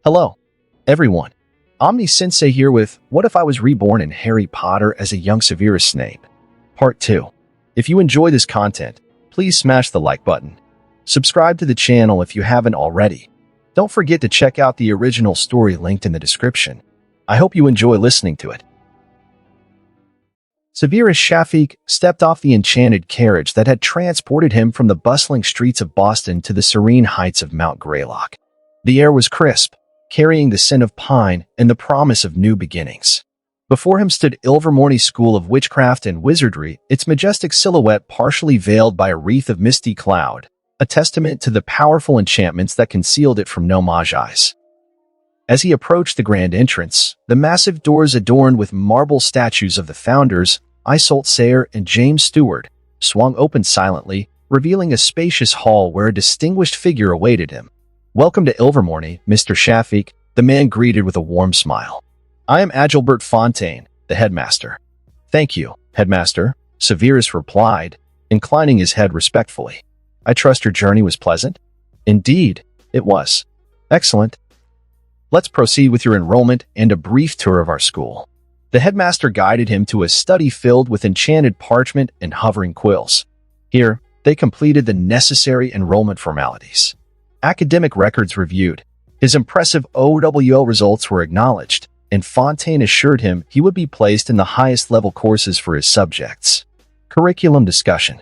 Hello, everyone. Omni-Sensei here with What If I Was Reborn in Harry Potter as a Young Severus Snape? Part 2. If you enjoy this content, please smash the like button. Subscribe to the channel if you haven't already. Don't forget to check out the original story linked in the description. I hope you enjoy listening to it. Severus Snape stepped off the enchanted carriage that had transported him from the bustling streets of Boston to the serene heights of Mount Greylock. The air was crisp, carrying the scent of pine and the promise of new beginnings. Before him stood Ilvermorny's School of Witchcraft and Wizardry, its majestic silhouette partially veiled by a wreath of misty cloud, a testament to the powerful enchantments that concealed it from no-mage eyes. As he approached the grand entrance, the massive doors adorned with marble statues of the founders, Isolde Sayer and James Stewart, swung open silently, revealing a spacious hall where a distinguished figure awaited him. "Welcome to Ilvermorny, Mr. Snape," the man greeted with a warm smile. "I am Agilbert Fontaine, the headmaster." "Thank you, headmaster," Severus replied, inclining his head respectfully. "I trust your journey was pleasant?" "Indeed, it was." "Excellent. Let's proceed with your enrollment and a brief tour of our school." The headmaster guided him to a study filled with enchanted parchment and hovering quills. Here, they completed the necessary enrollment formalities. Academic records reviewed. His impressive OWL results were acknowledged, and Fontaine assured him he would be placed in the highest level courses for his subjects. Curriculum discussion.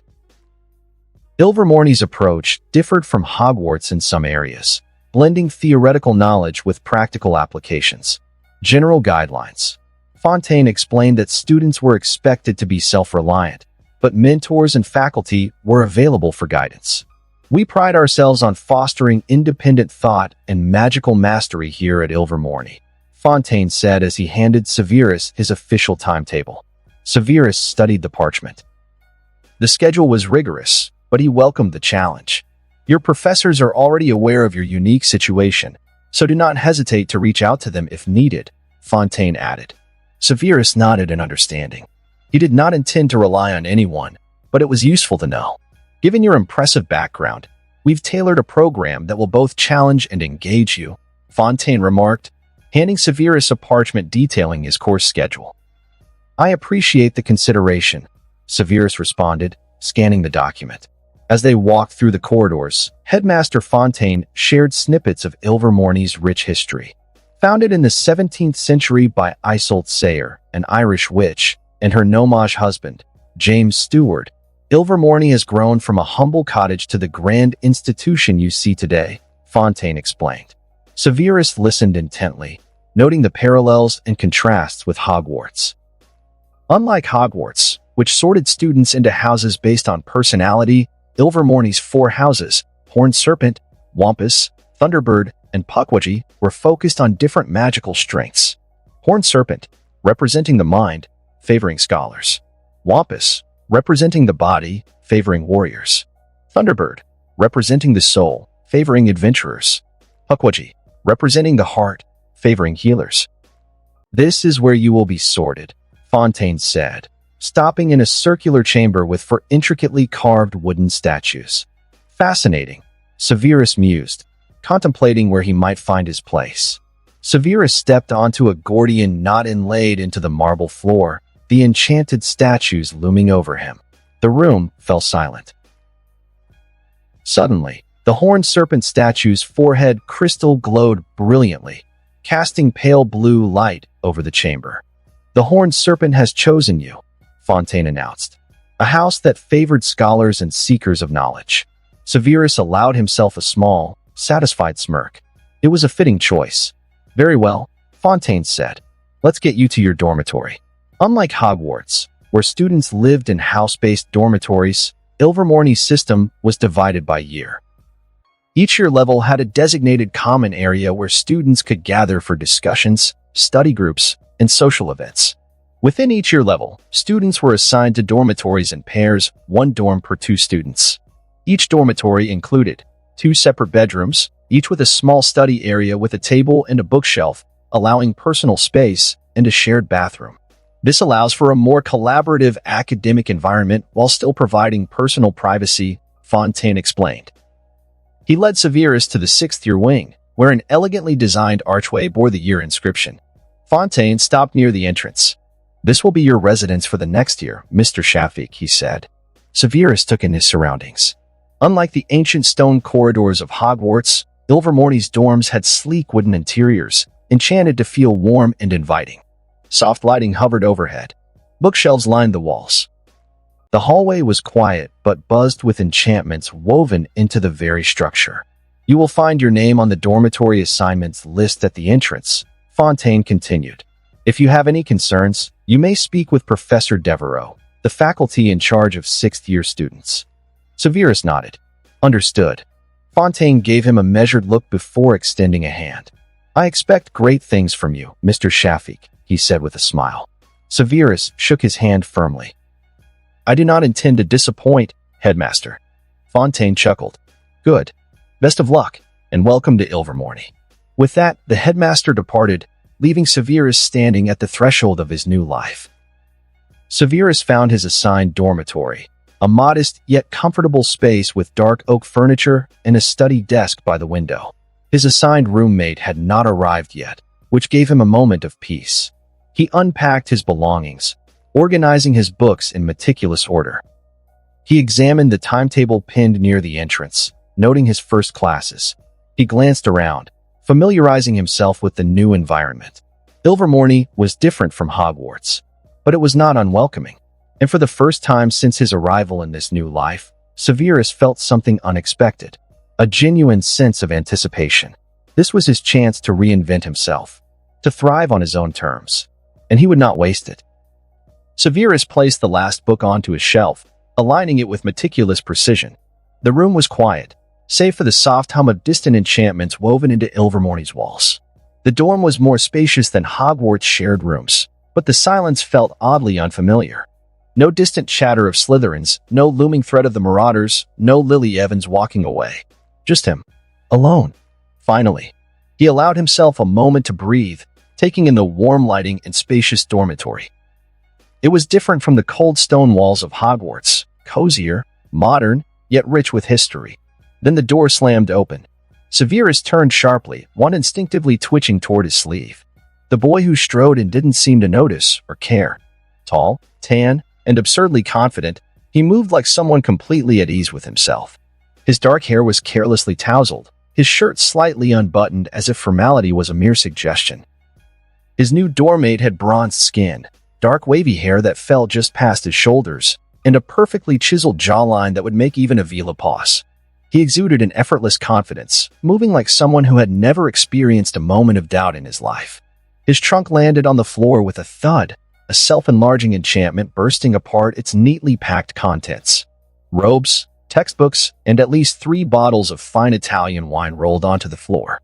Ilvermorny's approach differed from Hogwarts in some areas, blending theoretical knowledge with practical applications. General guidelines. Fontaine explained that students were expected to be self-reliant, but mentors and faculty were available for guidance. "We pride ourselves on fostering independent thought and magical mastery here at Ilvermorny," Fontaine said as he handed Severus his official timetable. Severus studied the parchment. The schedule was rigorous, but he welcomed the challenge. "Your professors are already aware of your unique situation, so do not hesitate to reach out to them if needed," Fontaine added. Severus nodded in understanding. He did not intend to rely on anyone, but it was useful to know. "Given your impressive background, we've tailored a program that will both challenge and engage you," Fontaine remarked, handing Severus a parchment detailing his course schedule. "I appreciate the consideration," Severus responded, scanning the document. As they walked through the corridors, Headmaster Fontaine shared snippets of Ilvermorny's rich history. Founded in the 17th century by Isolde Sayer, an Irish witch, and her no-mage husband, James Stewart, Ilvermorny has grown from a humble cottage to the grand institution you see today, Fontaine explained. Severus listened intently, noting the parallels and contrasts with Hogwarts. Unlike Hogwarts, which sorted students into houses based on personality, Ilvermorny's 4 houses, Horned Serpent, Wampus, Thunderbird, and Pukwudgie, were focused on different magical strengths. Horned Serpent, representing the mind, favoring scholars. Wampus, representing the body, favoring warriors. Thunderbird, representing the soul, favoring adventurers. Pukwudgie, representing the heart, favoring healers. "This is where you will be sorted," Fontaine said, stopping in a circular chamber with 4 intricately carved wooden statues. "Fascinating," Severus mused, contemplating where he might find his place. Severus stepped onto a Gordian knot inlaid into the marble floor, the enchanted statues looming over him. The room fell silent. Suddenly, the Horned Serpent statue's forehead crystal glowed brilliantly, casting pale blue light over the chamber. "The Horned Serpent has chosen you," Fontaine announced. "A house that favored scholars and seekers of knowledge." Severus allowed himself a small, satisfied smirk. It was a fitting choice. "Very well," Fontaine said. "Let's get you to your dormitory." Unlike Hogwarts, where students lived in house-based dormitories, Ilvermorny's system was divided by year. Each year level had a designated common area where students could gather for discussions, study groups, and social events. Within each year level, students were assigned to dormitories in pairs, 1 dorm per 2 students. Each dormitory included 2 separate bedrooms, each with a small study area with a table and a bookshelf, allowing personal space, and a shared bathroom. This allows for a more collaborative academic environment while still providing personal privacy, Fontaine explained. He led Severus to the 6th-year wing, where an elegantly designed archway bore the year inscription. Fontaine stopped near the entrance. "This will be your residence for the next year, Mr. Shafik," he said. Severus took in his surroundings. Unlike the ancient stone corridors of Hogwarts, Ilvermorny's dorms had sleek wooden interiors, enchanted to feel warm and inviting. Soft lighting hovered overhead. Bookshelves lined the walls. The hallway was quiet but buzzed with enchantments woven into the very structure. "You will find your name on the dormitory assignments list at the entrance," Fontaine continued. "If you have any concerns, you may speak with Professor Devereaux, the faculty in charge of sixth-year students." Severus nodded. "Understood." Fontaine gave him a measured look before extending a hand. "I expect great things from you, Mr. Shafik," he said with a smile. Severus shook his hand firmly. "I do not intend to disappoint, Headmaster." Fontaine chuckled. "Good. Best of luck, and welcome to Ilvermorny." With that, the headmaster departed, leaving Severus standing at the threshold of his new life. Severus found his assigned dormitory, a modest yet comfortable space with dark oak furniture and a study desk by the window. His assigned roommate had not arrived yet, which gave him a moment of peace. He unpacked his belongings, organizing his books in meticulous order. He examined the timetable pinned near the entrance, noting his first classes. He glanced around, familiarizing himself with the new environment. Ilvermorny was different from Hogwarts, but it was not unwelcoming. And for the first time since his arrival in this new life, Severus felt something unexpected, a genuine sense of anticipation. This was his chance to reinvent himself, to thrive on his own terms, and he would not waste it. Severus placed the last book onto his shelf, aligning it with meticulous precision. The room was quiet, save for the soft hum of distant enchantments woven into Ilvermorny's walls. The dorm was more spacious than Hogwarts' shared rooms, but the silence felt oddly unfamiliar. No distant chatter of Slytherins, no looming threat of the Marauders, no Lily Evans walking away. Just him. Alone. Finally, he allowed himself a moment to breathe, taking in the warm lighting and spacious dormitory. It was different from the cold stone walls of Hogwarts, cozier, modern, yet rich with history. Then the door slammed open. Severus turned sharply, one instinctively twitching toward his sleeve. The boy who strode in didn't seem to notice or care. Tall, tan, and absurdly confident, he moved like someone completely at ease with himself. His dark hair was carelessly tousled, his shirt slightly unbuttoned as if formality was a mere suggestion. His new doormate had bronzed skin, dark wavy hair that fell just past his shoulders, and a perfectly chiseled jawline that would make even a Vila pause. He exuded an effortless confidence, moving like someone who had never experienced a moment of doubt in his life. His trunk landed on the floor with a thud, a self-enlarging enchantment bursting apart its neatly packed contents. Robes, textbooks, and at least 3 bottles of fine Italian wine rolled onto the floor.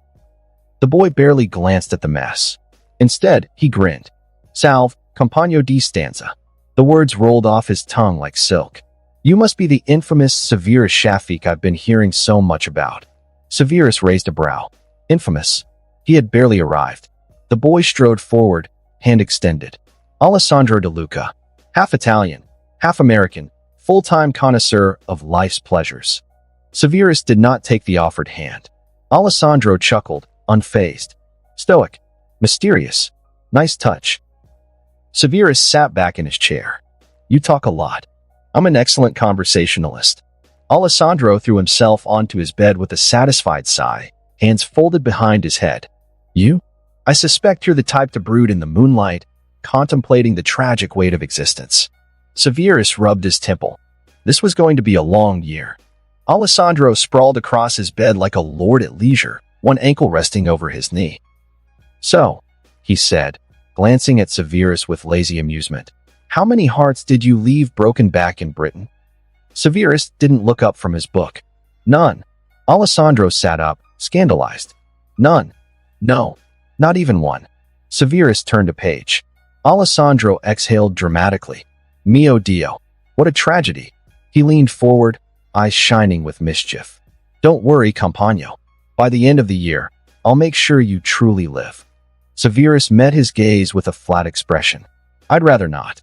The boy barely glanced at the mess. Instead, he grinned. "Salve, compagno di stanza." The words rolled off his tongue like silk. "You must be the infamous Severus Shafik I've been hearing so much about." Severus raised a brow. Infamous? He had barely arrived. The boy strode forward, hand extended. Alessandro De Luca, half Italian, half American, full-time connoisseur of life's pleasures. Severus did not take the offered hand. Alessandro chuckled, unfazed. "Stoic. Mysterious. Nice touch." Severus sat back in his chair. "You talk a lot. I'm an excellent conversationalist." Alessandro threw himself onto his bed with a satisfied sigh, hands folded behind his head. "You? I suspect you're the type to brood in the moonlight, contemplating the tragic weight of existence." Severus rubbed his temple. This was going to be a long year. Alessandro sprawled across his bed like a lord at leisure, one ankle resting over his knee. "So," he said, glancing at Severus with lazy amusement, "how many hearts did you leave broken back in Britain?" Severus didn't look up from his book. "None." Alessandro sat up, scandalized. "None. No, not even one." Severus turned a page. Alessandro exhaled dramatically. "Mio Dio. What a tragedy." He leaned forward, eyes shining with mischief. "Don't worry, compagno. By the end of the year, I'll make sure you truly live." Severus met his gaze with a flat expression. "I'd rather not."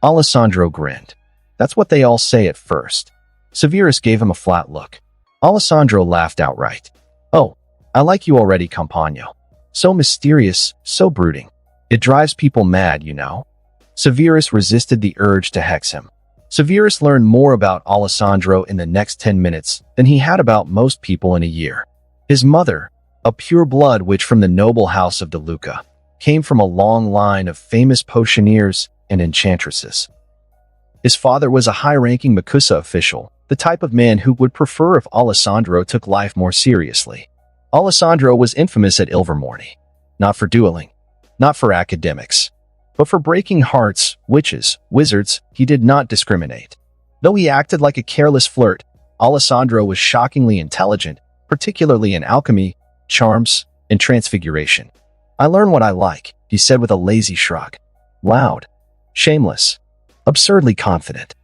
Alessandro grinned. "That's what they all say at first." Severus gave him a flat look. Alessandro laughed outright. "Oh, I like you already, compagno. So mysterious, so brooding. It drives people mad, you know. Severus resisted the urge to hex him. Severus learned more about Alessandro in the next 10 minutes than he had about most people in a year. His mother, a pure-blood witch from the noble house of De Luca, came from a long line of famous potioneers and enchantresses. His father was a high-ranking Macusa official, the type of man who would prefer if Alessandro took life more seriously. Alessandro was infamous at Ilvermorny, not for dueling, not for academics, but for breaking hearts, witches, wizards. He did not discriminate. Though he acted like a careless flirt, Alessandro was shockingly intelligent, particularly in alchemy, charms, and transfiguration. I learn what I like, he said with a lazy shrug. Loud, shameless, absurdly confident.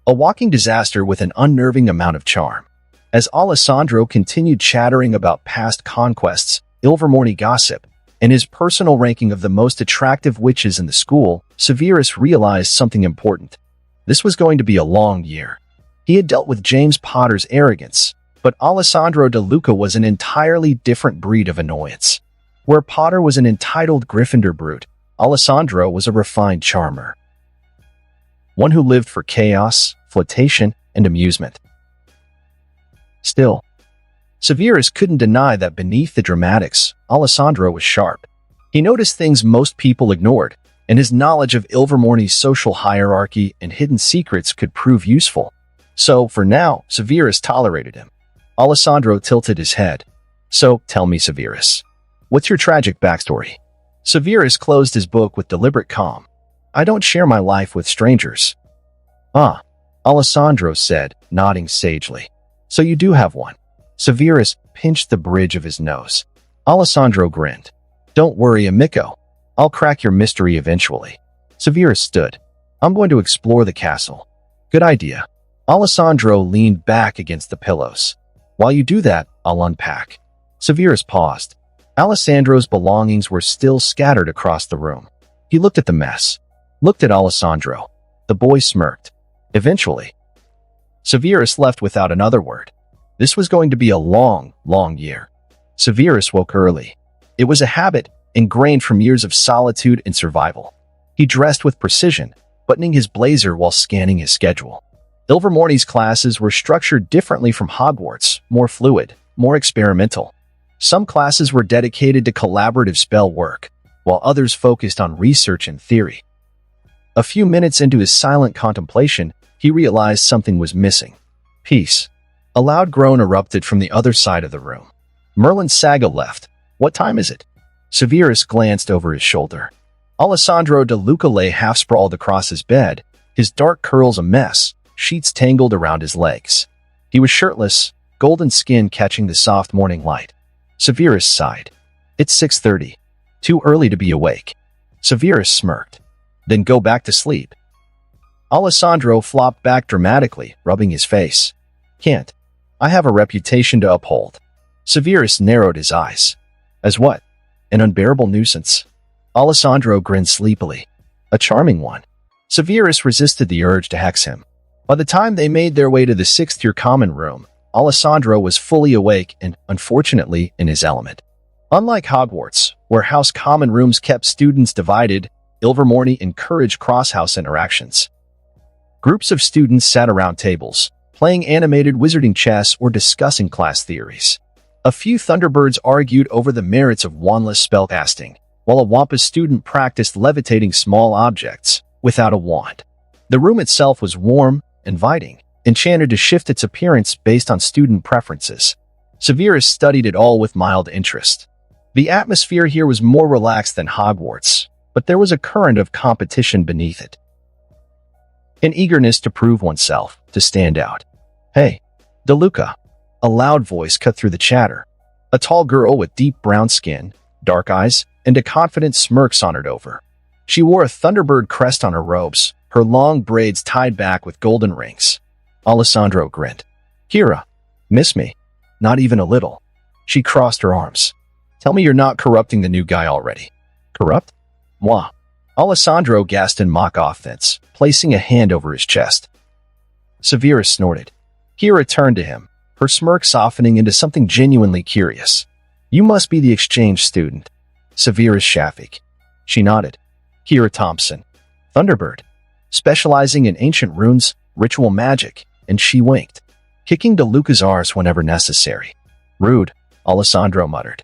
A walking disaster with an unnerving amount of charm. As Alessandro continued chattering about past conquests, Ilvermorny gossip, and his personal ranking of the most attractive witches in the school, Severus realized something important. This was going to be a long year. He had dealt with James Potter's arrogance, but Alessandro De Luca was an entirely different breed of annoyance. Where Potter was an entitled Gryffindor brute, Alessandro was a refined charmer. One who lived for chaos, flirtation, and amusement. Still, Severus couldn't deny that beneath the dramatics, Alessandro was sharp. He noticed things most people ignored, and his knowledge of Ilvermorny's social hierarchy and hidden secrets could prove useful. So, for now, Severus tolerated him. Alessandro tilted his head. So, tell me, Severus, what's your tragic backstory? Severus closed his book with deliberate calm. I don't share my life with strangers. Ah, Alessandro said, nodding sagely. So you do have one. Severus pinched the bridge of his nose. Alessandro grinned. Don't worry, amico. I'll crack your mystery eventually. Severus stood. I'm going to explore the castle. Good idea. Alessandro leaned back against the pillows. While you do that, I'll unpack. Severus paused. Alessandro's belongings were still scattered across the room. He looked at the mess. Looked at Alessandro. The boy smirked. Eventually, Severus left without another word. This was going to be a long, long year. Severus woke early. It was a habit ingrained from years of solitude and survival. He dressed with precision, buttoning his blazer while scanning his schedule. Ilvermorny's classes were structured differently from Hogwarts, more fluid, more experimental. Some classes were dedicated to collaborative spell work, while others focused on research and theory. A few minutes into his silent contemplation, he realized something was missing. Peace. A loud groan erupted from the other side of the room. Merlin Saga left. What time is it? Severus glanced over his shoulder. Alessandro De Luca lay half-sprawled across his bed, his dark curls a mess, sheets tangled around his legs. He was shirtless, golden skin catching the soft morning light. Severus sighed. It's 6:30. Too early to be awake. Severus smirked. Then go back to sleep. Alessandro flopped back dramatically, rubbing his face. Can't. I have a reputation to uphold. Severus narrowed his eyes. As what? An unbearable nuisance? Alessandro grinned sleepily. A charming one. Severus resisted the urge to hex him. By the time they made their way to the sixth-year common room, Alessandro was fully awake and, unfortunately, in his element. Unlike Hogwarts, where house common rooms kept students divided, Ilvermorny encouraged cross-house interactions. Groups of students sat around tables, playing animated wizarding chess or discussing class theories. A few Thunderbirds argued over the merits of wandless spellcasting, while a Wampa student practiced levitating small objects without a wand. The room itself was warm, inviting, enchanted to shift its appearance based on student preferences. Severus studied it all with mild interest. The atmosphere here was more relaxed than Hogwarts, but there was a current of competition beneath it. An eagerness to prove oneself, to stand out. Hey, De Luca. A loud voice cut through the chatter. A tall girl with deep brown skin, dark eyes, and a confident smirk sauntered over. She wore a Thunderbird crest on her robes, her long braids tied back with golden rings. Alessandro grinned. Kira, miss me? Not even a little. She crossed her arms. Tell me you're not corrupting the new guy already. Corrupt? Moi. Alessandro gasped in mock offense, placing a hand over his chest. Severus snorted. Kira turned to him, her smirk softening into something genuinely curious. You must be the exchange student. Severus Shafik. She nodded. Kira Thompson. Thunderbird. Specializing in ancient runes, ritual magic, and she winked, kicking DeLuca's arse whenever necessary. Rude, Alessandro muttered.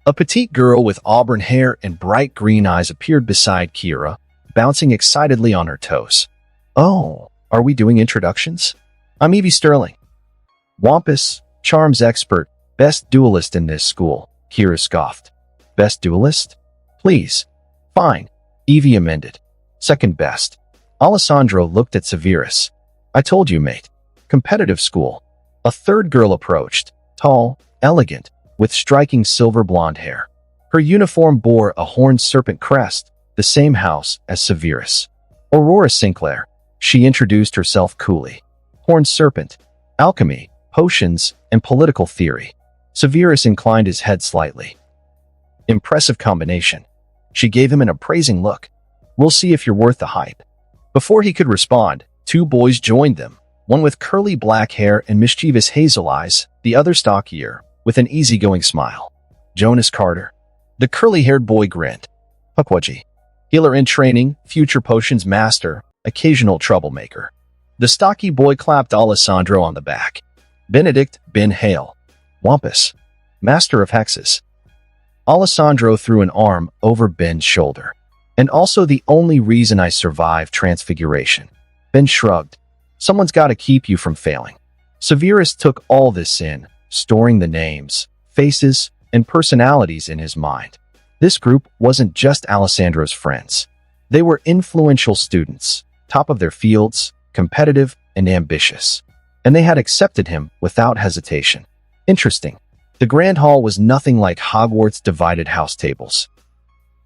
A petite girl with auburn hair and bright green eyes appeared beside Kira, bouncing excitedly on her toes. Oh, are we doing introductions? I'm Evie Sterling. Wampus, charms expert, best duelist in this school, Kira scoffed. Best duelist? Please. Fine, Evie amended. Second best. Alessandro looked at Severus. I told you, mate. Competitive school. A third girl approached, tall, elegant, with striking silver blonde hair. Her uniform bore a horned serpent crest, the same house as Severus. Aurora Sinclair. She introduced herself coolly. Horned serpent, alchemy, potions, and political theory. Severus inclined his head slightly. Impressive combination. She gave him an appraising look. We'll see if you're worth the hype. Before he could respond, two boys joined them, one with curly black hair and mischievous hazel eyes, the other stockier, with an easygoing smile. Jonas Carter. The curly-haired boy grinned. Puckwaji. Healer in training, future potions master, occasional troublemaker. The stocky boy clapped Alessandro on the back. Benedict Ben Hale. Wampus. Master of hexes. Alessandro threw an arm over Ben's shoulder. And also the only reason I survived Transmigration. Ben shrugged. Someone's got to keep you from failing. Severus took all this in, storing the names, faces, and personalities in his mind. This group wasn't just Alessandro's friends. They were influential students, top of their fields, competitive and ambitious. And they had accepted him without hesitation. Interesting. The Grand Hall was nothing like Hogwarts' divided house tables.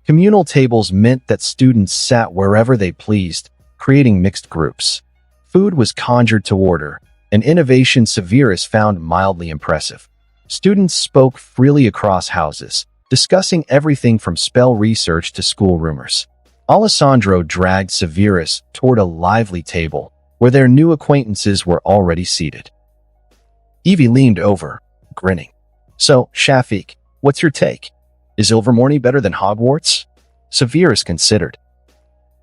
Communal tables meant that students sat wherever they pleased, creating mixed groups. Food was conjured to order, an innovation Severus found mildly impressive. Students spoke freely across houses, discussing everything from spell research to school rumors. Alessandro dragged Severus toward a lively table, where their new acquaintances were already seated. Evie leaned over, grinning. So, Shafik, what's your take? Is Ilvermorny better than Hogwarts? Severus considered.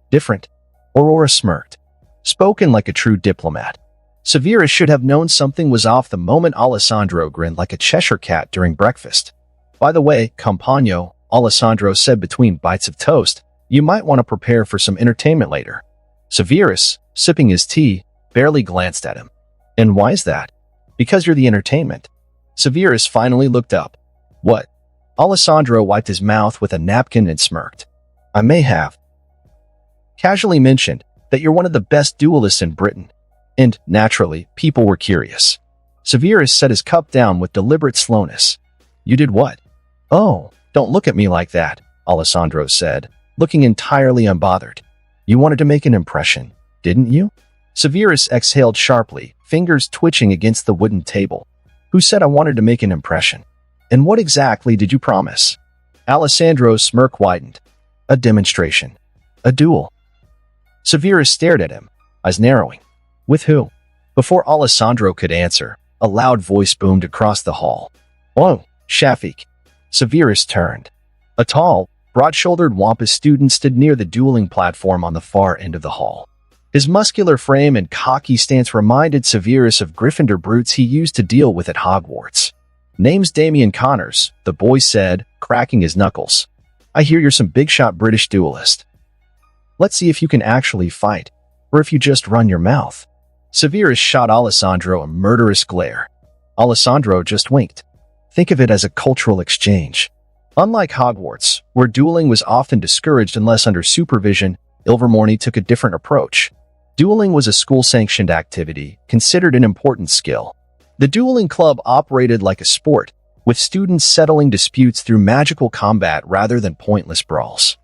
Different. Aurora smirked. Spoken like a true diplomat. Severus should have known something was off the moment Alessandro grinned like a Cheshire cat during breakfast. By the way, compagno, Alessandro said between bites of toast, you might want to prepare for some entertainment later. Severus, sipping his tea, barely glanced at him. And why is that? Because you're the entertainment. Severus finally looked up. What? Alessandro wiped his mouth with a napkin and smirked. I may have casually mentioned that you're one of the best duelists in Britain. And, naturally, people were curious. Severus set his cup down with deliberate slowness. You did what? Oh, don't look at me like that, Alessandro said, looking entirely unbothered. You wanted to make an impression, didn't you? Severus exhaled sharply, fingers twitching against the wooden table. Who said I wanted to make an impression? And what exactly did you promise? Alessandro's smirk widened. A demonstration. A duel. Severus stared at him, eyes narrowing. With who? Before Alessandro could answer, a loud voice boomed across the hall. Oh, Shafik. Severus turned. A tall, broad-shouldered Wampus student stood near the dueling platform on the far end of the hall. His muscular frame and cocky stance reminded Severus of Gryffindor brutes he used to deal with at Hogwarts. Name's Damien Connors, the boy said, cracking his knuckles. I hear you're some big-shot British duelist. Let's see if you can actually fight, or if you just run your mouth. Severus shot Alessandro a murderous glare. Alessandro just winked. Think of it as a cultural exchange. Unlike Hogwarts, where dueling was often discouraged unless under supervision, Ilvermorny took a different approach. Dueling was a school-sanctioned activity, considered an important skill. The dueling club operated like a sport, with students settling disputes through magical combat rather than pointless brawls.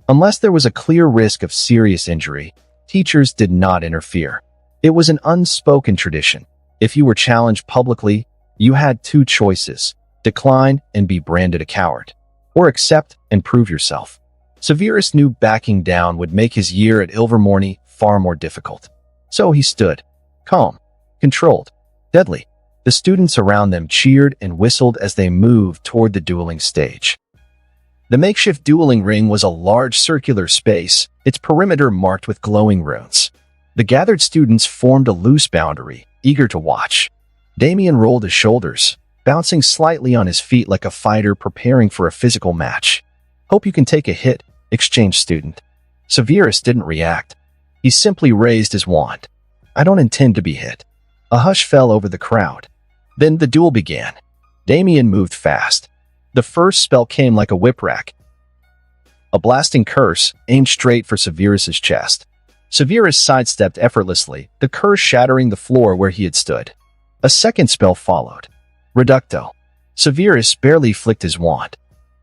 Unless there was a clear risk of serious injury, teachers did not interfere. It was an unspoken tradition. If you were challenged publicly, you had two choices: decline and be branded a coward, or accept and prove yourself. Severus knew backing down would make his year at Ilvermorny far more difficult. So he stood, calm, controlled, deadly. The students around them cheered and whistled as they moved toward the dueling stage. The makeshift dueling ring was a large circular space, its perimeter marked with glowing runes. The gathered students formed a loose boundary, eager to watch. Damien rolled his shoulders, bouncing slightly on his feet like a fighter preparing for a physical match. "Hope you can take a hit, exchange student." Severus didn't react. He simply raised his wand. "I don't intend to be hit." A hush fell over the crowd. Then the duel began. Damien moved fast. The first spell came like a whip-rack. A blasting curse aimed straight for Severus's chest. Severus sidestepped effortlessly, the curse shattering the floor where he had stood. A second spell followed. Reducto. Severus barely flicked his wand.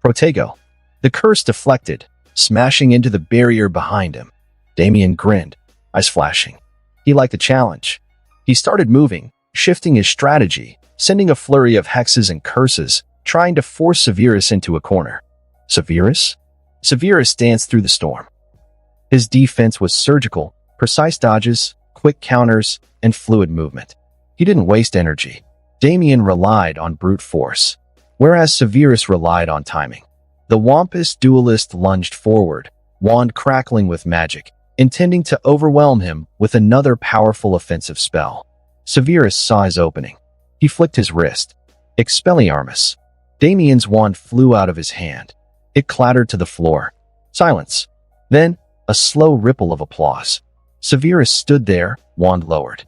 Protego. The curse deflected, smashing into the barrier behind him. Damien grinned, eyes flashing. He liked the challenge. He started moving, shifting his strategy, sending a flurry of hexes and curses, trying to force Severus into a corner. Severus? Severus danced through the storm. His defense was surgical, precise dodges, quick counters, and fluid movement. He didn't waste energy. Damien relied on brute force, whereas Severus relied on timing. The wampus duelist lunged forward, wand crackling with magic, intending to overwhelm him with another powerful offensive spell. Severus saw his opening. He flicked his wrist. Expelliarmus. Damien's wand flew out of his hand. It clattered to the floor. Silence. Then, a slow ripple of applause. Severus stood there, wand lowered.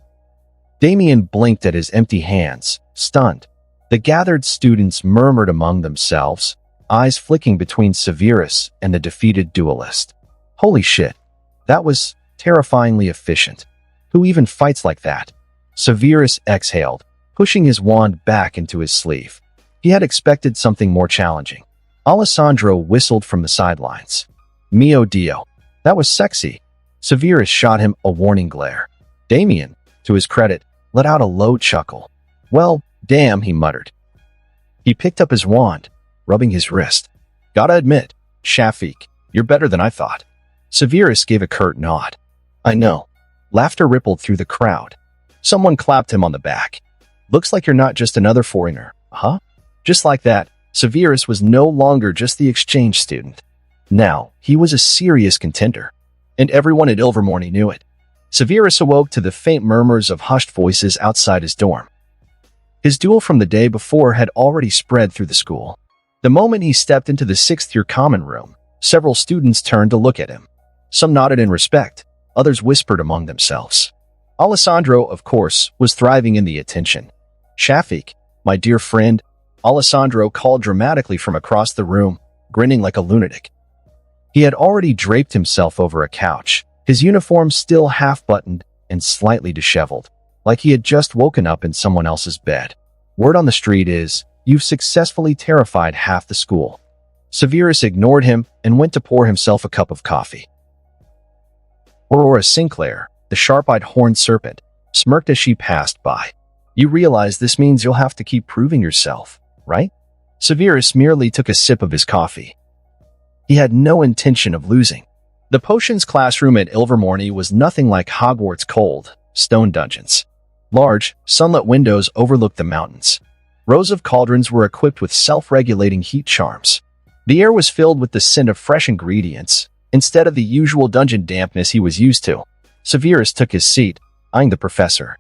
Damien blinked at his empty hands, stunned. The gathered students murmured among themselves, eyes flicking between Severus and the defeated duelist. Holy shit. That was terrifyingly efficient. Who even fights like that? Severus exhaled, pushing his wand back into his sleeve. He had expected something more challenging. Alessandro whistled from the sidelines. Mio Dio. That was sexy. Severus shot him a warning glare. Damien, to his credit, let out a low chuckle. Well, damn, he muttered. He picked up his wand, rubbing his wrist. Gotta admit, Shafiq, you're better than I thought. Severus gave a curt nod. I know. Laughter rippled through the crowd. Someone clapped him on the back. Looks like you're not just another foreigner, huh? Just like that, Severus was no longer just the exchange student. Now, he was a serious contender. And everyone at Ilvermorny knew it. Severus awoke to the faint murmurs of hushed voices outside his dorm. His duel from the day before had already spread through the school. The moment he stepped into the sixth-year common room, several students turned to look at him. Some nodded in respect, others whispered among themselves. Alessandro, of course, was thriving in the attention. Shafiq, my dear friend, Alessandro called dramatically from across the room, grinning like a lunatic. He had already draped himself over a couch, his uniform still half-buttoned and slightly disheveled, like he had just woken up in someone else's bed. Word on the street is, you've successfully terrified half the school. Severus ignored him and went to pour himself a cup of coffee. Aurora Sinclair, the sharp-eyed horned serpent, smirked as she passed by. You realize this means you'll have to keep proving yourself, right? Severus merely took a sip of his coffee. He had no intention of losing. The potions classroom at Ilvermorny was nothing like Hogwarts' cold, stone dungeons. Large, sunlit windows overlooked the mountains. Rows of cauldrons were equipped with self-regulating heat charms. The air was filled with the scent of fresh ingredients, instead of the usual dungeon dampness he was used to. Severus took his seat, eyeing the professor.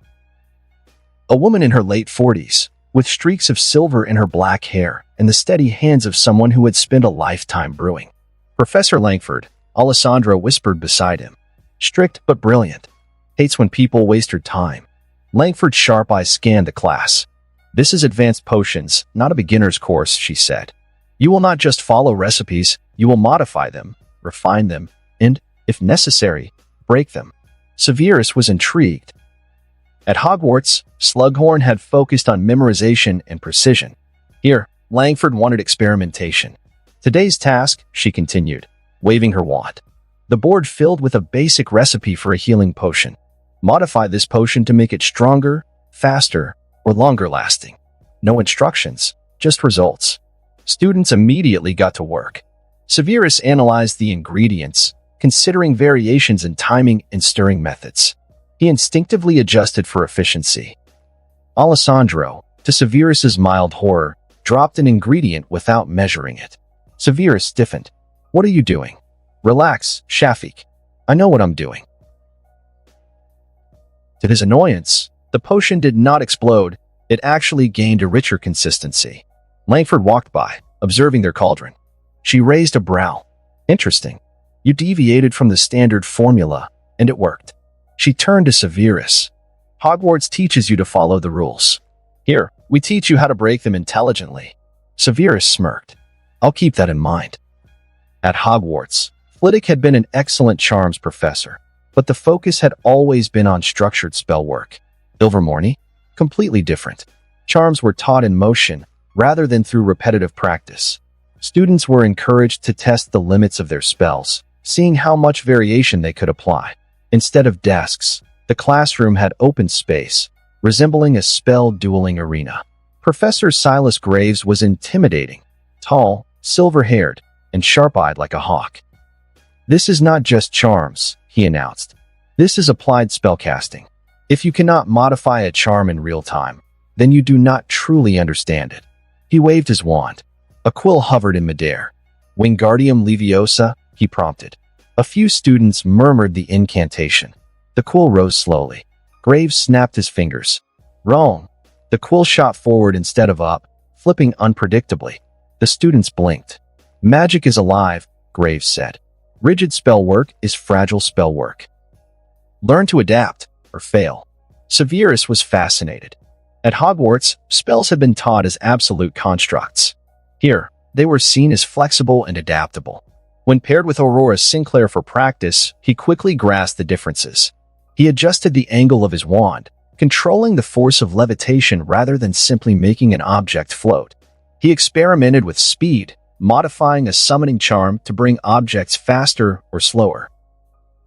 A woman in her late 40s, with streaks of silver in her black hair and the steady hands of someone who had spent a lifetime brewing. Professor Langford, Alessandro whispered beside him. Strict but brilliant. Hates when people waste her time. Langford's sharp eyes scanned the class. This is advanced potions, not a beginner's course, she said. You will not just follow recipes, you will modify them, refine them, and, if necessary, break them. Severus was intrigued. At Hogwarts, Slughorn had focused on memorization and precision. Here, Langford wanted experimentation. Today's task, she continued, waving her wand. The board filled with a basic recipe for a healing potion. Modify this potion to make it stronger, faster, or longer lasting. No instructions, just results. Students immediately got to work. Severus analyzed the ingredients, considering variations in timing and stirring methods. He instinctively adjusted for efficiency. Alessandro, to Severus's mild horror, dropped an ingredient without measuring it. Severus stiffened. What are you doing? Relax, Shafiq. I know what I'm doing. To his annoyance, the potion did not explode. It actually gained a richer consistency. Langford walked by, observing their cauldron. She raised a brow. Interesting. You deviated from the standard formula, and it worked. She turned to Severus. Hogwarts teaches you to follow the rules. Here, we teach you how to break them intelligently. Severus smirked. I'll keep that in mind. At Hogwarts, Flitwick had been an excellent charms professor, but the focus had always been on structured spell work. Ilvermorny? Completely different. Charms were taught in motion, rather than through repetitive practice. Students were encouraged to test the limits of their spells, seeing how much variation they could apply. Instead of desks, the classroom had open space, resembling a spell dueling arena. Professor Silas Graves was intimidating, tall, silver-haired, and sharp-eyed like a hawk. This is not just charms, he announced. This is applied spellcasting. If you cannot modify a charm in real time, then you do not truly understand it. He waved his wand. A quill hovered in midair. Wingardium Leviosa, he prompted. A few students murmured the incantation. The quill rose slowly. Graves snapped his fingers. Wrong. The quill shot forward instead of up, flipping unpredictably. The students blinked. Magic is alive, Graves said. Rigid spell work is fragile spell work. Learn to adapt, or fail. Severus was fascinated. At Hogwarts, spells had been taught as absolute constructs. Here, they were seen as flexible and adaptable. When paired with Aurora Sinclair for practice, he quickly grasped the differences. He adjusted the angle of his wand, controlling the force of levitation rather than simply making an object float. He experimented with speed, modifying a summoning charm to bring objects faster or slower.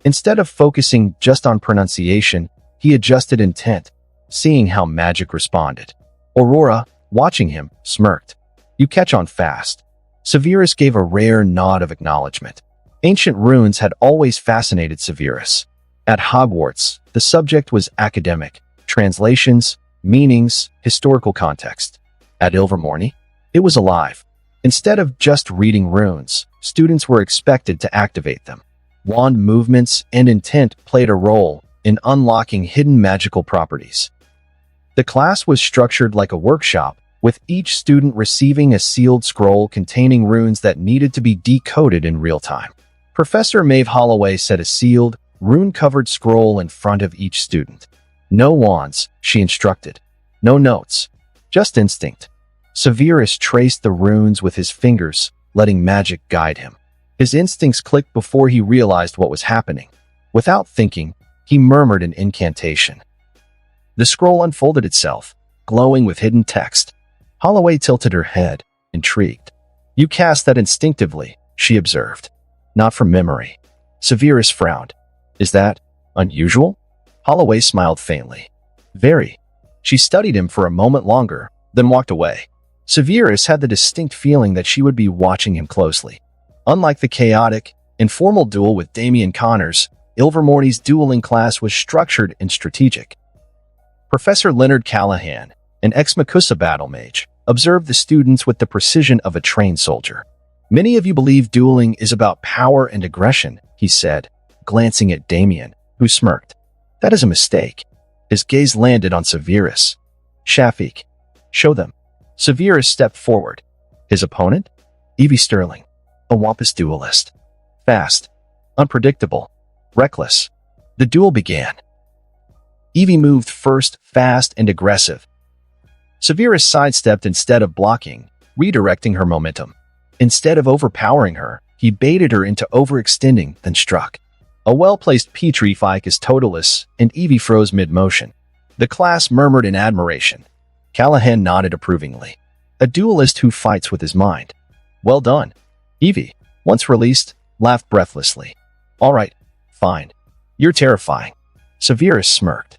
Instead of focusing just on pronunciation, he adjusted intent, seeing how magic responded. Aurora, watching him, smirked. You catch on fast. Severus gave a rare nod of acknowledgement. Ancient runes had always fascinated Severus. At Hogwarts, the subject was academic, translations, meanings, historical context. At Ilvermorny, it was alive. Instead of just reading runes, students were expected to activate them. Wand movements and intent played a role in unlocking hidden magical properties. The class was structured like a workshop, with each student receiving a sealed scroll containing runes that needed to be decoded in real time. Professor Maeve Holloway set a sealed, rune-covered scroll in front of each student. No wands, she instructed. No notes. Just instinct. Severus traced the runes with his fingers, letting magic guide him. His instincts clicked before he realized what was happening. Without thinking, he murmured an incantation. The scroll unfolded itself, glowing with hidden text. Holloway tilted her head, intrigued. You cast that instinctively, she observed. Not from memory. Severus frowned. Is that unusual? Holloway smiled faintly. Very. She studied him for a moment longer, then walked away. Severus had the distinct feeling that she would be watching him closely. Unlike the chaotic, informal duel with Damien Connors, Ilvermorny's dueling class was structured and strategic. Professor Leonard Callahan, an ex-Makusa battle mage, observed the students with the precision of a trained soldier. Many of you believe dueling is about power and aggression, he said, glancing at Damien, who smirked. That is a mistake. His gaze landed on Severus. Shafiq, show them. Severus stepped forward. His opponent? Evie Sterling, a wampus duelist. Fast, unpredictable, reckless. The duel began. Evie moved first, fast and aggressive. Severus sidestepped instead of blocking, redirecting her momentum. Instead of overpowering her, he baited her into overextending, then struck. A well-placed Petri Ficus Totalis, and Evie froze mid-motion. The class murmured in admiration. Callahan nodded approvingly. A duelist who fights with his mind. Well done. Evie, once released, laughed breathlessly. All right, fine. You're terrifying. Severus smirked.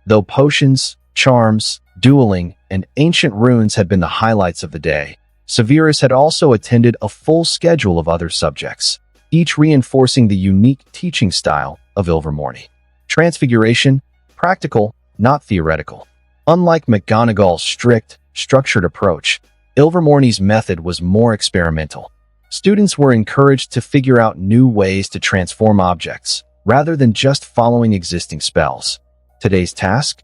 Though potions, charms, dueling, and ancient runes had been the highlights of the day, Severus had also attended a full schedule of other subjects, each reinforcing the unique teaching style of Ilvermorny. Transfiguration, practical, not theoretical. Unlike McGonagall's strict, structured approach, Ilvermorny's method was more experimental. Students were encouraged to figure out new ways to transform objects, rather than just following existing spells. Today's task?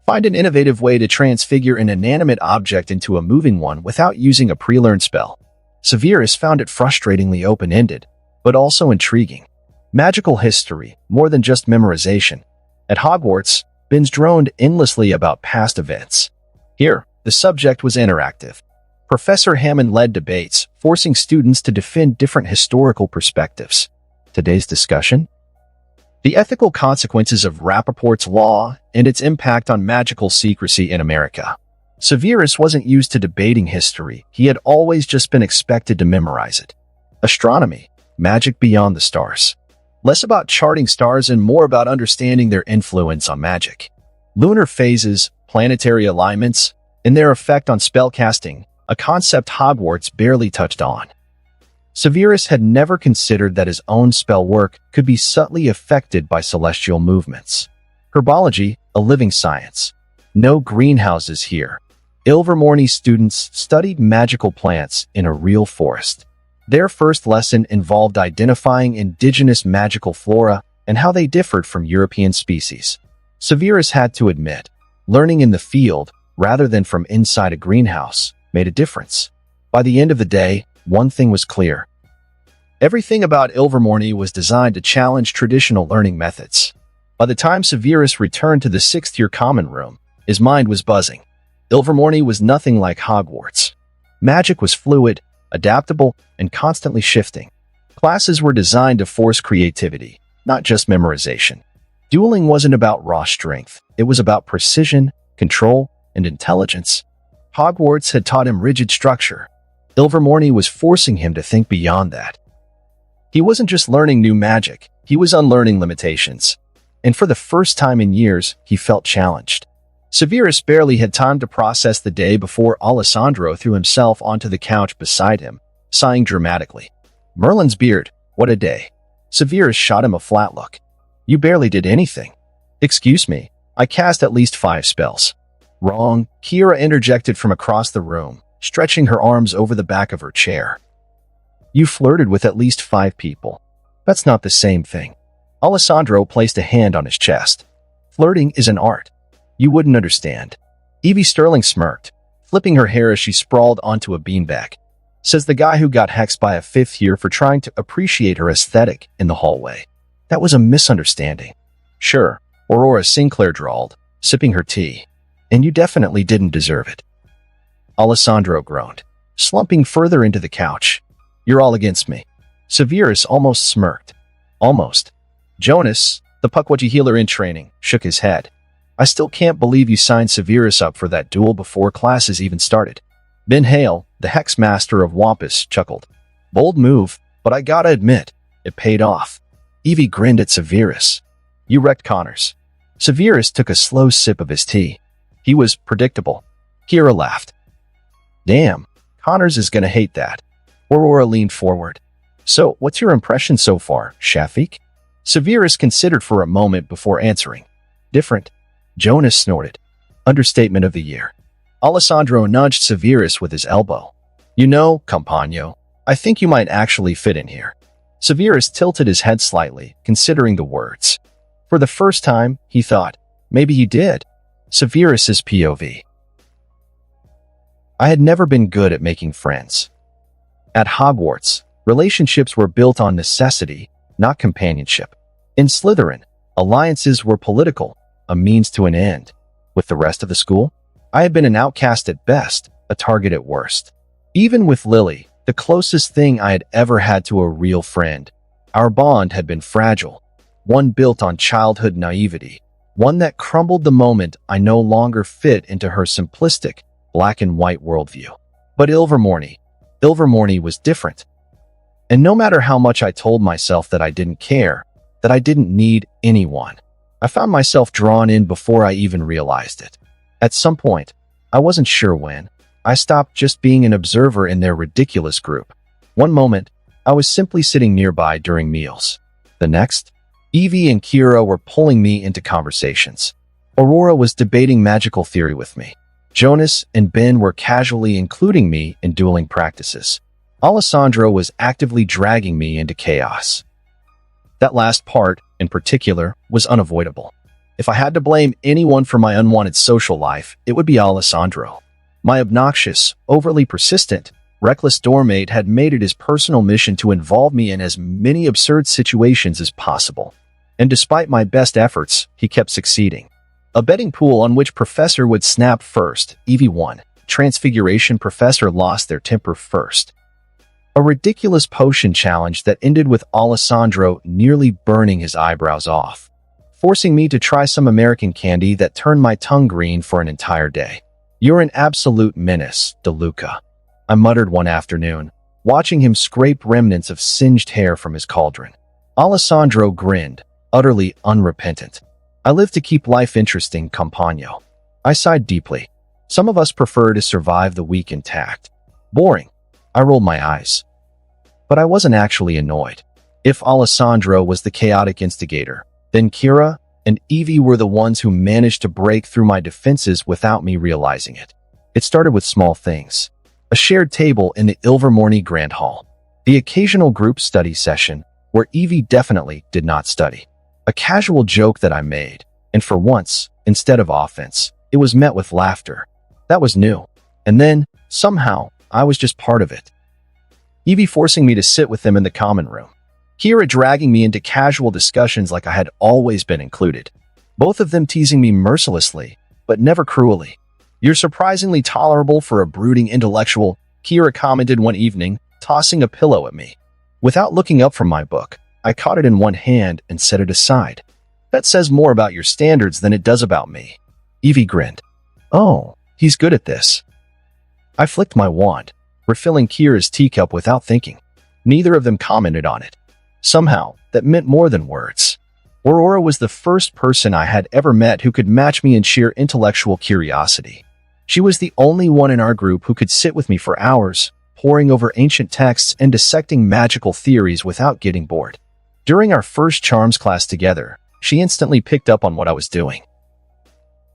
Find an innovative way to transfigure an inanimate object into a moving one without using a pre-learned spell. Severus found it frustratingly open-ended, but also intriguing. Magical history, more than just memorization. At Hogwarts, Binns droned endlessly about past events. Here, the subject was interactive. Professor Hammond led debates, forcing students to defend different historical perspectives. Today's discussion? The ethical consequences of Rappaport's law and its impact on magical secrecy in America. Severus wasn't used to debating history. He had always just been expected to memorize it. Astronomy, magic beyond the stars. Less about charting stars and more about understanding their influence on magic. Lunar phases, planetary alignments, and their effect on spellcasting, a concept Hogwarts barely touched on. Severus had never considered that his own spell work could be subtly affected by celestial movements. Herbology, a living science. No greenhouses here. Ilvermorny students studied magical plants in a real forest. Their first lesson involved identifying indigenous magical flora and how they differed from European species. Severus had to admit, learning in the field, rather than from inside a greenhouse, made a difference. By the end of the day, one thing was clear. Everything about Ilvermorny was designed to challenge traditional learning methods. By the time Severus returned to the sixth-year common room, his mind was buzzing. Ilvermorny was nothing like Hogwarts. Magic was fluid, adaptable, and constantly shifting. Classes were designed to force creativity, not just memorization. Dueling wasn't about raw strength. It was about precision, control, and intelligence. Hogwarts had taught him rigid structure. Ilvermorny was forcing him to think beyond that. He wasn't just learning new magic, he was unlearning limitations. And for the first time in years, he felt challenged. Severus barely had time to process the day before Alessandro threw himself onto the couch beside him, sighing dramatically. Merlin's beard, what a day. Severus shot him a flat look. You barely did anything. Excuse me, I cast at least 5 spells. Wrong, Kira interjected from across the room, stretching her arms over the back of her chair. You flirted with at least 5 people. That's not the same thing. Alessandro placed a hand on his chest. Flirting is an art. You wouldn't understand. Evie Sterling smirked, flipping her hair as she sprawled onto a beanbag. Says the guy who got hexed by a 5th year for trying to appreciate her aesthetic in the hallway. That was a misunderstanding. Sure, Aurora Sinclair drawled, sipping her tea. And you definitely didn't deserve it. Alessandro groaned, slumping further into the couch. You're all against me. Severus almost smirked. Almost. Jonas, the Pukwudgie healer in training, shook his head. I still can't believe you signed Severus up for that duel before classes even started. Ben Hale, the Hex Master of Wampus, chuckled. Bold move, but I gotta admit, it paid off. Evie grinned at Severus. You wrecked Connors. Severus took a slow sip of his tea. He was predictable. Kira laughed. Damn, Connors is gonna hate that. Aurora leaned forward. So, what's your impression so far, Shafiq? Severus considered for a moment before answering. Different. Jonas snorted. Understatement of the year. Alessandro nudged Severus with his elbow. You know, compagno, I think you might actually fit in here. Severus tilted his head slightly, considering the words. For the first time, he thought, maybe he did. Severus's POV. I had never been good at making friends. At Hogwarts, relationships were built on necessity, not companionship. In Slytherin, alliances were political, a means to an end. With the rest of the school, I had been an outcast at best, a target at worst. Even with Lily, the closest thing I had ever had to a real friend, our bond had been fragile, one built on childhood naivety, one that crumbled the moment I no longer fit into her simplistic, black and white worldview. But Ilvermorny was different. And no matter how much I told myself that I didn't care, that I didn't need anyone, I found myself drawn in before I even realized it. At some point, I wasn't sure when, I stopped just being an observer in their ridiculous group. One moment, I was simply sitting nearby during meals. The next, Evie and Kira were pulling me into conversations. Aurora was debating magical theory with me. Jonas and Ben were casually including me in dueling practices. Alessandro was actively dragging me into chaos. That last part, in particular, was unavoidable. If I had to blame anyone for my unwanted social life, it would be Alessandro. My obnoxious, overly persistent, reckless doormate had made it his personal mission to involve me in as many absurd situations as possible. And despite my best efforts, he kept succeeding. A betting pool on which professor would snap first, Evie won. Transmigration professor lost their temper first. A ridiculous potion challenge that ended with Alessandro nearly burning his eyebrows off, forcing me to try some American candy that turned my tongue green for an entire day. "You're an absolute menace, DeLuca," I muttered one afternoon, watching him scrape remnants of singed hair from his cauldron. Alessandro grinned, utterly unrepentant. "I live to keep life interesting, compagno." I sighed deeply. Some of us prefer to survive the week intact. Boring. I rolled my eyes. But I wasn't actually annoyed. If Alessandro was the chaotic instigator, then Kira and Evie were the ones who managed to break through my defenses without me realizing it. It started with small things. A shared table in the Ilvermorny Grand Hall. The occasional group study session, where Evie definitely did not study. A casual joke that I made, and for once, instead of offense, it was met with laughter. That was new. And then, somehow, I was just part of it. Evie forcing me to sit with them in the common room. Kira dragging me into casual discussions like I had always been included. Both of them teasing me mercilessly, but never cruelly. "You're surprisingly tolerable for a brooding intellectual," Kira commented one evening, tossing a pillow at me. Without looking up from my book, I caught it in one hand and set it aside. "That says more about your standards than it does about me." Evie grinned. "Oh, he's good at this." I flicked my wand, refilling Kira's teacup without thinking. Neither of them commented on it. Somehow, that meant more than words. Aurora was the first person I had ever met who could match me in sheer intellectual curiosity. She was the only one in our group who could sit with me for hours, poring over ancient texts and dissecting magical theories without getting bored. During our first charms class together, she instantly picked up on what I was doing.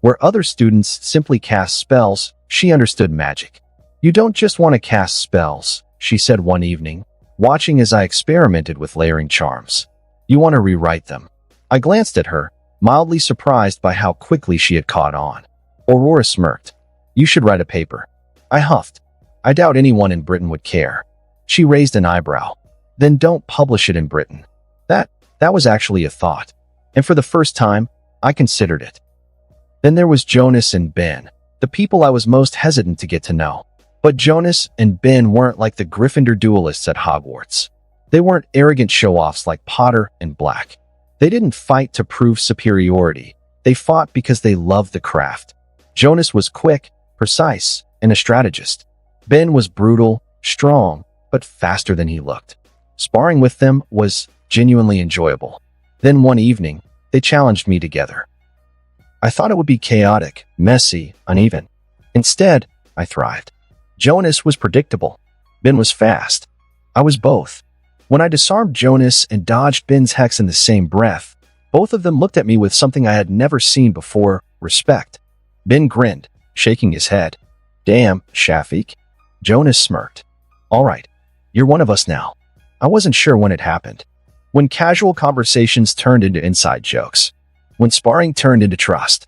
Where other students simply cast spells, she understood magic. "You don't just want to cast spells," she said one evening, watching as I experimented with layering charms. "You want to rewrite them." I glanced at her, mildly surprised by how quickly she had caught on. Aurora smirked. "You should write a paper." I huffed. "I doubt anyone in Britain would care." She raised an eyebrow. "Then don't publish it in Britain." That was actually a thought. And for the first time, I considered it. Then there was Jonas and Ben, the people I was most hesitant to get to know. But Jonas and Ben weren't like the Gryffindor duelists at Hogwarts. They weren't arrogant show-offs like Potter and Black. They didn't fight to prove superiority. They fought because they loved the craft. Jonas was quick, precise, and a strategist. Ben was brutal, strong, but faster than he looked. Sparring with them was genuinely enjoyable. Then one evening, they challenged me together. I thought it would be chaotic, messy, uneven. Instead, I thrived. Jonas was predictable. Ben was fast. I was both. When I disarmed Jonas and dodged Ben's hex in the same breath, both of them looked at me with something I had never seen before, respect. Ben grinned, shaking his head. "Damn, Shafiq." Jonas smirked. "All right, you're one of us now." I wasn't sure when it happened. When casual conversations turned into inside jokes. When sparring turned into trust.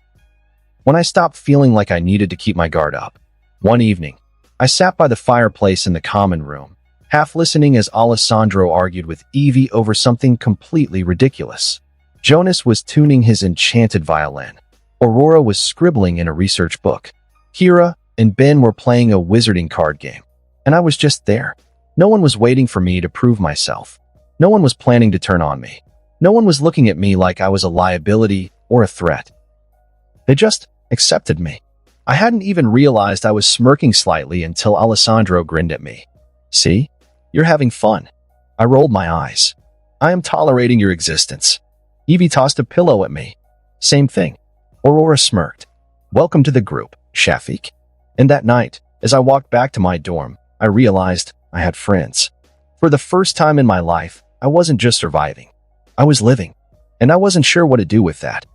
When I stopped feeling like I needed to keep my guard up. One evening, I sat by the fireplace in the common room, half listening as Alessandro argued with Evie over something completely ridiculous. Jonas was tuning his enchanted violin. Aurora was scribbling in a research book. Kira and Ben were playing a wizarding card game. And I was just there. No one was waiting for me to prove myself. No one was planning to turn on me. No one was looking at me like I was a liability or a threat. They just accepted me. I hadn't even realized I was smirking slightly until Alessandro grinned at me. "See? You're having fun." I rolled my eyes. "I am tolerating your existence." Evie tossed a pillow at me. "Same thing." Aurora smirked. "Welcome to the group, Shafiq." And that night, as I walked back to my dorm, I realized I had friends. For the first time in my life, I wasn't just surviving. I was living. And I wasn't sure what to do with that.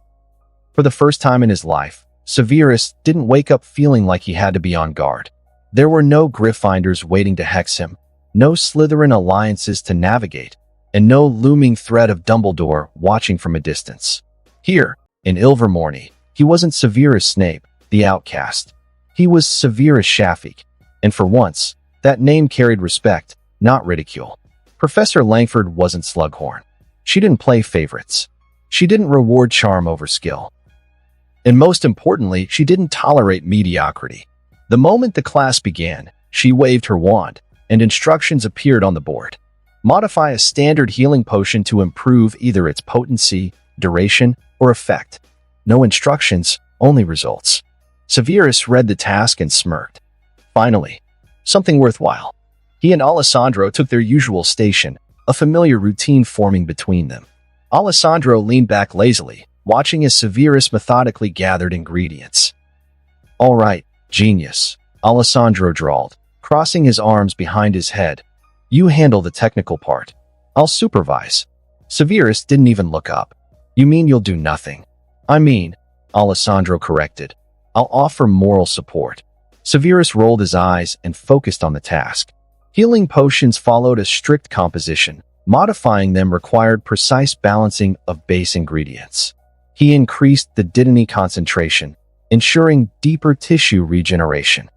For the first time in his life, Severus didn't wake up feeling like he had to be on guard. There were no Gryffindors waiting to hex him, no Slytherin alliances to navigate, and no looming threat of Dumbledore watching from a distance. Here, in Ilvermorny, he wasn't Severus Snape, the outcast. He was Severus Snape, and for once, that name carried respect, not ridicule. Professor Langford wasn't Slughorn. She didn't play favorites. She didn't reward charm over skill. And most importantly, she didn't tolerate mediocrity. The moment the class began, she waved her wand, and instructions appeared on the board. Modify a standard healing potion to improve either its potency, duration, or effect. No instructions, only results. Severus read the task and smirked. Finally, something worthwhile. He and Alessandro took their usual station, a familiar routine forming between them. Alessandro leaned back lazily, watching as Severus methodically gathered ingredients. "All right, genius," Alessandro drawled, crossing his arms behind his head. "You handle the technical part. I'll supervise." Severus didn't even look up. "You mean you'll do nothing?" "I mean," Alessandro corrected, "I'll offer moral support." Severus rolled his eyes and focused on the task. Healing potions followed a strict composition. Modifying them required precise balancing of base ingredients. He increased the Dittany concentration, ensuring deeper tissue regeneration.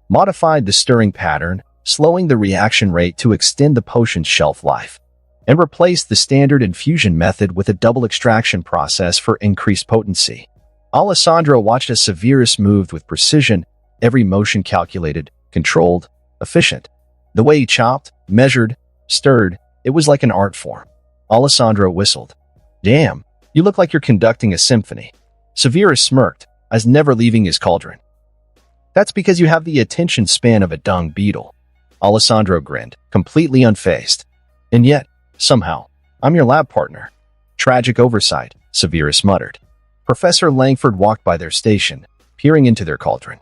Modified the stirring pattern, slowing the reaction rate to extend the potion's shelf life. And replaced the standard infusion method with a double extraction process for increased potency. Alessandro watched as Severus moved with precision, every motion calculated, controlled, efficient. The way he chopped, measured, stirred, it was like an art form. Alessandro whistled. "Damn, you look like you're conducting a symphony." Severus smirked, as never leaving his cauldron. "That's because you have the attention span of a dung beetle." Alessandro grinned, completely unfazed. "And yet, somehow, I'm your lab partner." "Tragic oversight," Severus muttered. Professor Langford walked by their station, peering into their cauldron.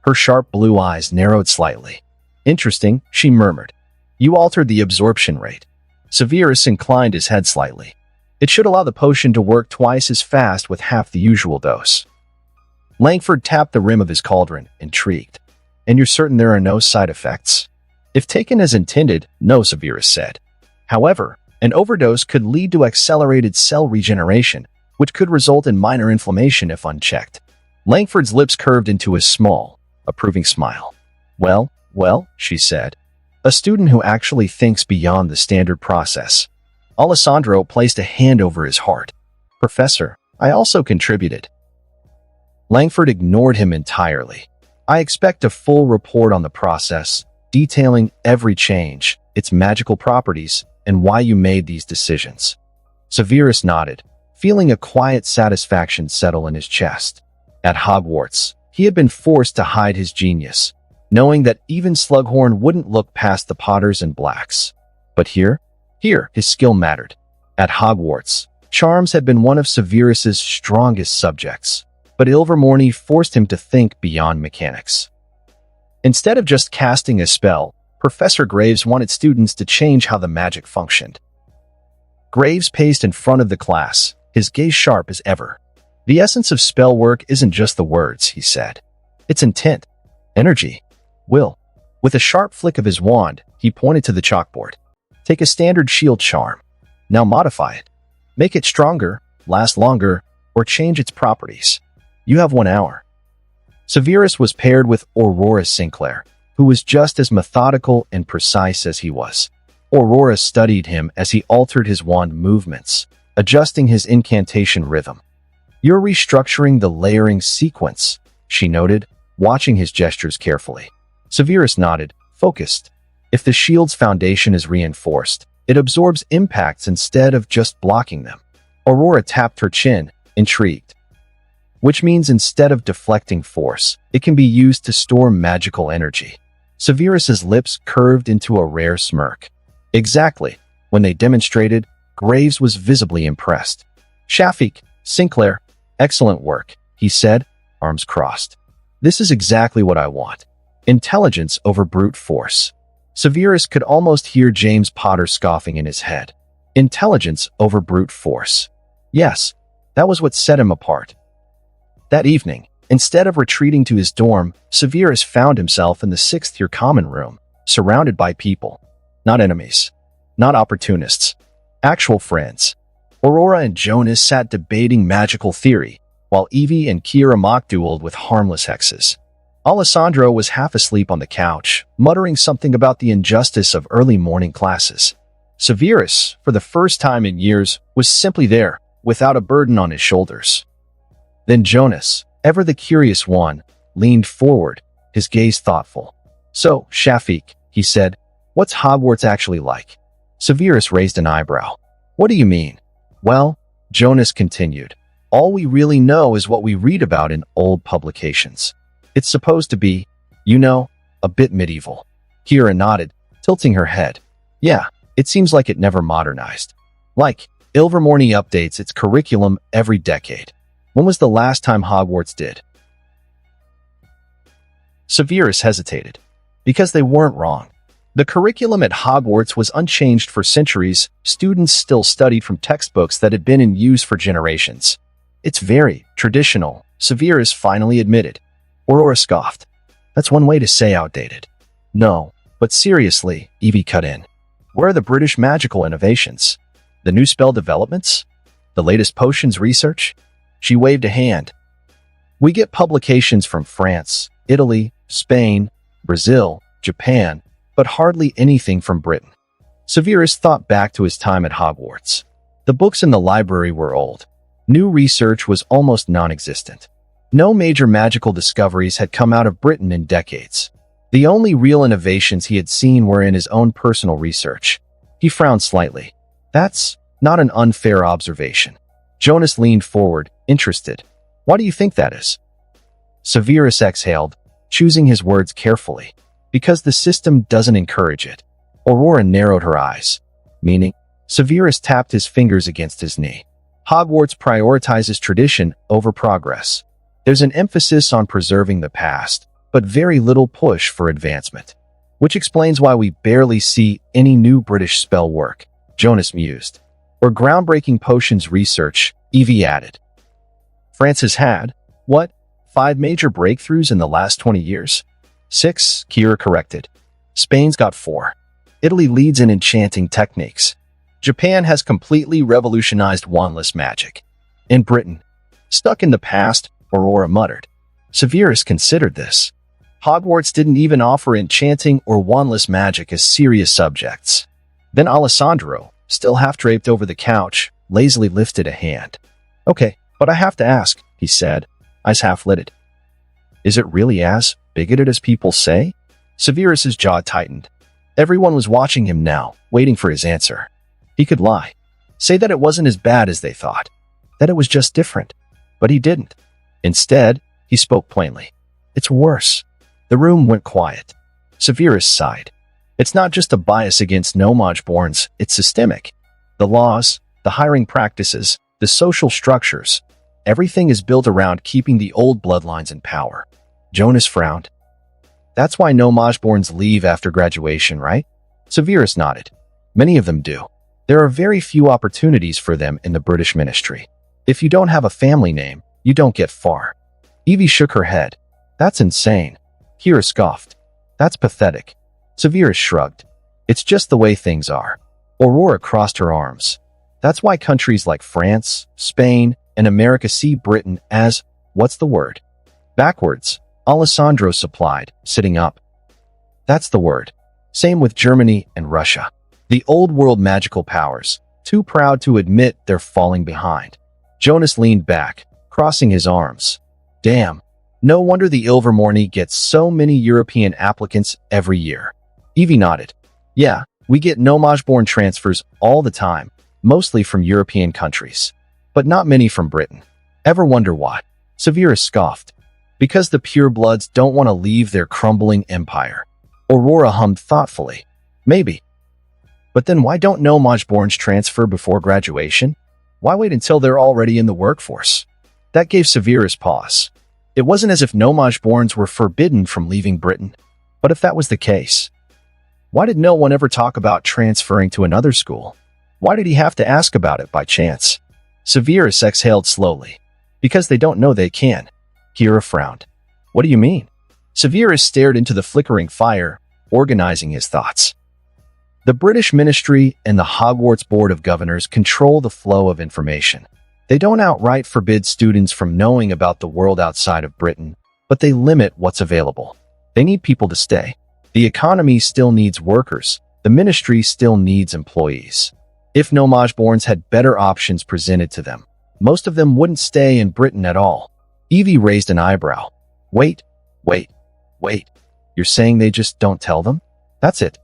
Her sharp blue eyes narrowed slightly. "Interesting," she murmured. "You altered the absorption rate." Severus inclined his head slightly. "It should allow the potion to work twice as fast with half the usual dose." Langford tapped the rim of his cauldron, intrigued. "And you're certain there are no side effects?" "If taken as intended, no," Severus said. "However, an overdose could lead to accelerated cell regeneration, which could result in minor inflammation if unchecked." Langford's lips curved into a small, approving smile. Well, she said. "A student who actually thinks beyond the standard process." Alessandro placed a hand over his heart. "Professor, I also contributed." Langford ignored him entirely. "I expect a full report on the process, detailing every change, its magical properties, and why you made these decisions." Severus nodded, feeling a quiet satisfaction settle in his chest. At Hogwarts, he had been forced to hide his genius, knowing that even Slughorn wouldn't look past the Potters and Blacks. But here, his skill mattered. At Hogwarts, charms had been one of Severus's strongest subjects, but Ilvermorny forced him to think beyond mechanics. Instead of just casting a spell, Professor Graves wanted students to change how the magic functioned. Graves paced in front of the class, his gaze sharp as ever. "The essence of spell work isn't just the words," he said. "It's intent, energy, will." With a sharp flick of his wand, he pointed to the chalkboard. "Take a standard shield charm. Now modify it. Make it stronger, last longer, or change its properties. You have 1 hour." Severus was paired with Aurora Sinclair, who was just as methodical and precise as he was. Aurora studied him as he altered his wand movements, adjusting his incantation rhythm. "You're restructuring the layering sequence," she noted, watching his gestures carefully. Severus nodded, focused. "If the shield's foundation is reinforced, it absorbs impacts instead of just blocking them." Aurora tapped her chin, intrigued. "Which means instead of deflecting force, it can be used to store magical energy." Severus's lips curved into a rare smirk. "Exactly." When they demonstrated, Graves was visibly impressed. "Shafik, Sinclair, excellent work," he said, arms crossed. "This is exactly what I want. Intelligence over brute force." Severus could almost hear James Potter scoffing in his head. Intelligence over brute force. Yes, that was what set him apart. That evening, instead of retreating to his dorm, Severus found himself in the sixth-year common room, surrounded by people. Not enemies. Not opportunists. Actual friends. Aurora and Jonas sat debating magical theory, while Evie and Kira mock-dueled with harmless hexes. Alessandro was half asleep on the couch, muttering something about the injustice of early morning classes. Severus, for the first time in years, was simply there, without a burden on his shoulders. Then Jonas, ever the curious one, leaned forward, his gaze thoughtful. "So, Shafiq," he said, "what's Hogwarts actually like?" Severus raised an eyebrow. "What do you mean?" "Well," Jonas continued, "all we really know is what we read about in old publications. It's supposed to be, you know, a bit medieval." Kira nodded, tilting her head. "Yeah, it seems like it never modernized. Like, Ilvermorny updates its curriculum every decade. When was the last time Hogwarts did?" Severus hesitated. Because they weren't wrong. The curriculum at Hogwarts was unchanged for centuries. Students still studied from textbooks that had been in use for generations. "It's very traditional," Severus finally admitted. Aurora scoffed. "That's one way to say outdated." "No, but seriously," Evie cut in. "Where are the British magical innovations? The new spell developments? The latest potions research?" She waved a hand. "We get publications from France, Italy, Spain, Brazil, Japan, but hardly anything from Britain." Severus thought back to his time at Hogwarts. The books in the library were old. New research was almost non-existent. No major magical discoveries had come out of Britain in decades. The only real innovations he had seen were in his own personal research. He frowned slightly. "That's not an unfair observation." Jonas leaned forward, interested. "Why do you think that is?" Severus exhaled, choosing his words carefully. "Because the system doesn't encourage it." Aurora narrowed her eyes. "Meaning?" Severus tapped his fingers against his knee. "Hogwarts prioritizes tradition over progress. There's an emphasis on preserving the past, but very little push for advancement. Which explains why we barely see any new British spell work," Jonas mused. "Or groundbreaking potions research," Evie added. "France has had, what, 5 major breakthroughs in the last 20 years? 6, Kira corrected. Spain's got 4. Italy leads in enchanting techniques. Japan has completely revolutionized wandless magic. In Britain, stuck in the past," Aurora muttered. Severus considered this. Hogwarts didn't even offer enchanting or wandless magic as serious subjects. Then Alessandro, still half-draped over the couch, lazily lifted a hand. "Okay, but I have to ask," he said, eyes half-lidded. "Is it really as bigoted as people say?" Severus's jaw tightened. Everyone was watching him now, waiting for his answer. He could lie. Say that it wasn't as bad as they thought. That it was just different. But he didn't. Instead, he spoke plainly. "It's worse." The room went quiet. Severus sighed. "It's not just a bias against no-mage-borns, it's systemic. The laws, the hiring practices, the social structures, everything is built around keeping the old bloodlines in power." Jonas frowned. "That's why no-mage-borns leave after graduation, right?" Severus nodded. "Many of them do. There are very few opportunities for them in the British ministry. If you don't have a family name, you don't get far." Evie shook her head. "That's insane." Kira scoffed. "That's pathetic." Severus shrugged. "It's just the way things are." Aurora crossed her arms. "That's why countries like France, Spain, and America see Britain as, what's the word? Backwards," Alessandro supplied, sitting up. "That's the word. Same with Germany and Russia. The old world magical powers, too proud to admit they're falling behind." Jonas leaned back, crossing his arms. "Damn. No wonder the Ilvermorny gets so many European applicants every year." Evie nodded. "Yeah, we get no-mage-born transfers all the time, mostly from European countries. But not many from Britain. Ever wonder why?" Severus scoffed. "Because the purebloods don't want to leave their crumbling empire." Aurora hummed thoughtfully. "Maybe. But then why don't no-mage-borns transfer before graduation? Why wait until they're already in the workforce?" That gave Severus pause. It wasn't as if no-mage-borns were forbidden from leaving Britain. But if that was the case, why did no one ever talk about transferring to another school? Why did he have to ask about it by chance? Severus exhaled slowly. "Because they don't know they can." Kira frowned. What do you mean? Severus stared into the flickering fire, organizing his thoughts. The British Ministry and the Hogwarts Board of Governors control the flow of information. They don't outright forbid students from knowing about the world outside of Britain, but they limit what's available. They need people to stay. The economy still needs workers. The ministry still needs employees. If Nomageborns had better options presented to them, most of them wouldn't stay in Britain at all. Evie raised an eyebrow. Wait. You're saying they just don't tell them? That's it.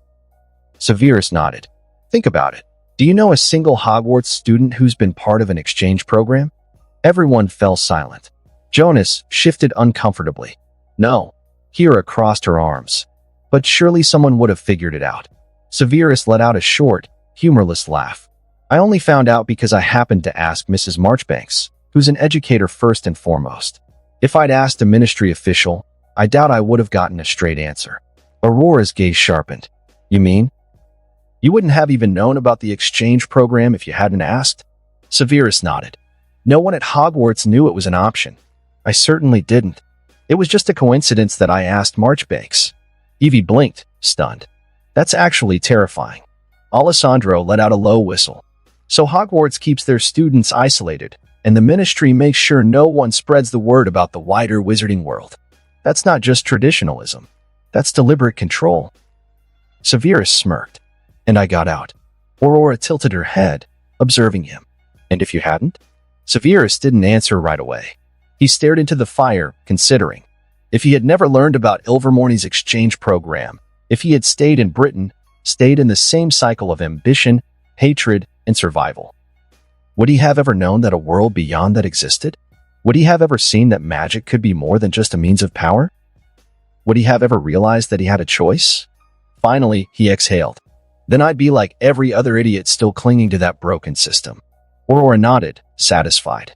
Severus nodded. Think about it. Do you know a single Hogwarts student who's been part of an exchange program? Everyone fell silent. Jonas shifted uncomfortably. No. Kira crossed her arms. But surely someone would have figured it out. Severus let out a short, humorless laugh. I only found out because I happened to ask Mrs. Marchbanks, who's an educator first and foremost. If I'd asked a ministry official, I doubt I would have gotten a straight answer. Aurora's gaze sharpened. You mean? You wouldn't have even known about the exchange program if you hadn't asked? Severus nodded. No one at Hogwarts knew it was an option. I certainly didn't. It was just a coincidence that I asked Marchbanks. Evie blinked, stunned. That's actually terrifying. Alessandro let out a low whistle. So Hogwarts keeps their students isolated, and the ministry makes sure no one spreads the word about the wider wizarding world. That's not just traditionalism. That's deliberate control. Severus smirked. And I got out. Aurora tilted her head, observing him. And if you hadn't? Severus didn't answer right away. He stared into the fire, considering. If he had never learned about Ilvermorny's exchange program, if he had stayed in Britain, stayed in the same cycle of ambition, hatred, and survival, would he have ever known that a world beyond that existed? Would he have ever seen that magic could be more than just a means of power? Would he have ever realized that he had a choice? Finally, he exhaled. Then I'd be like every other idiot still clinging to that broken system. Aurora nodded, satisfied.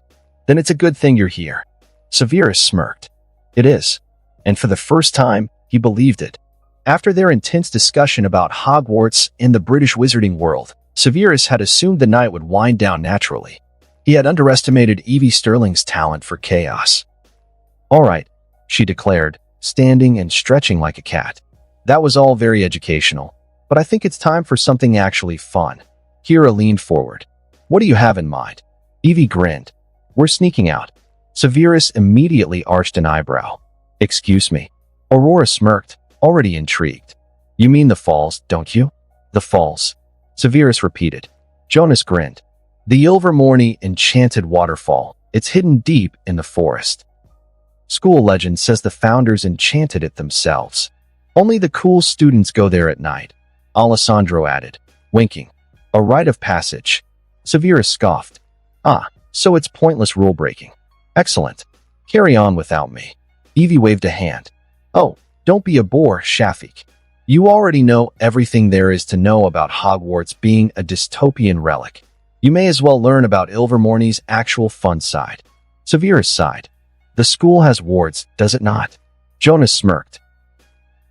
Then it's a good thing you're here. Severus smirked. It is. And for the first time, he believed it. After their intense discussion about Hogwarts and the British wizarding world, Severus had assumed the night would wind down naturally. He had underestimated Evie Sterling's talent for chaos. All right, she declared, standing and stretching like a cat. That was all very educational. But I think it's time for something actually fun. Kira leaned forward. What do you have in mind? Evie grinned. We're sneaking out. Severus immediately arched an eyebrow. Excuse me. Aurora smirked, already intrigued. You mean the falls, don't you? The falls. Severus repeated. Jonas grinned. The Ilvermorny enchanted waterfall. It's hidden deep in the forest. School legend says the founders enchanted it themselves. Only the cool students go there at night. Alessandro added, winking. A rite of passage. Severus scoffed. Ah, so it's pointless rule-breaking. Excellent. Carry on without me. Evie waved a hand. Oh, don't be a bore, Shafik. You already know everything there is to know about Hogwarts being a dystopian relic. You may as well learn about Ilvermorny's actual fun side. Severus sighed. The school has wards, does it not? Jonas smirked.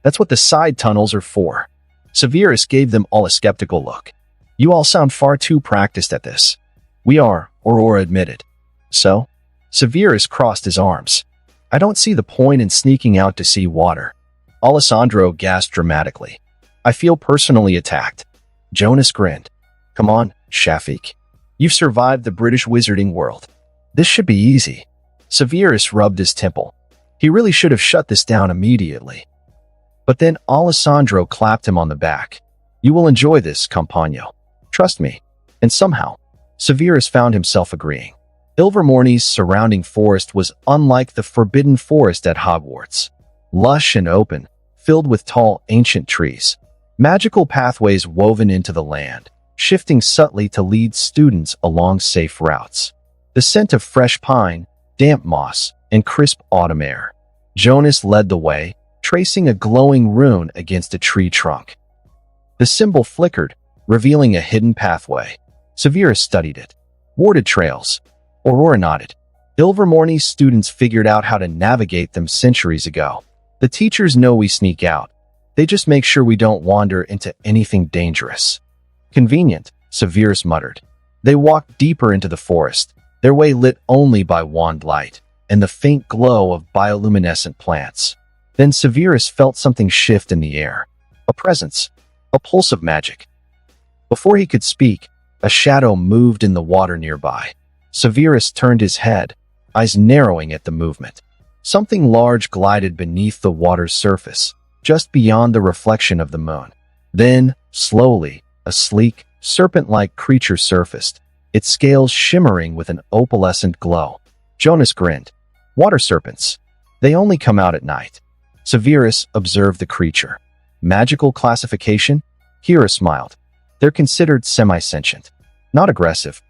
That's what the side tunnels are for. Severus gave them all a skeptical look. You all sound far too practiced at this. We are, Aurora admitted. So? Severus crossed his arms. I don't see the point in sneaking out to see water. Alessandro gasped dramatically. I feel personally attacked. Jonas grinned. Come on, Shafik. You've survived the British wizarding world. This should be easy. Severus rubbed his temple. He really should have shut this down immediately. But then Alessandro clapped him on the back. You will enjoy this, compagno. Trust me. And somehow, Severus found himself agreeing. Ilvermorny's surrounding forest was unlike the forbidden forest at Hogwarts. Lush and open, filled with tall, ancient trees. Magical pathways woven into the land, shifting subtly to lead students along safe routes. The scent of fresh pine, damp moss, and crisp autumn air. Jonas led the way, tracing a glowing rune against a tree trunk. The symbol flickered, revealing a hidden pathway. Severus studied it. Warded trails. Aurora nodded. Ilvermorny's students figured out how to navigate them centuries ago. The teachers know we sneak out. They just make sure we don't wander into anything dangerous. Convenient, Severus muttered. They walked deeper into the forest, their way lit only by wand light. and the faint glow of bioluminescent plants. Then Severus felt something shift in the air. A presence. A pulse of magic. Before he could speak, a shadow moved in the water nearby. Severus turned his head, eyes narrowing at the movement. Something large glided beneath the water's surface, just beyond the reflection of the moon. Then, slowly, a sleek, serpent-like creature surfaced, its scales shimmering with an opalescent glow. Jonas grinned. Water serpents. They only come out at night. Severus observed the creature. Magical classification? Hera smiled. They're considered semi-sentient, not aggressive,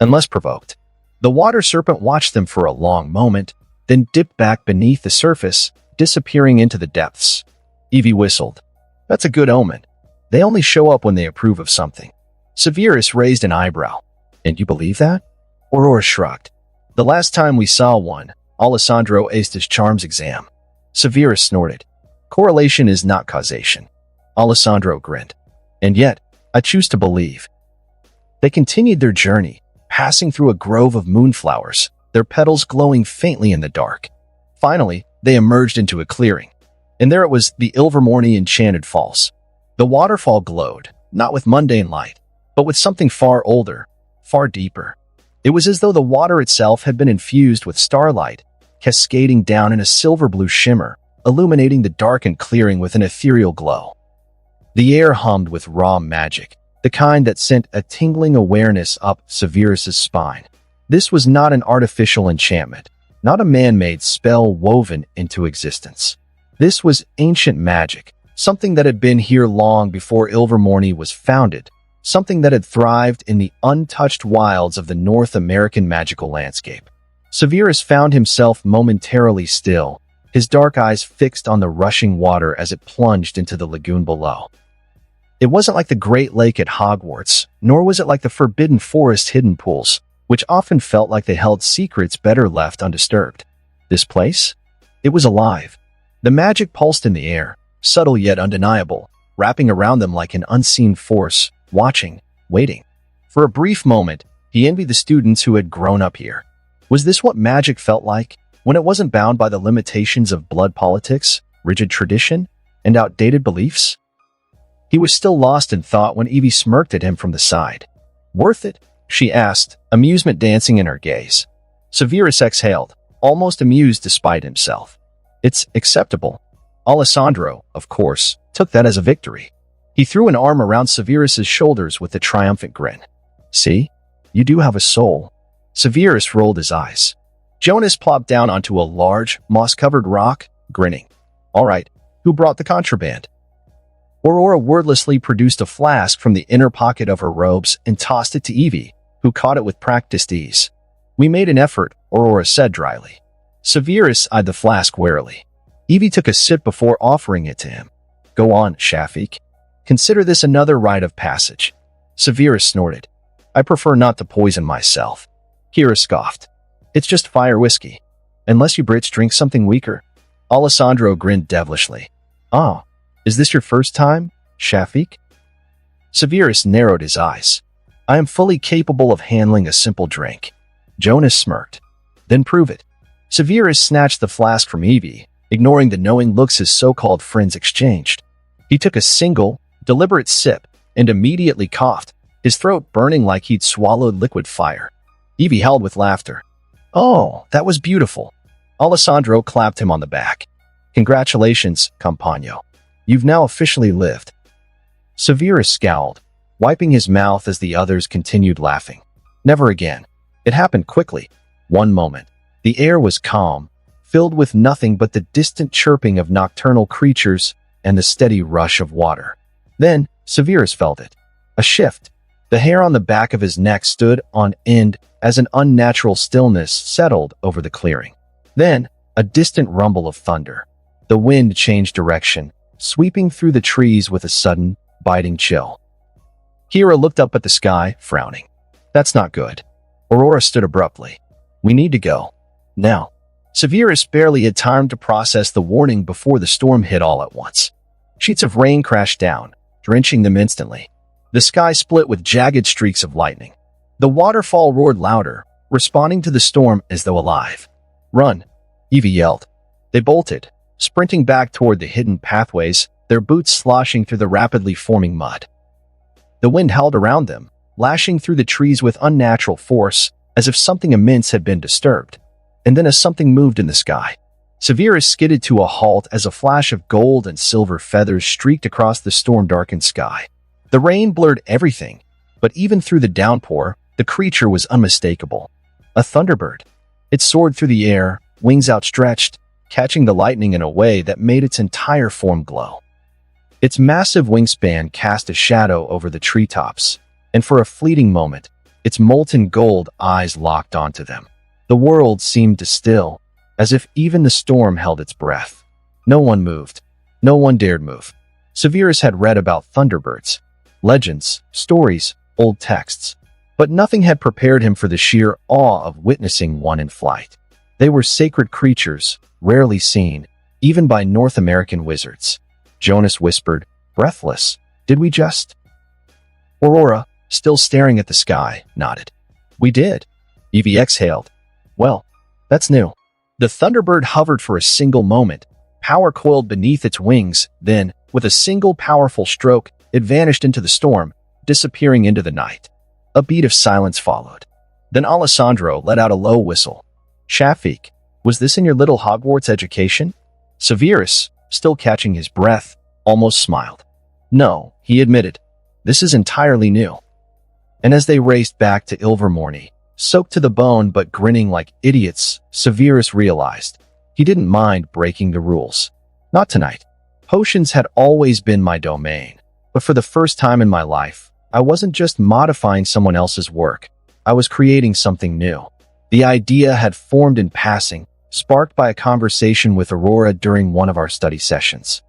unless provoked. The water serpent watched them for a long moment, then dipped back beneath the surface, disappearing into the depths. Evie whistled. That's a good omen. They only show up when they approve of something. Severus raised an eyebrow. And you believe that? Aurora shrugged. The last time we saw one, Alessandro aced his charms exam. Severus snorted. Correlation is not causation. Alessandro grinned. And yet, I choose to believe. They continued their journey, passing through a grove of moonflowers, their petals glowing faintly in the dark. Finally, they emerged into a clearing. And there it was, the Ilvermorny Enchanted Falls. The waterfall glowed, not with mundane light, but with something far older, far deeper. It was as though the water itself had been infused with starlight, cascading down in a silver-blue shimmer, illuminating the darkened clearing with an ethereal glow. The air hummed with raw magic, the kind that sent a tingling awareness up Severus's spine. This was not an artificial enchantment, not a man-made spell woven into existence. This was ancient magic, something that had been here long before Ilvermorny was founded, something that had thrived in the untouched wilds of the North American magical landscape. Severus found himself momentarily still, his dark eyes fixed on the rushing water as it plunged into the lagoon below. It wasn't like the Great Lake at Hogwarts, nor was it like the Forbidden Forest hidden pools, which often felt like they held secrets better left undisturbed. This place? It was alive. The magic pulsed in the air, subtle yet undeniable, wrapping around them like an unseen force, watching, waiting. For a brief moment, he envied the students who had grown up here. Was this what magic felt like, when it wasn't bound by the limitations of blood politics, rigid tradition, and outdated beliefs? He was still lost in thought when Evie smirked at him from the side. Worth it? She asked, amusement dancing in her gaze. Severus exhaled, almost amused despite himself. It's acceptable. Alessandro, of course, took that as a victory. He threw an arm around Severus's shoulders with a triumphant grin. See? You do have a soul. Severus rolled his eyes. Jonas plopped down onto a large, moss-covered rock, grinning. All right, who brought the contraband? Aurora wordlessly produced a flask from the inner pocket of her robes and tossed it to Evie, who caught it with practiced ease. We made an effort, Aurora said dryly. Severus eyed the flask warily. Evie took a sip before offering it to him. Go on, Shafiq. Consider this another rite of passage. Severus snorted. I prefer not to poison myself. Hera scoffed. It's just fire whiskey. Unless you Brits drink something weaker. Alessandro grinned devilishly. Ah, is this your first time, Shafiq? Severus narrowed his eyes. I am fully capable of handling a simple drink. Jonas smirked. Then prove it. Severus snatched the flask from Evie, ignoring the knowing looks his so-called friends exchanged. He took a single, deliberate sip and immediately coughed, his throat burning like he'd swallowed liquid fire. Evie howled with laughter. Oh, that was beautiful. Alessandro clapped him on the back. Congratulations, compagno. You've now officially lived. Severus scowled, wiping his mouth as the others continued laughing. Never again. It happened quickly. One moment. The air was calm, filled with nothing but the distant chirping of nocturnal creatures and the steady rush of water. Then, Severus felt it. A shift. The hair on the back of his neck stood on end as an unnatural stillness settled over the clearing. Then, a distant rumble of thunder. The wind changed direction, sweeping through the trees with a sudden, biting chill. Hera looked up at the sky, frowning. That's not good. Aurora stood abruptly. We need to go. Now. Severus barely had time to process the warning before the storm hit all at once. Sheets of rain crashed down, drenching them instantly. The sky split with jagged streaks of lightning. The waterfall roared louder, responding to the storm as though alive. Run, Evie yelled. They bolted, sprinting back toward the hidden pathways, their boots sloshing through the rapidly forming mud. The wind howled around them, lashing through the trees with unnatural force, as if something immense had been disturbed. And then as something moved in the sky, Severus skidded to a halt as a flash of gold and silver feathers streaked across the storm-darkened sky. The rain blurred everything, but even through the downpour, the creature was unmistakable. A thunderbird. It soared through the air, wings outstretched, catching the lightning in a way that made its entire form glow. Its massive wingspan cast a shadow over the treetops, and for a fleeting moment, its molten gold eyes locked onto them. The world seemed to still, as if even the storm held its breath. No one moved. No one dared move. Severus had read about thunderbirds, legends, stories, old texts, but nothing had prepared him for the sheer awe of witnessing one in flight. They were sacred creatures, rarely seen, even by North American wizards. Jonas whispered, breathless, "Did we just?" Aurora, still staring at the sky, nodded. "We did." Evie exhaled. "Well, that's new." The Thunderbird hovered for a single moment, power coiled beneath its wings, then, with a single powerful stroke, it vanished into the storm, disappearing into the night. A beat of silence followed. Then Alessandro let out a low whistle. "Shafiq, was this in your little Hogwarts education?" Severus, still catching his breath, almost smiled. "No," he admitted. "This is entirely new." And as they raced back to Ilvermorny, soaked to the bone but grinning like idiots, Severus realized he didn't mind breaking the rules. Not tonight. Potions had always been my domain, but for the first time in my life, I wasn't just modifying someone else's work. I was creating something new. The idea had formed in passing, sparked by a conversation with Aurora during one of our study sessions.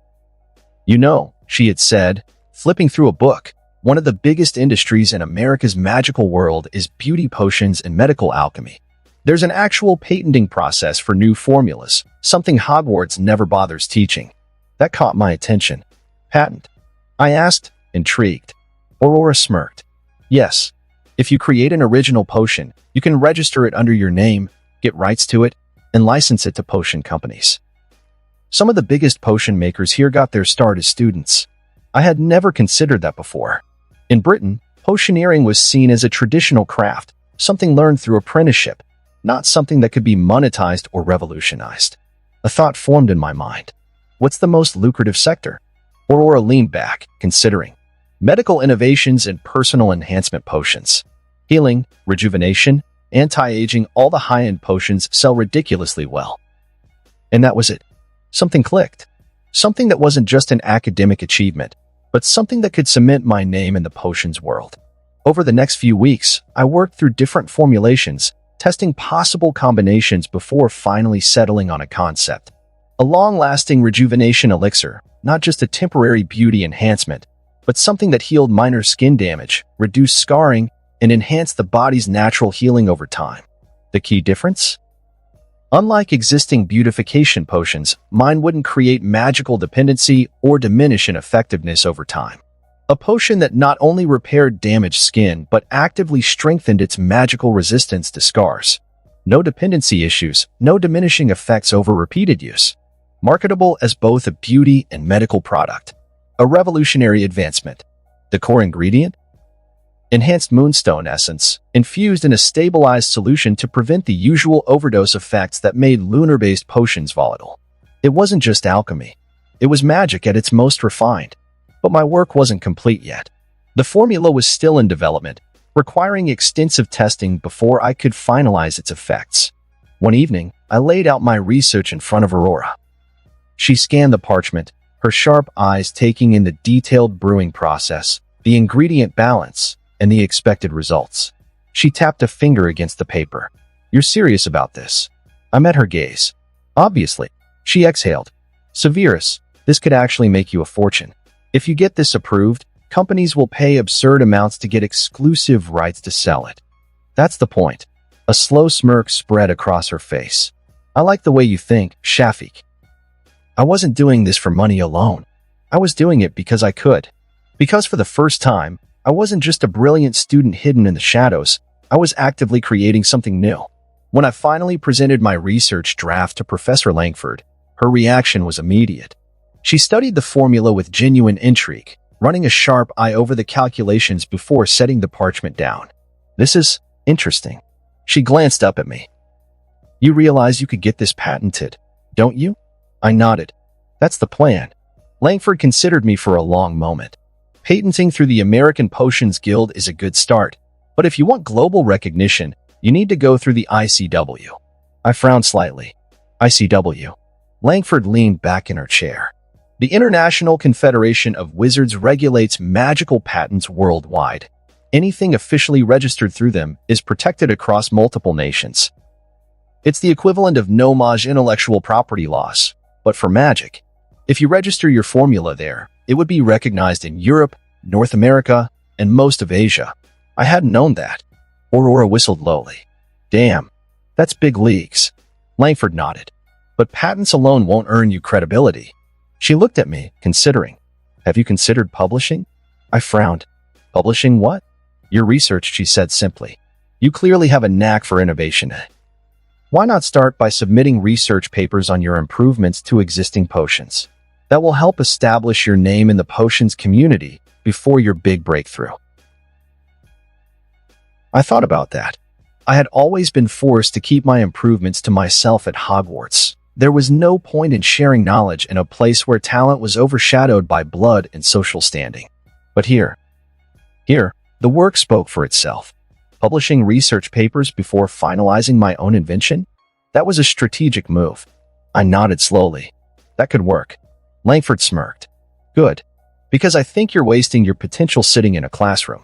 "You know," she had said, flipping through a book, "one of the biggest industries in America's magical world is beauty potions and medical alchemy. There's an actual patenting process for new formulas, something Hogwarts never bothers teaching." That caught my attention. "Patent?" I asked, intrigued. Aurora smirked. "Yes. If you create an original potion, you can register it under your name, get rights to it, and license it to potion companies. Some of the biggest potion makers here got their start as students. I had never considered that before. In Britain, potioneering was seen as a traditional craft, something learned through apprenticeship, not something that could be monetized or revolutionized. A thought formed in my mind. What's the most lucrative sector? Aurora leaned back, considering. Medical innovations and personal enhancement potions. Healing, rejuvenation, anti-aging, all the high-end potions sell ridiculously well. And that was it. Something clicked. Something that wasn't just an academic achievement, but something that could cement my name in the potions world. Over the next few weeks, I worked through different formulations, testing possible combinations before finally settling on a concept. A long-lasting rejuvenation elixir, not just a temporary beauty enhancement, but something that healed minor skin damage, reduced scarring, and enhanced the body's natural healing over time. The key difference? Unlike existing beautification potions, mine wouldn't create magical dependency or diminish in effectiveness over time. A potion that not only repaired damaged skin but actively strengthened its magical resistance to scars. No dependency issues, no diminishing effects over repeated use. Marketable as both a beauty and medical product. A revolutionary advancement. The core ingredient? Enhanced moonstone essence, infused in a stabilized solution to prevent the usual overdose effects that made lunar-based potions volatile. It wasn't just alchemy. It was magic at its most refined. But my work wasn't complete yet. The formula was still in development, requiring extensive testing before I could finalize its effects. One evening, I laid out my research in front of Aurora. She scanned the parchment, her sharp eyes taking in the detailed brewing process, the ingredient balance, and the expected results. She tapped a finger against the paper. "You're serious about this?" I met her gaze. "Obviously." She exhaled. "Severus, this could actually make you a fortune. If you get this approved, companies will pay absurd amounts to get exclusive rights to sell it." That's the point. A slow smirk spread across her face. "I like the way you think, Shafiq. I wasn't doing this for money alone. I was doing it because I could. Because for the first time, I wasn't just a brilliant student hidden in the shadows. I was actively creating something new. When I finally presented my research draft to Professor Langford, her reaction was immediate. She studied the formula with genuine intrigue, running a sharp eye over the calculations before setting the parchment down. "This is interesting." She glanced up at me. "You realize you could get this patented, don't you?" I nodded. "That's the plan." Langford considered me for a long moment. "Patenting through the American Potions Guild is a good start, but if you want global recognition, you need to go through the ICW. I frowned slightly. ICW. Langford leaned back in her chair. The International Confederation of Wizards regulates magical patents worldwide. Anything officially registered through them is protected across multiple nations. It's the equivalent of no-maj intellectual property laws, but for magic. If you register your formula there, it would be recognized in Europe, North America, and most of Asia. I hadn't known that. Aurora whistled lowly. "Damn, that's big leagues." Langford nodded. "But patents alone won't earn you credibility." She looked at me, considering. "Have you considered publishing?" I frowned. "Publishing what?" "Your research," she said simply. "You clearly have a knack for innovation. Why not start by submitting research papers on your improvements to existing potions? That will help establish your name in the potions community before your big breakthrough." I thought about that. I had always been forced to keep my improvements to myself at Hogwarts. There was no point in sharing knowledge in a place where talent was overshadowed by blood and social standing. But here, the work spoke for itself. Publishing research papers before finalizing my own invention? That was a strategic move. I nodded slowly. "That could work." Langford smirked. "Good. Because I think you're wasting your potential sitting in a classroom."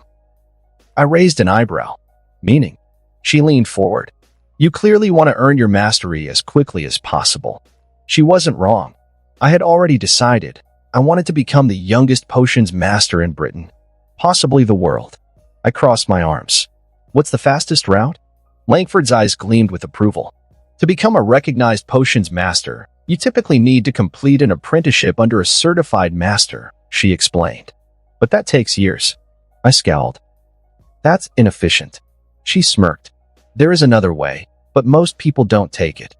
I raised an eyebrow. "Meaning?" She leaned forward. "You clearly want to earn your mastery as quickly as possible." She wasn't wrong. I had already decided. I wanted to become the youngest potions master in Britain, possibly the world. I crossed my arms. "What's the fastest route?" Langford's eyes gleamed with approval. "To become a recognized potions master, you typically need to complete an apprenticeship under a certified master," she explained. "But that takes years." I scowled. "That's inefficient." She smirked. "There is another way, but most people don't take it."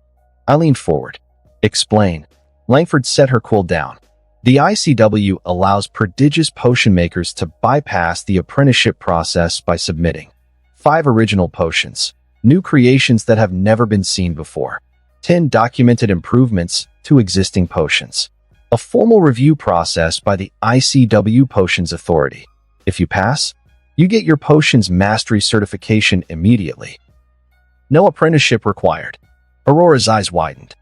I leaned forward. "Explain." Langford set her quill down. "The ICW allows prodigious potion makers to bypass the apprenticeship process by submitting 5 original potions, new creations that have never been seen before, 10 documented improvements to existing potions, a formal review process by the ICW Potions Authority. If you pass, you get your potions mastery certification immediately. No apprenticeship required." Aurora's eyes widened.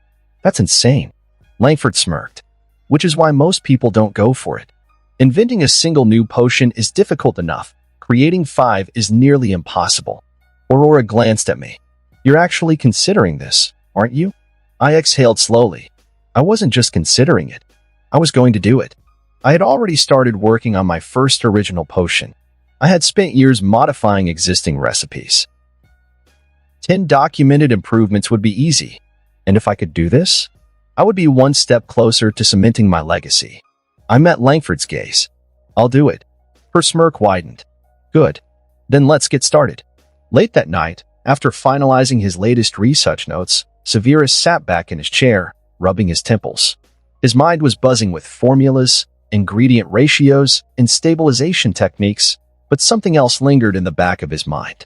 "That's insane." Langford smirked. "Which is why most people don't go for it. Inventing a single new potion is difficult enough. Creating 5 is nearly impossible." Aurora glanced at me. "You're actually considering this, aren't you?" I exhaled slowly. I wasn't just considering it. I was going to do it. I had already started working on my first original potion. I had spent years modifying existing recipes. 10 documented improvements would be easy. And if I could do this, I would be one step closer to cementing my legacy. I met Langford's gaze. "I'll do it." Her smirk widened. "Good. Then let's get started." Late that night, after finalizing his latest research notes, Severus sat back in his chair, rubbing his temples. His mind was buzzing with formulas, ingredient ratios, and stabilization techniques, but something else lingered in the back of his mind.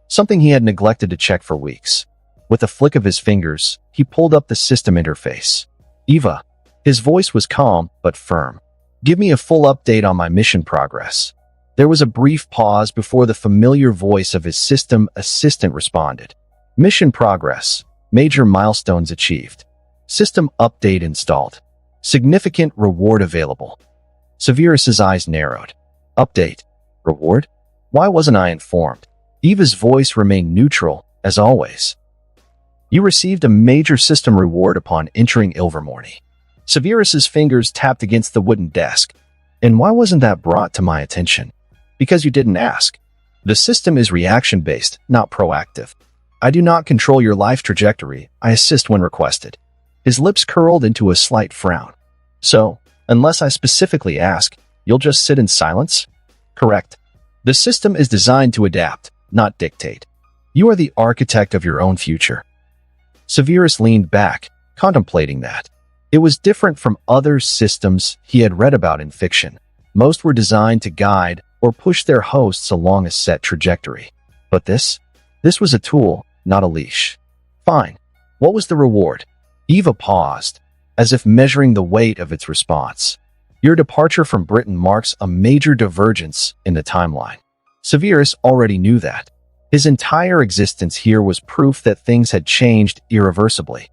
Something he had neglected to check for weeks. With a flick of his fingers, he pulled up the system interface. "Eva." His voice was calm, but firm. "Give me a full update on my mission progress." There was a brief pause before the familiar voice of his system assistant responded. "Mission progress. Major milestones achieved. System update installed. Significant reward available." Severus's eyes narrowed. "Update? Reward? Why wasn't I informed?" Eva's voice remained neutral, as always. "You received a major system reward upon entering Ilvermorny." Severus's fingers tapped against the wooden desk. "And why wasn't that brought to my attention?" "Because you didn't ask. The system is reaction-based, not proactive. I do not control your life trajectory. I assist when requested." His lips curled into a slight frown. "So, unless I specifically ask, you'll just sit in silence?" "Correct. The system is designed to adapt, not dictate." You are the architect of your own future. Severus leaned back, contemplating that. It was different from other systems he had read about in fiction. Most were designed to guide or push their hosts along a set trajectory. But this was a tool, not a leash. Fine. What was the reward? Eva paused, as if measuring the weight of its response. Your departure from Britain marks a major divergence in the timeline. Severus already knew that. His entire existence here was proof that things had changed irreversibly.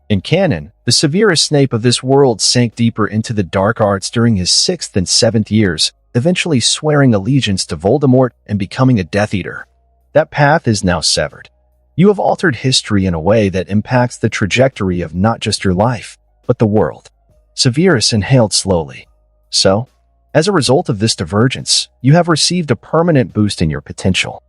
In canon, the Severus Snape of this world sank deeper into the dark arts during his 6th and 7th years, eventually swearing allegiance to Voldemort and becoming a Death Eater. That path is now severed. You have altered history in a way that impacts the trajectory of not just your life, but the world. Severus inhaled slowly. So, as a result of this divergence, you have received a permanent boost in your potential.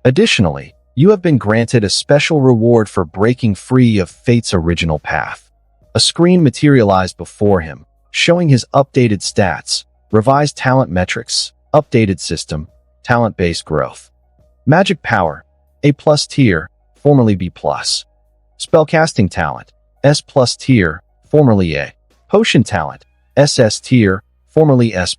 Additionally, you have been granted a special reward for breaking free of Fate's original path. A screen materialized before him, showing his updated stats, revised talent metrics, updated system, talent-based growth. Magic power, A+ tier, formerly B+. Spellcasting talent, S+ tier, formerly A. Potion talent, SS tier, formerly S+.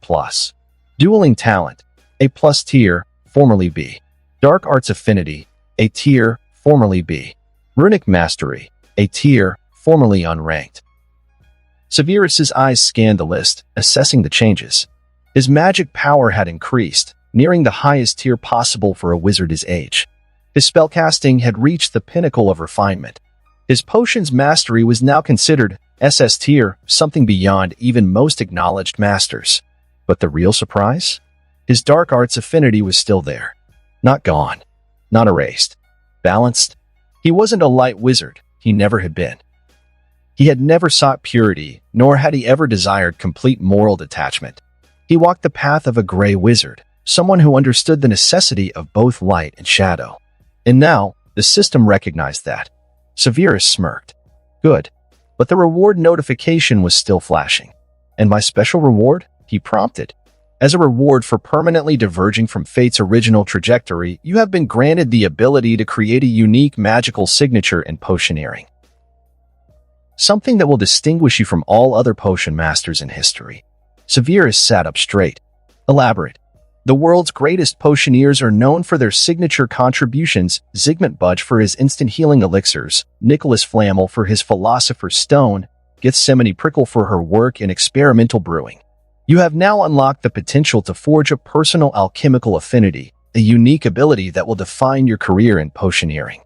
Dueling talent, A+ tier, formerly B. Dark Arts Affinity, A tier, formerly B. Runic Mastery, A tier, formerly unranked. Severus's eyes scanned the list, assessing the changes. His magic power had increased, nearing the highest tier possible for a wizard his age. His spellcasting had reached the pinnacle of refinement. His potions mastery was now considered SS tier, something beyond even most acknowledged masters. But the real surprise? His dark arts affinity was still there. Not gone. Not erased. Balanced. He wasn't a light wizard. He never had been. He had never sought purity, nor had he ever desired complete moral detachment. He walked the path of a gray wizard, someone who understood the necessity of both light and shadow. And now, the system recognized that. Severus smirked. Good. But the reward notification was still flashing. And my special reward? He prompted. As a reward for permanently diverging from Fate's original trajectory, you have been granted the ability to create a unique magical signature in potioneering. Something that will distinguish you from all other potion masters in history. Severus sat up straight. Elaborate. The world's greatest potioneers are known for their signature contributions, Zygmunt Budge for his instant healing elixirs, Nicholas Flamel for his Philosopher's Stone, Gethsemane Prickle for her work in experimental brewing. You have now unlocked the potential to forge a personal alchemical affinity, a unique ability that will define your career in potioneering.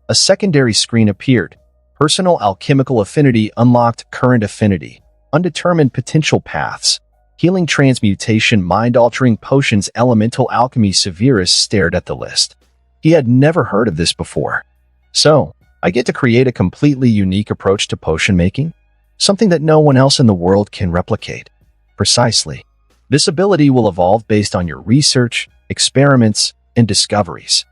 A secondary screen appeared. Personal alchemical affinity unlocked current affinity, undetermined potential paths, healing transmutation, mind-altering potions, elemental alchemy. Severus stared at the list. He had never heard of this before. So, I get to create a completely unique approach to potion making? Something that no one else in the world can replicate. Precisely. This ability will evolve based on your research, experiments, and discoveries.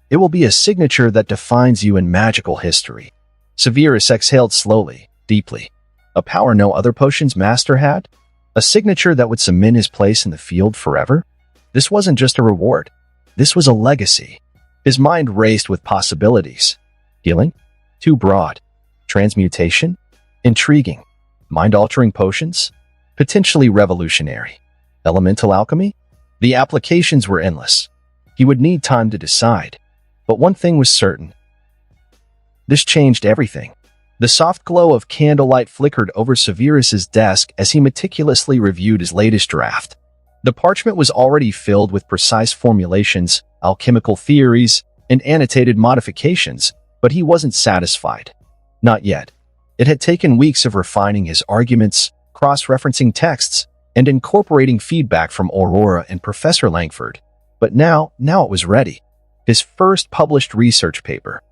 It will be a signature that defines you in magical history. Severus exhaled slowly, deeply. A power no other potions master had? A signature that would cement his place in the field forever? This wasn't just a reward. This was a legacy. His mind raced with possibilities. Healing? Too broad. Transmutation? Intriguing. Mind-altering potions? Potentially revolutionary. Elemental alchemy? The applications were endless. He would need time to decide. But one thing was certain. This changed everything. The soft glow of candlelight flickered over Severus's desk as he meticulously reviewed his latest draft. The parchment was already filled with precise formulations, alchemical theories, and annotated modifications, but he wasn't satisfied. Not yet. It had taken weeks of refining his arguments, cross-referencing texts, and incorporating feedback from Aurora and Professor Langford. But now it was ready. His first published research paper.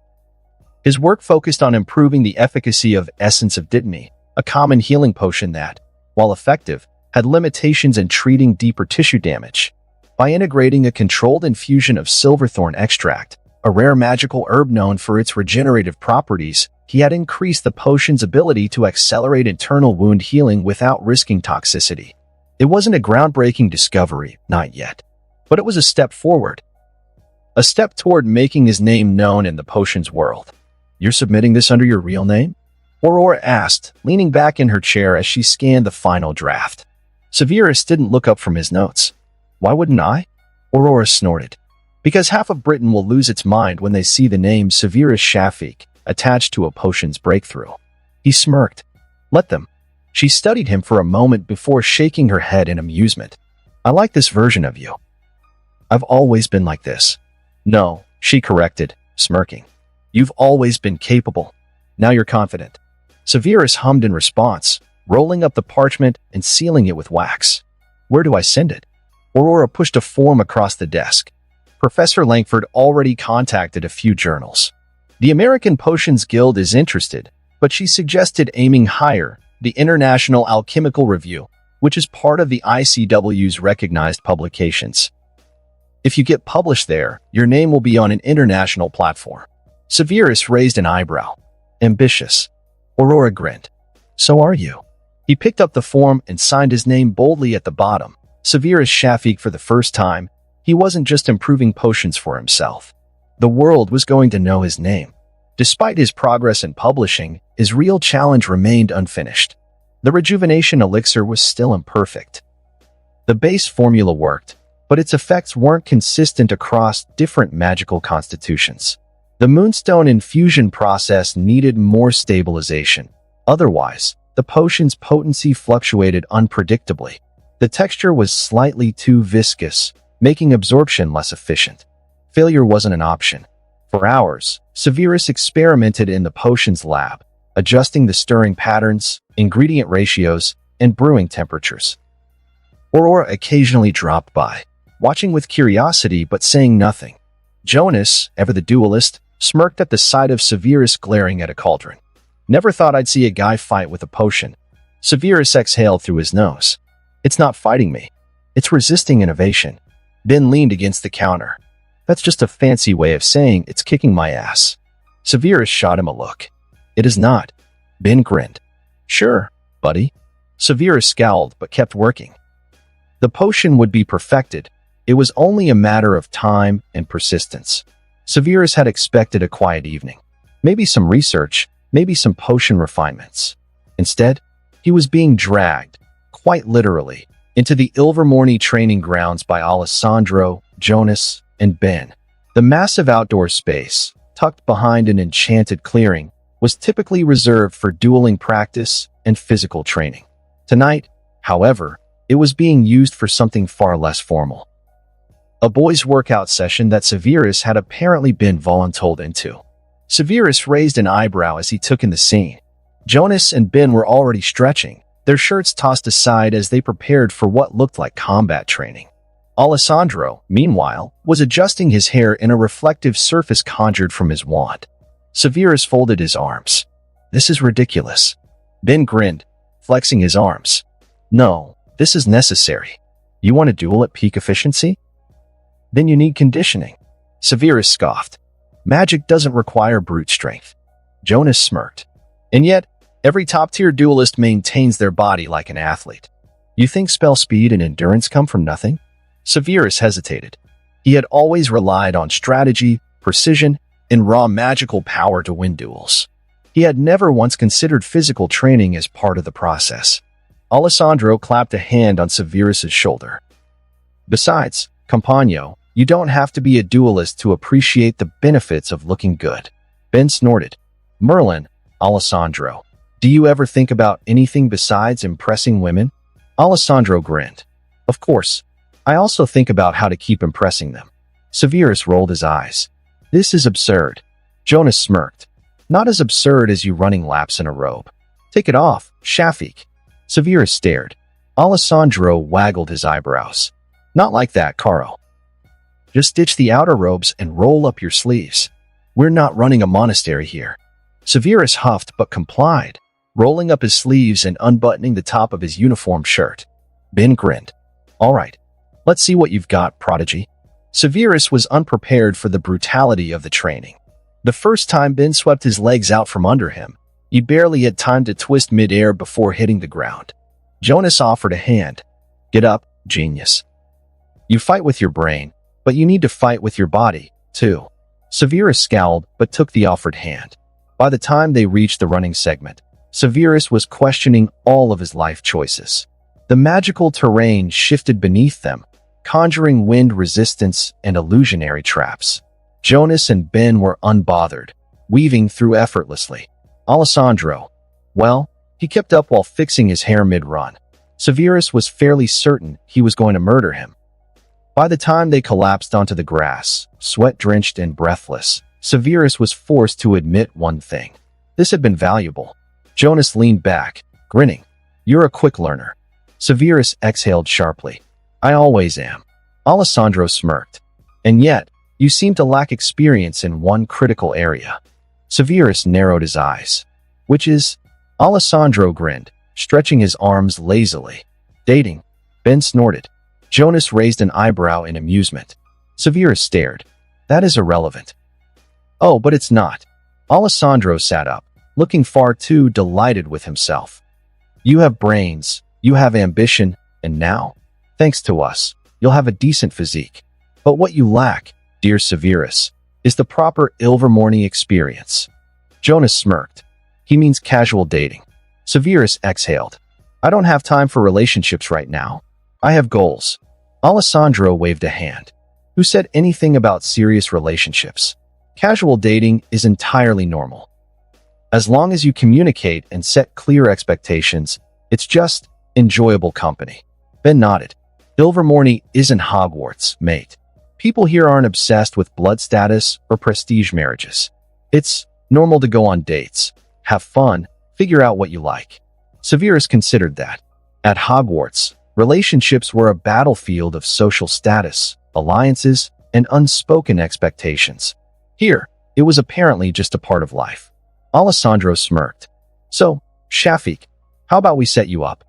His work focused on improving the efficacy of Essence of Dittany, a common healing potion that, while effective, had limitations in treating deeper tissue damage. By integrating a controlled infusion of silverthorn extract, a rare magical herb known for its regenerative properties, he had increased the potion's ability to accelerate internal wound healing without risking toxicity. It wasn't a groundbreaking discovery, not yet. But it was a step forward. a step toward making his name known in the potions world. "You're submitting this under your real name?" Aurora asked, leaning back in her chair as she scanned the final draft. Severus didn't look up from his notes. "Why wouldn't I?" Aurora snorted. "Because half of Britain will lose its mind when they see the name Severus Snape attached to a potions breakthrough." He smirked. "Let them." She studied him for a moment before shaking her head in amusement. "I like this version of you." "I've always been like this." "No," she corrected, smirking. "You've always been capable. Now you're confident." Severus hummed in response, rolling up the parchment and sealing it with wax. "Where do I send it?" Aurora pushed a form across the desk. Professor Langford already contacted a few journals. The American Potions Guild is interested, but she suggested aiming higher, the International Alchemical Review, which is part of the ICW's recognized publications. If you get published there, your name will be on an international platform. Severus raised an eyebrow. "Ambitious." Aurora grinned. "So are you." He picked up the form and signed his name boldly at the bottom. Severus Snape. For the first time, he wasn't just improving potions for himself. The world was going to know his name. Despite his progress in publishing, his real challenge remained unfinished. The rejuvenation elixir was still imperfect. The base formula worked, but its effects weren't consistent across different magical constitutions. The moonstone infusion process needed more stabilization. Otherwise, the potion's potency fluctuated unpredictably. The texture was slightly too viscous, making absorption less efficient. Failure wasn't an option. For hours, Severus experimented in the potions lab, adjusting the stirring patterns, ingredient ratios, and brewing temperatures. Aurora occasionally dropped by, watching with curiosity but saying nothing. Jonas, ever the duelist, smirked at the sight of Severus glaring at a cauldron. "Never thought I'd see a guy fight with a potion." Severus exhaled through his nose. "It's not fighting me. It's resisting innovation." Ben leaned against the counter. "That's just a fancy way of saying it's kicking my ass." Severus shot him a look. "It is not." Ben grinned. "Sure, buddy." Severus scowled but kept working. The potion would be perfected. It was only a matter of time and persistence. Severus had expected a quiet evening. Maybe some research, maybe some potion refinements. Instead, he was being dragged, quite literally, into the Ilvermorny training grounds by Alessandro, Jonas, and Ben. The massive outdoor space, tucked behind an enchanted clearing, was typically reserved for dueling practice and physical training. Tonight, however, it was being used for something far less formal. A boys' workout session that Severus had apparently been voluntold into. Severus raised an eyebrow as he took in the scene. Jonas and Ben were already stretching, their shirts tossed aside as they prepared for what looked like combat training. Alessandro, meanwhile, was adjusting his hair in a reflective surface conjured from his wand. Severus folded his arms. "This is ridiculous." Ben grinned, flexing his arms. "No, this is necessary. You want to duel at peak efficiency? Then you need conditioning." Severus scoffed. "Magic doesn't require brute strength." Jonas smirked. "And yet, every top-tier duelist maintains their body like an athlete. You think spell speed and endurance come from nothing?" Severus hesitated. He had always relied on strategy, precision, and raw magical power to win duels. He had never once considered physical training as part of the process. Alessandro clapped a hand on Severus's shoulder. "Besides, compagno, you don't have to be a duelist to appreciate the benefits of looking good." Ben snorted. "Merlin, Alessandro, do you ever think about anything besides impressing women?" Alessandro grinned. "Of course. I also think about how to keep impressing them." Severus rolled his eyes. "This is absurd." Jonas smirked. "Not as absurd as you running laps in a robe. Take it off, Shafik." Severus stared. Alessandro waggled his eyebrows. "Not like that, Caro. Just stitch the outer robes and roll up your sleeves. We're not running a monastery here." Severus huffed but complied, rolling up his sleeves and unbuttoning the top of his uniform shirt. Ben grinned. "All right, let's see what you've got, prodigy." Severus was unprepared for the brutality of the training. The first time Ben swept his legs out from under him, he barely had time to twist mid-air before hitting the ground. Jonas offered a hand. "Get up, genius. You fight with your brain, but you need to fight with your body. too. Severus scowled but took the offered hand. By the time they reached the running segment, Severus was questioning all of his life choices. The magical terrain shifted beneath them, conjuring wind resistance and illusionary traps. Jonas and Ben were unbothered, weaving through effortlessly. Alessandro, well, he kept up while fixing his hair mid-run. Severus was fairly certain he was going to murder him. By the time they collapsed onto the grass, sweat-drenched and breathless, Severus was forced to admit one thing. This had been valuable. Jonas leaned back, grinning. "You're a quick learner." Severus exhaled sharply. "I always am." Alessandro smirked. "And yet, you seem to lack experience in one critical area." Severus narrowed his eyes. "Which is?" Alessandro grinned, stretching his arms lazily. "Dating." Ben snorted. Jonas raised an eyebrow in amusement. Severus stared. "That is irrelevant." "Oh, but it's not." Alessandro sat up, looking far too delighted with himself. "You have brains, you have ambition, and now, thanks to us, you'll have a decent physique. But what you lack, dear Severus, is the proper Ilvermorny experience." Jonas smirked. "He means casual dating." Severus exhaled. "I don't have time for relationships right now. I have goals." Alessandro waved a hand. "Who said anything about serious relationships? Casual dating is entirely normal. As long as you communicate and set clear expectations, it's just enjoyable company." Ben nodded. "Ilvermorny isn't Hogwarts, mate. People here aren't obsessed with blood status or prestige marriages. It's normal to go on dates, have fun, figure out what you like." Severus considered that. At Hogwarts, relationships were a battlefield of social status, alliances, and unspoken expectations. Here, it was apparently just a part of life. Alessandro smirked. "So, Shafiq, how about we set you up?"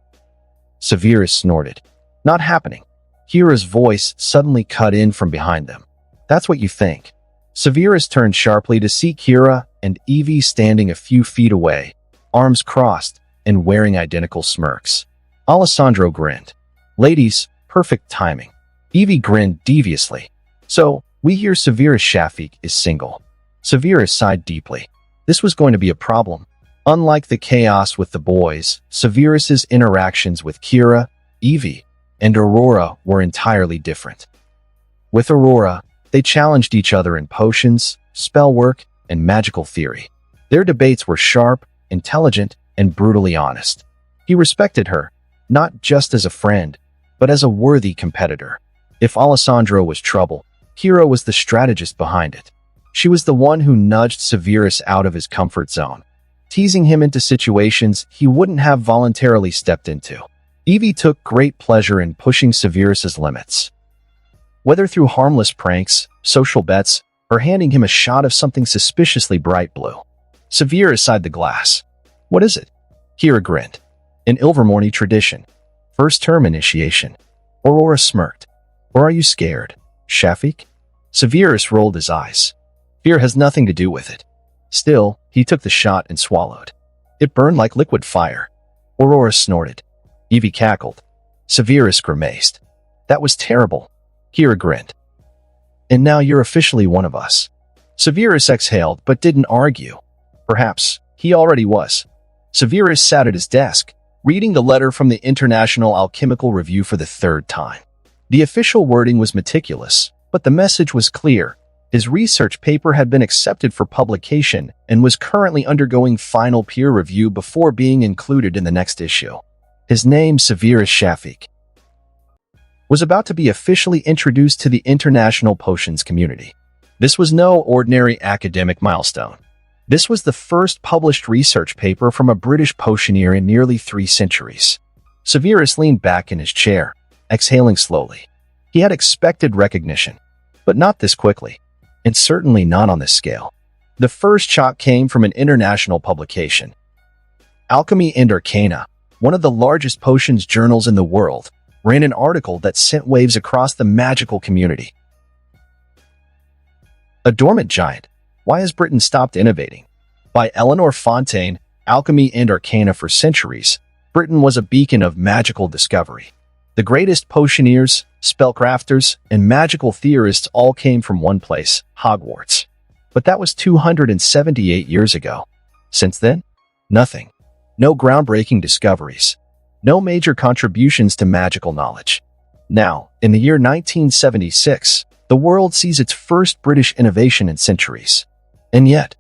Severus snorted. "Not happening." Kira's voice suddenly cut in from behind them. "That's what you think." Severus turned sharply to see Kira and Evie standing a few feet away, arms crossed and wearing identical smirks. Alessandro grinned. "Ladies, perfect timing." Evie grinned deviously. "So, we hear Severus Shafiq is single." Severus sighed deeply. This was going to be a problem. Unlike the chaos with the boys, Severus's interactions with Kira, Evie, and Aurora were entirely different. With Aurora, they challenged each other in potions, spell work, and magical theory. Their debates were sharp, intelligent, and brutally honest. He respected her, not just as a friend, but as a worthy competitor. If Alessandro was trouble, Kira was the strategist behind it. She was the one who nudged Severus out of his comfort zone, teasing him into situations he wouldn't have voluntarily stepped into. Evie took great pleasure in pushing Severus's limits. Whether through harmless pranks, social bets, or handing him a shot of something suspiciously bright blue. Severus eyed the glass. "What is it?" Kira grinned. "An Ilvermorny tradition. First term initiation." Aurora smirked. "Or are you scared, Shafiq?" Severus rolled his eyes. "Fear has nothing to do with it." Still, he took the shot and swallowed. It burned like liquid fire. Aurora snorted. Evie cackled. Severus grimaced. "That was terrible." Kira grinned. "And now you're officially one of us." Severus exhaled but didn't argue. Perhaps he already was. Severus sat at his desk, reading the letter from the International Alchemical Review for the third time. The official wording was meticulous, but the message was clear. His research paper had been accepted for publication and was currently undergoing final peer review before being included in the next issue. His name, Severus Shafiq, was about to be officially introduced to the international potions community. This was no ordinary academic milestone. This was the first published research paper from a British potioneer in nearly 3 centuries. Severus leaned back in his chair, exhaling slowly. He had expected recognition, but not this quickly, and certainly not on this scale. The first shock came from an international publication. Alchemy and Arcana, one of the largest potions journals in the world, ran an article that sent waves across the magical community. A dormant giant. Why has Britain stopped innovating? By Eleanor Fontaine, Alchemy and Arcana. For centuries, Britain was a beacon of magical discovery. The greatest potioneers, spellcrafters, and magical theorists all came from one place, Hogwarts. But that was 278 years ago. Since then, nothing. No groundbreaking discoveries. No major contributions to magical knowledge. Now, in the year 1976, the world sees its first British innovation in centuries. And yet,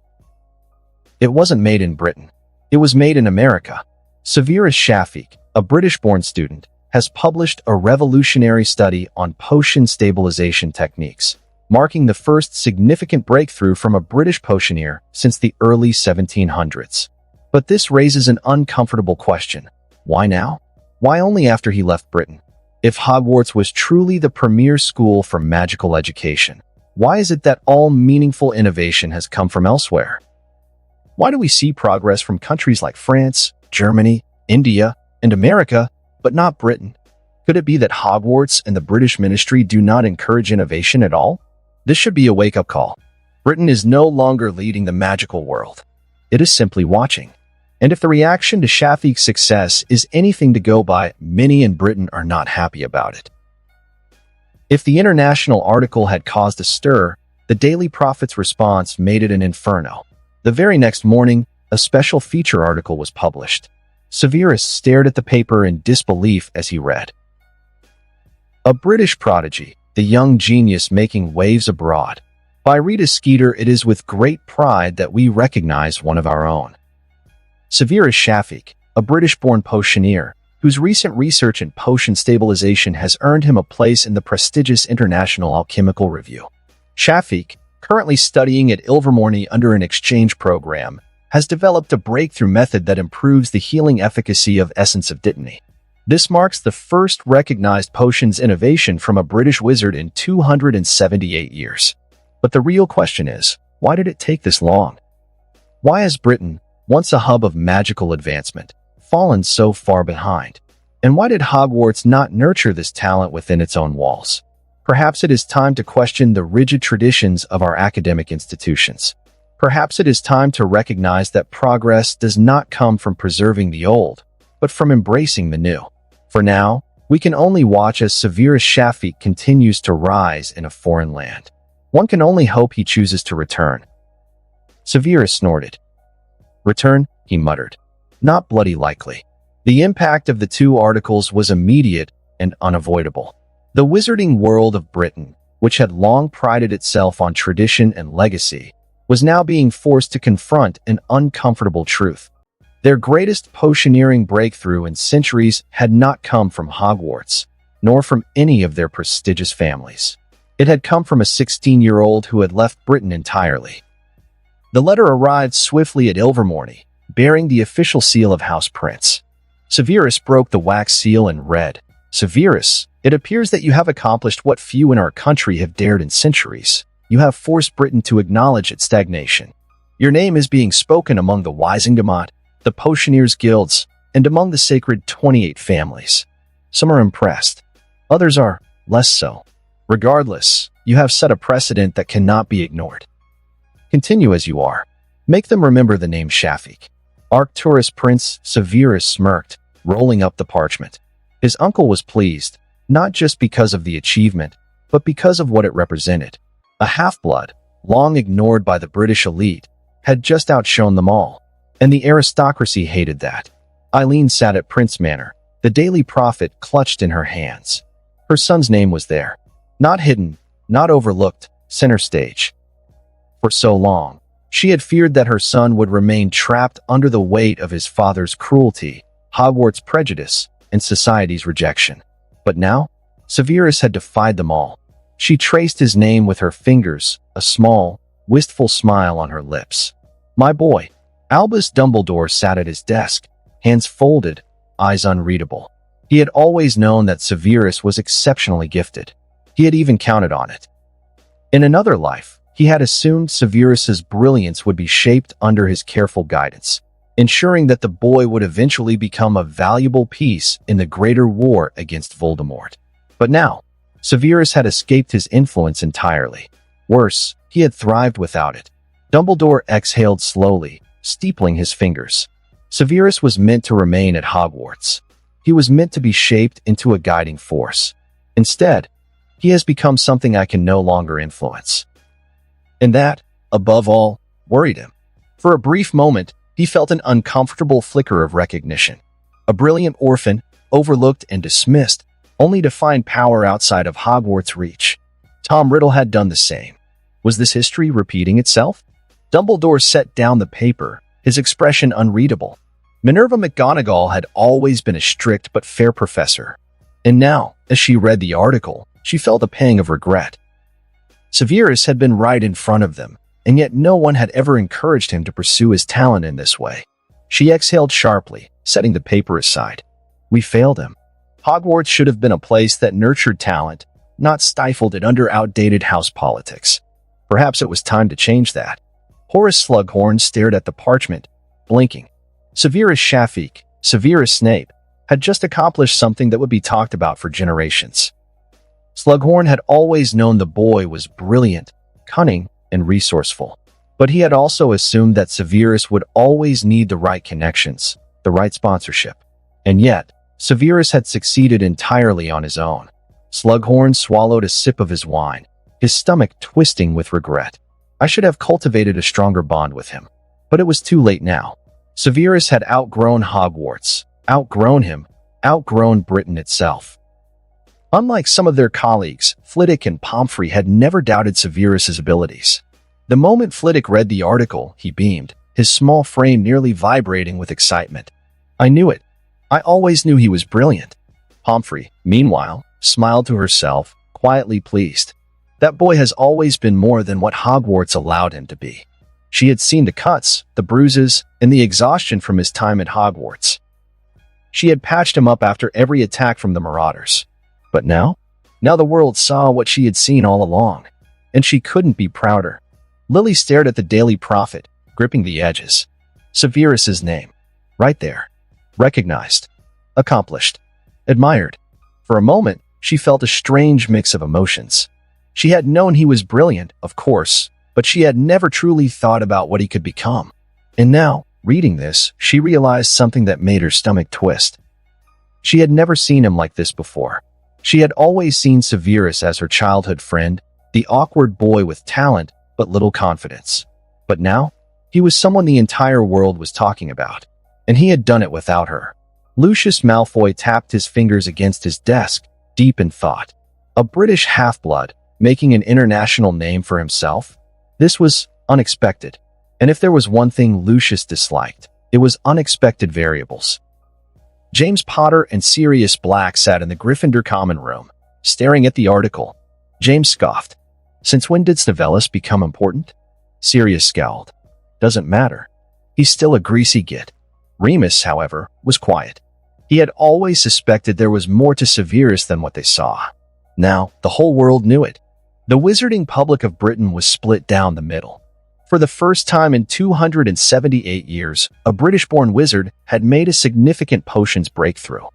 it wasn't made in Britain. It was made in America. Severus Snape, a British-born student, has published a revolutionary study on potion stabilization techniques, marking the first significant breakthrough from a British potioneer since the early 1700s. But this raises an uncomfortable question. Why now? Why only after he left Britain? If Hogwarts was truly the premier school for magical education, why is it that all meaningful innovation has come from elsewhere? Why do we see progress from countries like France, Germany, India, and America, but not Britain? Could it be that Hogwarts and the British ministry do not encourage innovation at all? This should be a wake-up call. Britain is no longer leading the magical world. It is simply watching. And if the reaction to Snape's success is anything to go by, many in Britain are not happy about it. If the international article had caused a stir, the Daily Prophet's response made it an inferno. The very next morning, a special feature article was published. Severus stared at the paper in disbelief as he read. A British prodigy, the young genius making waves abroad. By Rita Skeeter, it is with great pride that we recognize one of our own. Severus Snape, a British-born potioneer, whose recent research in potion stabilization has earned him a place in the prestigious International Alchemical Review. Snape, currently studying at Ilvermorny under an exchange program, has developed a breakthrough method that improves the healing efficacy of Essence of Dittany. This marks the first recognized potions innovation from a British wizard in 278 years. But the real question is, why did it take this long? Why has Britain, once a hub of magical advancement, fallen so far behind? And why did Hogwarts not nurture this talent within its own walls? Perhaps it is time to question the rigid traditions of our academic institutions. Perhaps it is time to recognize that progress does not come from preserving the old, but from embracing the new. For now, we can only watch as Severus Snape continues to rise in a foreign land. One can only hope he chooses to return. Severus snorted. Return, he muttered. Not bloody likely. The impact of the two articles was immediate and unavoidable. The wizarding world of Britain, which had long prided itself on tradition and legacy, was now being forced to confront an uncomfortable truth. Their greatest potioneering breakthrough in centuries had not come from Hogwarts, nor from any of their prestigious families. It had come from a 16-year-old who had left Britain entirely. The letter arrived swiftly at Ilvermorny, bearing the official seal of House Prince. Severus broke the wax seal and read, Severus, it appears that you have accomplished what few in our country have dared in centuries. You have forced Britain to acknowledge its stagnation. Your name is being spoken among the Wisingamot, the Potioneers' Guilds, and among the sacred 28 families. Some are impressed. Others are less so. Regardless, you have set a precedent that cannot be ignored. Continue as you are. Make them remember the name Snape. Arcturus Prince Severus smirked, rolling up the parchment. His uncle was pleased, not just because of the achievement, but because of what it represented. A half-blood, long ignored by the British elite, had just outshone them all, and the aristocracy hated that. Eileen sat at Prince Manor, the Daily Prophet clutched in her hands. Her son's name was there. Not hidden, not overlooked, center stage. For so long, she had feared that her son would remain trapped under the weight of his father's cruelty, Hogwarts' prejudice, and society's rejection. But now, Severus had defied them all. She traced his name with her fingers, a small, wistful smile on her lips. My boy. Albus Dumbledore sat at his desk, hands folded, eyes unreadable. He had always known that Severus was exceptionally gifted. He had even counted on it. In another life, he had assumed Severus's brilliance would be shaped under his careful guidance, ensuring that the boy would eventually become a valuable piece in the greater war against Voldemort. But now, Severus had escaped his influence entirely. Worse, he had thrived without it. Dumbledore exhaled slowly, steepling his fingers. Severus was meant to remain at Hogwarts. he was meant to be shaped into a guiding force. Instead, he has become something I can no longer influence. And that, above all, worried him. For a brief moment, he felt an uncomfortable flicker of recognition. A brilliant orphan, overlooked and dismissed, only to find power outside of Hogwarts' reach. Tom Riddle had done the same. Was this history repeating itself? Dumbledore set down the paper, his expression unreadable. Minerva McGonagall had always been a strict but fair professor. And now, as she read the article, she felt a pang of regret. Severus had been right in front of them, and yet no one had ever encouraged him to pursue his talent in this way. She exhaled sharply, setting the paper aside. We failed him. Hogwarts should have been a place that nurtured talent, not stifled it under outdated house politics. Perhaps it was time to change that. Horace Slughorn stared at the parchment, blinking. Severus Snape, had just accomplished something that would be talked about for generations. Slughorn had always known the boy was brilliant, cunning, and resourceful. But he had also assumed that Severus would always need the right connections, the right sponsorship. And yet, Severus had succeeded entirely on his own. Slughorn swallowed a sip of his wine, his stomach twisting with regret. I should have cultivated a stronger bond with him. But it was too late now. Severus had outgrown Hogwarts, outgrown him, outgrown Britain itself. Unlike some of their colleagues, Flitwick and Pomfrey had never doubted Severus's abilities. The moment Flitwick read the article, he beamed, his small frame nearly vibrating with excitement. I knew it. I always knew he was brilliant. Pomfrey, meanwhile, smiled to herself, quietly pleased. That boy has always been more than what Hogwarts allowed him to be. She had seen the cuts, the bruises, and the exhaustion from his time at Hogwarts. She had patched him up after every attack from the Marauders. But now the world saw what she had seen all along, and she couldn't be prouder. Lily stared at the Daily Prophet, gripping the edges. Severus's name. Right there. Recognized. Accomplished. Admired. For a moment, she felt a strange mix of emotions. She had known he was brilliant, of course, but she had never truly thought about what he could become. And now, reading this, she realized something that made her stomach twist. She had never seen him like this before. She had always seen Severus as her childhood friend, the awkward boy with talent but little confidence. But now, he was someone the entire world was talking about, and he had done it without her. Lucius Malfoy tapped his fingers against his desk, deep in thought. A British half-blood, making an international name for himself? This was unexpected, and if there was one thing Lucius disliked, it was unexpected variables. James Potter and Sirius Black sat in the Gryffindor common room, staring at the article. James scoffed. Since when did Snivellus become important? Sirius scowled. Doesn't matter. He's still a greasy git. Remus, however, was quiet. He had always suspected there was more to Severus than what they saw. Now, the whole world knew it. The wizarding public of Britain was split down the middle. For the first time in 278 years, a British-born wizard had made a significant potions breakthrough.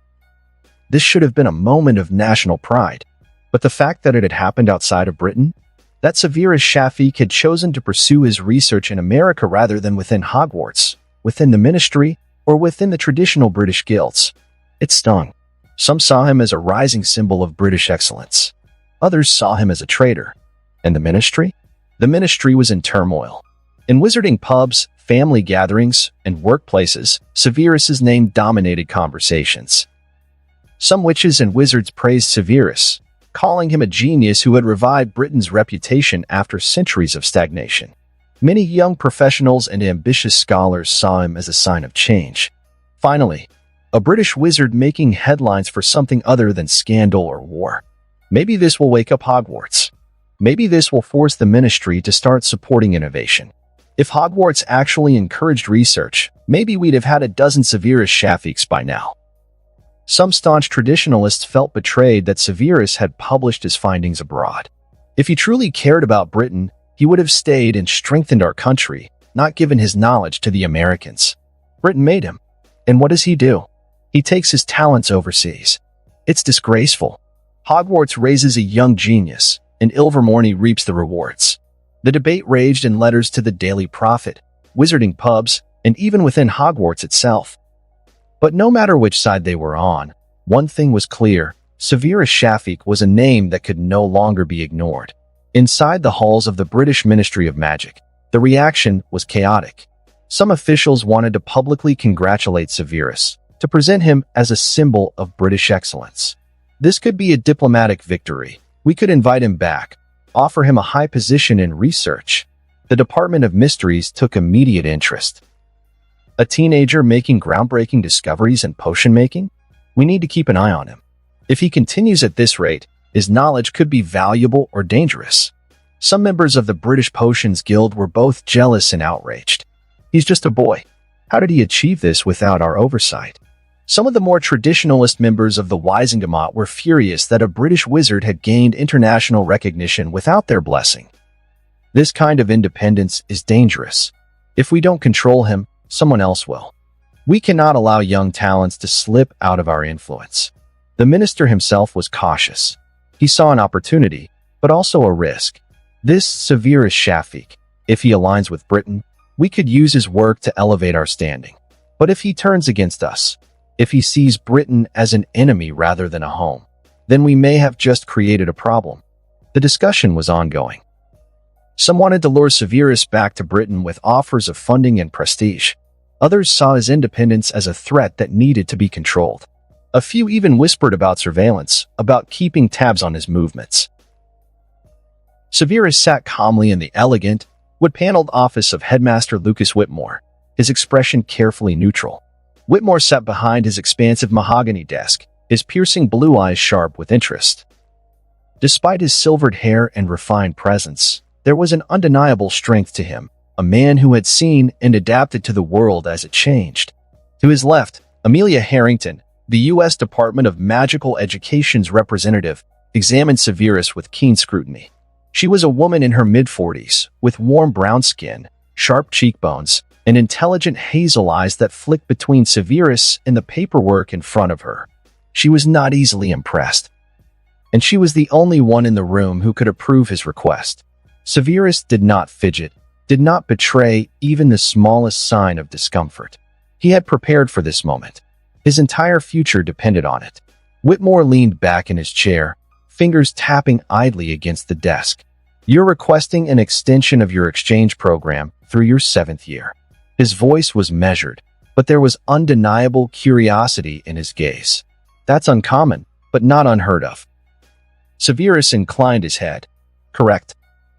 This should have been a moment of national pride, but the fact that it had happened outside of Britain, that Severus Snape had chosen to pursue his research in America rather than within Hogwarts, within the ministry, or within the traditional British guilds, it stung. Some saw him as a rising symbol of British excellence. Others saw him as a traitor. And the ministry? The ministry was in turmoil. In wizarding pubs, family gatherings, and workplaces, Severus's name dominated conversations. Some witches and wizards praised Severus, calling him a genius who had revived Britain's reputation after centuries of stagnation. Many young professionals and ambitious scholars saw him as a sign of change. Finally, a British wizard making headlines for something other than scandal or war. Maybe this will wake up Hogwarts. Maybe this will force the ministry to start supporting innovation. If Hogwarts actually encouraged research, maybe we'd have had a dozen Severus Snapes by now. Some staunch traditionalists felt betrayed that Severus had published his findings abroad. If he truly cared about Britain, he would have stayed and strengthened our country, not given his knowledge to the Americans. Britain made him. And what does he do? He takes his talents overseas. It's disgraceful. Hogwarts raises a young genius, and Ilvermorny reaps the rewards. The debate raged in letters to the Daily Prophet, wizarding pubs, and even within Hogwarts itself. But no matter which side they were on, One thing was clear: Severus Snape was a name that could no longer be ignored. Inside the halls of the British Ministry of Magic, the reaction was chaotic. Some officials wanted to publicly congratulate Severus, to present him as a symbol of British excellence. This could be a diplomatic victory. We could invite him back, offer him a high position in research. The Department of Mysteries took immediate interest. A teenager making groundbreaking discoveries in potion making? We need to keep an eye on him. If he continues at this rate, his knowledge could be valuable or dangerous. Some members of the British Potions Guild were both jealous and outraged. He's just a boy. How did he achieve this without our oversight? Some of the more traditionalist members of the Wisengamot were furious that a British wizard had gained international recognition without their blessing. This kind of independence is dangerous. If we don't control him, someone else will. We cannot allow young talents to slip out of our influence. The minister himself was cautious. He saw an opportunity, but also a risk. This Severus Snape, if he aligns with Britain, we could use his work to elevate our standing. But if he turns against us, if he sees Britain as an enemy rather than a home, then we may have just created a problem. The discussion was ongoing. Some wanted to lure Severus back to Britain with offers of funding and prestige. Others saw his independence as a threat that needed to be controlled. A few even whispered about surveillance, about keeping tabs on his movements. Severus sat calmly in the elegant, wood-paneled office of Headmaster Lucas Whitmore, his expression carefully neutral. Whitmore sat behind his expansive mahogany desk, his piercing blue eyes sharp with interest. Despite his silvered hair and refined presence, there was an undeniable strength to him, a man who had seen and adapted to the world as it changed. To his left, Amelia Harrington, the U.S. Department of Magical Education's representative, examined Severus with keen scrutiny. She was a woman in her mid-40s, with warm brown skin, sharp cheekbones, and intelligent hazel eyes that flicked between Severus and the paperwork in front of her. She was not easily impressed, and she was the only one in the room who could approve his request. Severus did not fidget, did not betray even the smallest sign of discomfort. He had prepared for this moment. His entire future depended on it. Whitmore leaned back in his chair, fingers tapping idly against the desk. "You're requesting an extension of your exchange program through your 7th year." His voice was measured, but there was undeniable curiosity in his gaze. That's uncommon, but not unheard of. Severus inclined his head. "Correct."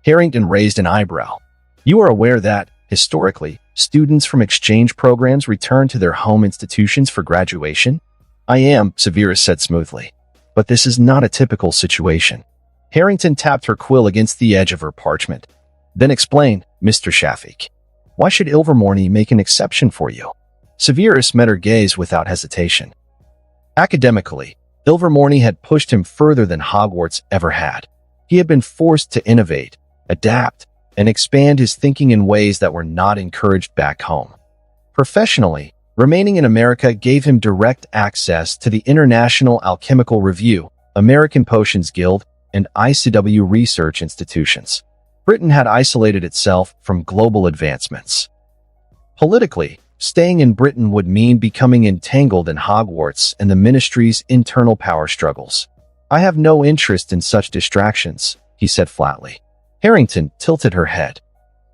Harrington raised an eyebrow. "You are aware that, historically, students from exchange programs return to their home institutions for graduation?" "I am," Severus said smoothly. "But this is not a typical situation." Harrington tapped her quill against the edge of her parchment. "Then explain, Mr. Snape. Why should Ilvermorny make an exception for you?" Severus met her gaze without hesitation. Academically, Ilvermorny had pushed him further than Hogwarts ever had. He had been forced to innovate, adapt, and expand his thinking in ways that were not encouraged back home. Professionally, remaining in America gave him direct access to the International Alchemical Review, American Potions Guild, and ICW research institutions. Britain had isolated itself from global advancements. Politically, staying in Britain would mean becoming entangled in Hogwarts and the ministry's internal power struggles. "I have no interest in such distractions," he said flatly. Harrington tilted her head.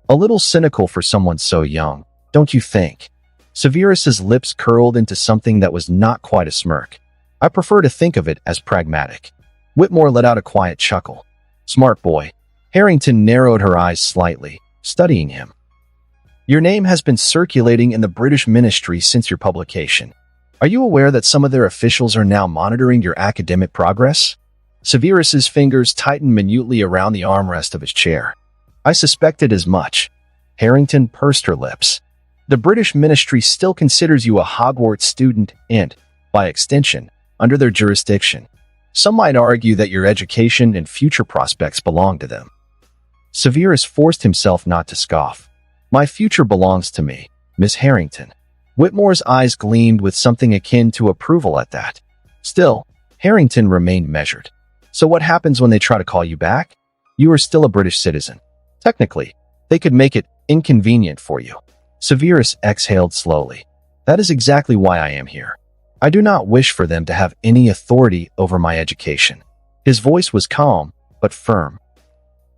"A little cynical for someone so young, don't you think?" Severus's lips curled into something that was not quite a smirk. "I prefer to think of it as pragmatic." Whitmore let out a quiet chuckle. "Smart boy." Harrington narrowed her eyes slightly, studying him. "Your name has been circulating in the British ministry since your publication. Are you aware that some of their officials are now monitoring your academic progress?" Severus's fingers tightened minutely around the armrest of his chair. "I suspected as much." Harrington pursed her lips. "The British ministry still considers you a Hogwarts student and, by extension, under their jurisdiction. Some might argue that your education and future prospects belong to them." Severus forced himself not to scoff. "My future belongs to me, Miss Harrington." Whitmore's eyes gleamed with something akin to approval at that. Still, Harrington remained measured. "So what happens when they try to call you back? You are still a British citizen. Technically, they could make it inconvenient for you." Severus exhaled slowly. "That is exactly why I am here. I do not wish for them to have any authority over my education. His voice was calm, but firm.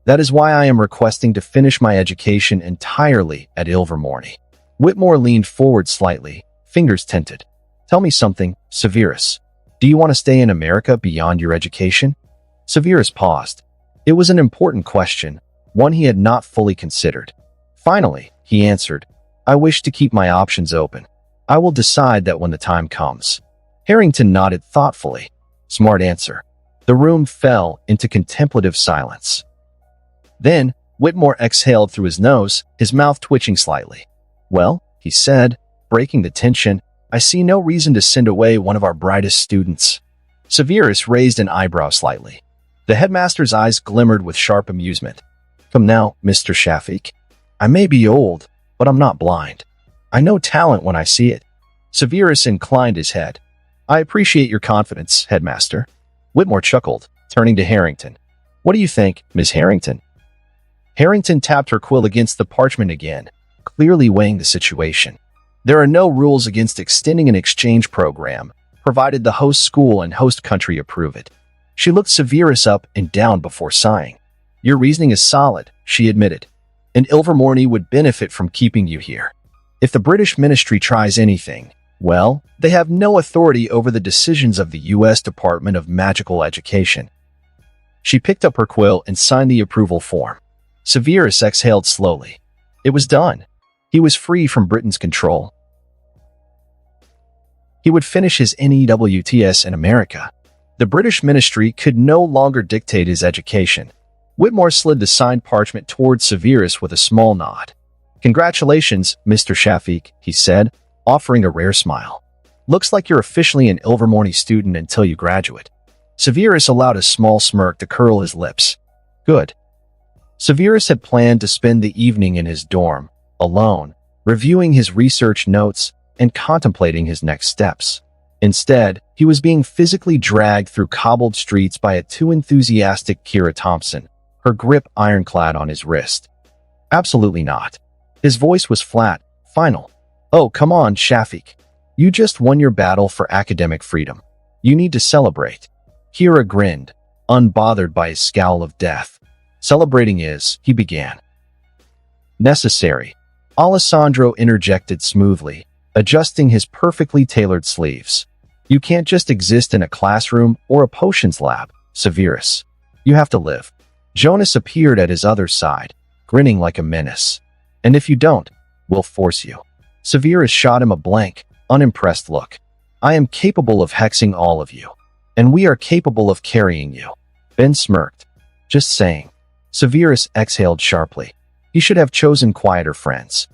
That is why I am requesting to finish my education entirely at Ilvermorny. Whitmore leaned forward slightly, fingers tinted. Tell me something, Severus. Do you want to stay in America beyond your education? Severus paused. It was an important question, one he had not fully considered. Finally, he answered, I wish to keep my options open. I will decide that when the time comes. Harrington nodded thoughtfully. Smart answer. The room fell into contemplative silence. Then, Whitmore exhaled through his nose, his mouth twitching slightly. Well, he said, breaking the tension, I see no reason to send away one of our brightest students. Severus raised an eyebrow slightly. The headmaster's eyes glimmered with sharp amusement. Come now, Mr. Shafik. I may be old, but I'm not blind. I know talent when I see it. Severus inclined his head. I appreciate your confidence, headmaster. Whitmore chuckled, turning to Harrington. What do you think, Miss Harrington? Harrington tapped her quill against the parchment again, clearly weighing the situation. There are no rules against extending an exchange program, provided the host school and host country approve it. She looked Severus up and down before sighing. Your reasoning is solid, she admitted, and Ilvermorny would benefit from keeping you here. If the British ministry tries anything, well, they have no authority over the decisions of the U.S. Department of Magical Education. She picked up her quill and signed the approval form. Severus exhaled slowly. It was done. He was free from Britain's control. He would finish his NEWTS in America. The British ministry could no longer dictate his education. Whitmore slid the signed parchment towards Severus with a small nod. Congratulations, Mr. Shafik, he said, offering a rare smile. Looks like you're officially an Ilvermorny student until you graduate. Severus allowed a small smirk to curl his lips. Good. Severus had planned to spend the evening in his dorm, alone, reviewing his research notes and contemplating his next steps. Instead, he was being physically dragged through cobbled streets by a too enthusiastic Kira Thompson, her grip ironclad on his wrist. Absolutely not. His voice was flat, final. Oh, come on, Shafik. You just won your battle for academic freedom. You need to celebrate. Kira grinned, unbothered by his scowl of death. Celebrating is, he began. Necessary. Alessandro interjected smoothly, adjusting his perfectly tailored sleeves. You can't just exist in a classroom or a potions lab, Severus. You have to live. Jonas appeared at his other side, grinning like a menace. And if you don't, we'll force you. Severus shot him a blank, unimpressed look. I am capable of hexing all of you. And we are capable of carrying you. Ben smirked. Just saying. Severus exhaled sharply. He should have chosen quieter friends.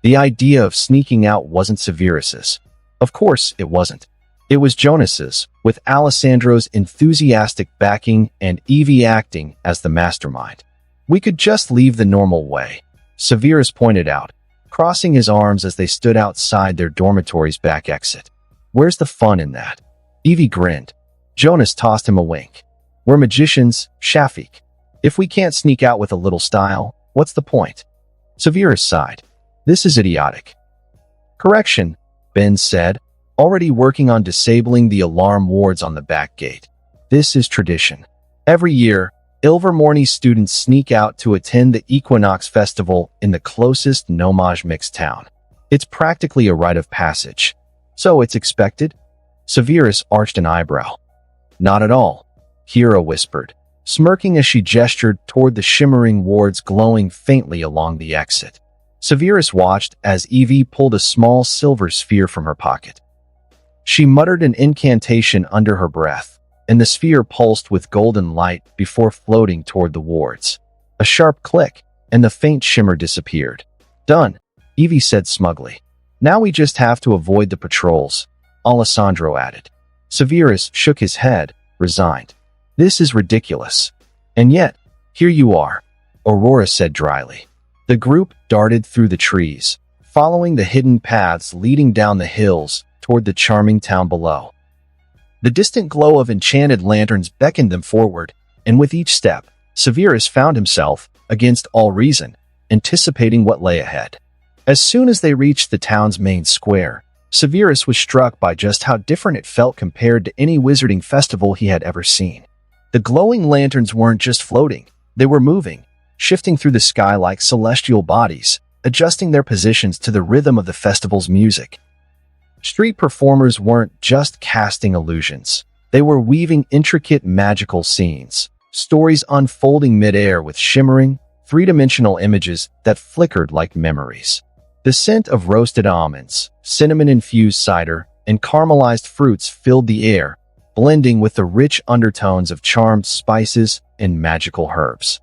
The idea of sneaking out wasn't Severus's. Of course it wasn't. It was Jonas's, with Alessandro's enthusiastic backing and Evie acting as the mastermind. We could just leave the normal way, Severus pointed out, crossing his arms as they stood outside their dormitory's back exit. Where's the fun in that? Evie grinned. Jonas tossed him a wink. We're magicians, Shafik. If we can't sneak out with a little style, what's the point? Severus sighed. This is idiotic. Correction, Ben said, already working on disabling the alarm wards on the back gate. This is tradition. Every year, Ilvermorny students sneak out to attend the Equinox Festival in the closest Nomage mixed town. It's practically a rite of passage. So it's expected? Severus arched an eyebrow. Not at all, Kira whispered, smirking as she gestured toward the shimmering wards glowing faintly along the exit. Severus watched as Evie pulled a small silver sphere from her pocket. She muttered an incantation under her breath, and the sphere pulsed with golden light before floating toward the wards. A sharp click, and the faint shimmer disappeared. Done, Evie said smugly. Now we just have to avoid the patrols, Alessandro added. Severus shook his head, resigned. This is ridiculous. And yet, here you are, Aurora said dryly. The group darted through the trees, following the hidden paths leading down the hills toward the charming town below. The distant glow of enchanted lanterns beckoned them forward, and with each step, Severus found himself, against all reason, anticipating what lay ahead. As soon as they reached the town's main square, Severus was struck by just how different it felt compared to any wizarding festival he had ever seen. The glowing lanterns weren't just floating, they were moving, shifting through the sky like celestial bodies, adjusting their positions to the rhythm of the festival's music. Street performers weren't just casting illusions. They were weaving intricate magical scenes, stories unfolding mid-air with shimmering, three-dimensional images that flickered like memories. The scent of roasted almonds, cinnamon-infused cider, and caramelized fruits filled the air, blending with the rich undertones of charmed spices and magical herbs.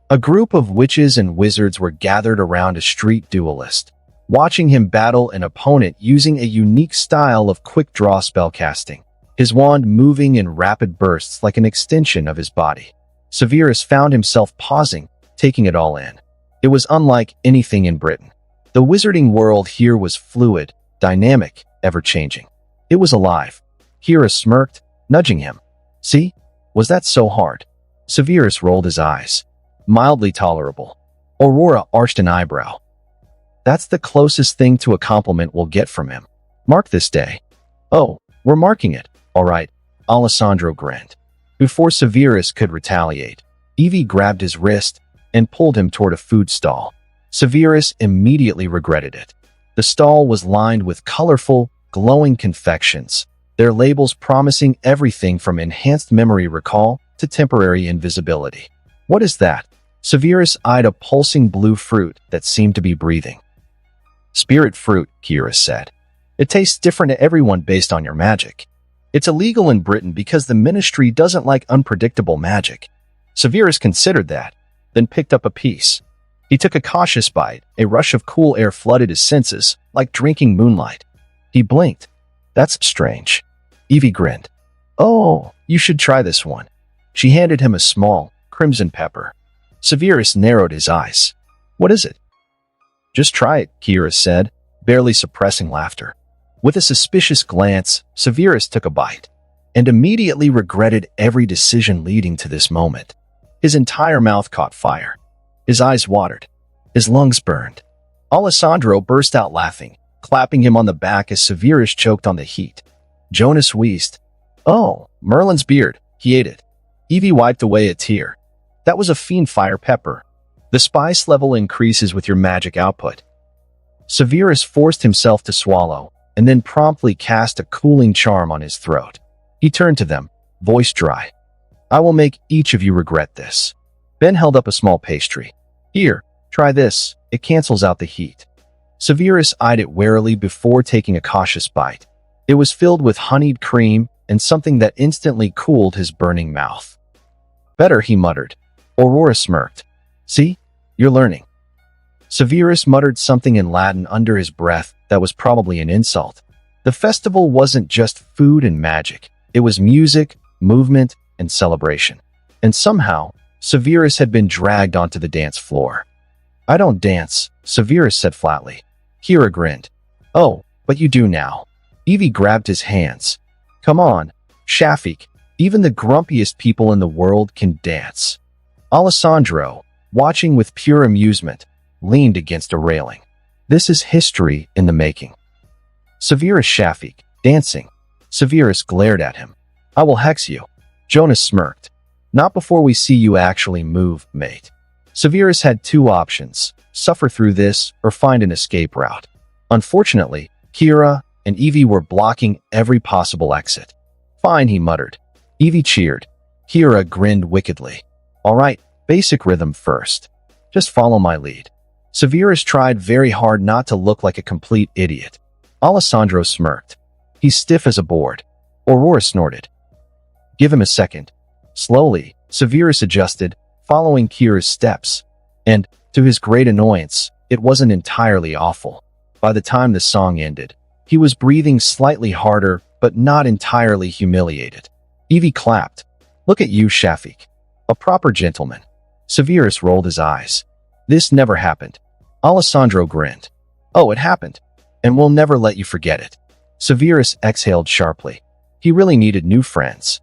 A group of witches and wizards were gathered around a street duelist, watching him battle an opponent using a unique style of quick-draw spellcasting, his wand moving in rapid bursts like an extension of his body. Severus found himself pausing, taking it all in. It was unlike anything in Britain. The wizarding world here was fluid, dynamic, ever-changing. It was alive. Kira smirked, nudging him. See? Was that so hard? Severus rolled his eyes. Mildly tolerable. Aurora arched an eyebrow. That's the closest thing to a compliment we'll get from him. Mark this day. Oh, we're marking it. All right. Alessandro grinned. Before Severus could retaliate, Evie grabbed his wrist and pulled him toward a food stall. Severus immediately regretted it. The stall was lined with colorful, glowing confections, their labels promising everything from enhanced memory recall to temporary invisibility. What is that? Severus eyed a pulsing blue fruit that seemed to be breathing. Spirit fruit, Kira said. It tastes different to everyone based on your magic. It's illegal in Britain because the ministry doesn't like unpredictable magic. Severus considered that, then picked up a piece. He took a cautious bite. A rush of cool air flooded his senses, like drinking moonlight. He blinked. That's strange. Evie grinned. Oh, you should try this one. She handed him a small, crimson pepper. Severus narrowed his eyes. What is it? Just try it, Kira said, barely suppressing laughter. With a suspicious glance, Severus took a bite, and immediately regretted every decision leading to this moment. His entire mouth caught fire. His eyes watered. His lungs burned. Alessandro burst out laughing, clapping him on the back as Severus choked on the heat. Jonas wheezed. Oh, Merlin's beard. He ate it. Evie wiped away a tear. That was a fiend fire pepper. The spice level increases with your magic output. Severus forced himself to swallow, and then promptly cast a cooling charm on his throat. He turned to them, voice dry. I will make each of you regret this. Ben held up a small pastry. Here, try this. It cancels out the heat. Severus eyed it warily before taking a cautious bite. It was filled with honeyed cream and something that instantly cooled his burning mouth. Better, he muttered. Aurora smirked. See? You're learning. Severus muttered something in Latin under his breath that was probably an insult. The festival wasn't just food and magic. It was music, movement, and celebration. And somehow, Severus had been dragged onto the dance floor. I don't dance, Severus said flatly. Kira grinned. Oh, but you do now. Evie grabbed his hands. Come on, Shafiq. Even the grumpiest people in the world can dance. Alessandro, watching with pure amusement, leaned against a railing. This is history in the making. Severus Shafiq, dancing. Severus glared at him. I will hex you. Jonas smirked. Not before we see you actually move, mate. Severus had two options, suffer through this or find an escape route. Unfortunately, Kira and Evie were blocking every possible exit. Fine, he muttered. Evie cheered. Kira grinned wickedly. All right, basic rhythm first. Just follow my lead. Severus tried very hard not to look like a complete idiot. Alessandro smirked. He's stiff as a board. Aurora snorted. Give him a second. Slowly, Severus adjusted, following Kira's steps. And, to his great annoyance, it wasn't entirely awful. By the time the song ended, he was breathing slightly harder, but not entirely humiliated. Evie clapped. Look at you, Shafiq. A proper gentleman. Severus rolled his eyes. This never happened. Alessandro grinned. Oh, it happened. And we'll never let you forget it. Severus exhaled sharply. He really needed new friends.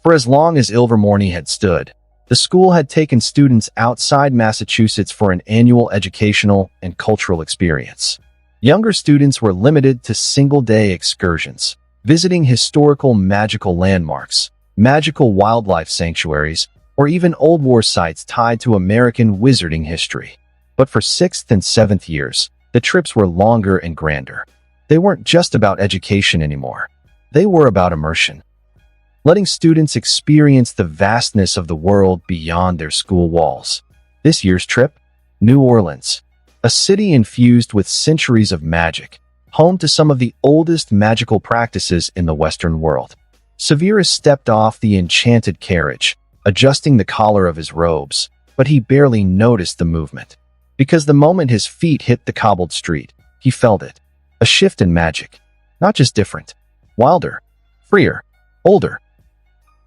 For as long as Ilvermorny had stood, the school had taken students outside Massachusetts for an annual educational and cultural experience. Younger students were limited to single-day excursions, visiting historical magical landmarks, magical wildlife sanctuaries, or even Old War sites tied to American wizarding history. But for 6th and 7th years, the trips were longer and grander. They weren't just about education anymore. They were about immersion, letting students experience the vastness of the world beyond their school walls. This year's trip? New Orleans, a city infused with centuries of magic, home to some of the oldest magical practices in the Western world. Severus stepped off the enchanted carriage, adjusting the collar of his robes, but he barely noticed the movement. Because the moment his feet hit the cobbled street, he felt it. A shift in magic. Not just different. Wilder. Freer. Older.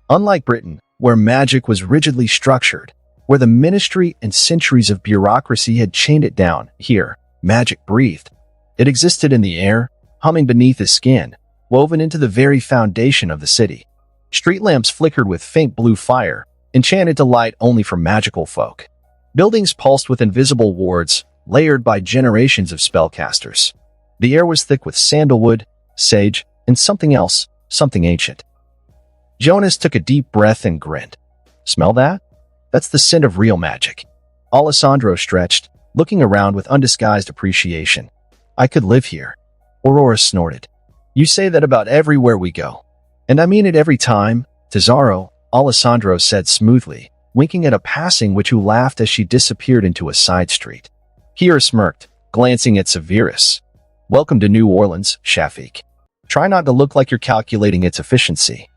Unlike Britain, where magic was rigidly structured, where the ministry and centuries of bureaucracy had chained it down, here, magic breathed. It existed in the air, humming beneath his skin, woven into the very foundation of the city. Street lamps flickered with faint blue fire, enchanted to light only for magical folk. Buildings pulsed with invisible wards, layered by generations of spellcasters. The air was thick with sandalwood, sage, and something else, something ancient. Jonas took a deep breath and grinned. Smell that? That's the scent of real magic. Alessandro stretched, looking around with undisguised appreciation. I could live here. Aurora snorted. You say that about everywhere we go. And I mean it every time, Tesoro, Alessandro said smoothly, winking at a passing witch who laughed as she disappeared into a side street. Kiera smirked, glancing at Severus. Welcome to New Orleans, Shafiq. Try not to look like you're calculating its efficiency.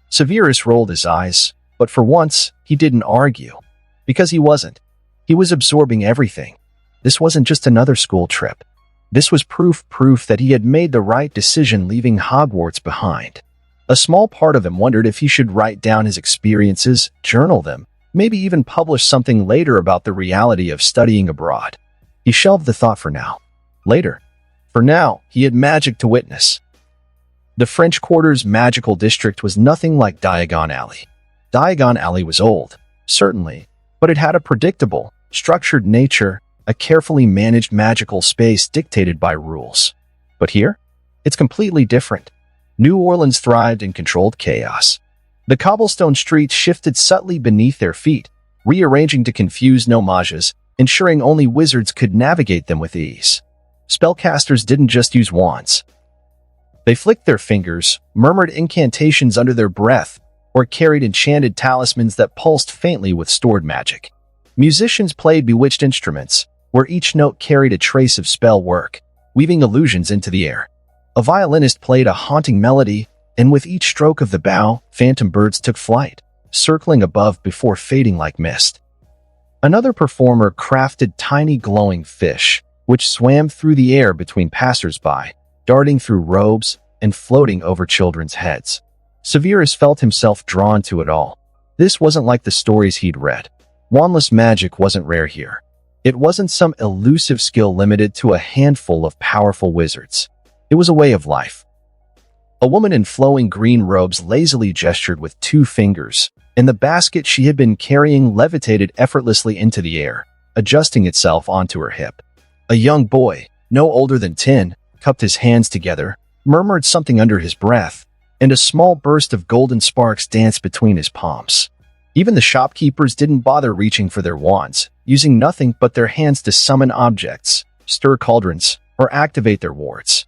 Severus rolled his eyes, but for once, he didn't argue. Because he wasn't. He was absorbing everything. This wasn't just another school trip. This was proof that he had made the right decision leaving Hogwarts behind. A small part of him wondered if he should write down his experiences, journal them, maybe even publish something later about the reality of studying abroad. He shelved the thought for now. Later. For now, he had magic to witness. The French Quarter's magical district was nothing like Diagon Alley. Diagon Alley was old, certainly, but it had a predictable, structured nature, a carefully managed magical space dictated by rules. But here? It's completely different. New Orleans thrived in controlled chaos. The cobblestone streets shifted subtly beneath their feet, rearranging to confuse nomages, ensuring only wizards could navigate them with ease. Spellcasters didn't just use wands. They flicked their fingers, murmured incantations under their breath, or carried enchanted talismans that pulsed faintly with stored magic. Musicians played bewitched instruments, where each note carried a trace of spell work, weaving illusions into the air. A violinist played a haunting melody, and with each stroke of the bow, phantom birds took flight, circling above before fading like mist. Another performer crafted tiny glowing fish, which swam through the air between passers-by, darting through robes and floating over children's heads. Severus felt himself drawn to it all. This wasn't like the stories he'd read. Wandless magic wasn't rare here. It wasn't some elusive skill limited to a handful of powerful wizards. It was a way of life. A woman in flowing green robes lazily gestured with 2 fingers, and the basket she had been carrying levitated effortlessly into the air, adjusting itself onto her hip. A young boy, no older than 10, cupped his hands together, murmured something under his breath, and a small burst of golden sparks danced between his palms. Even the shopkeepers didn't bother reaching for their wands, using nothing but their hands to summon objects, stir cauldrons, or activate their wards.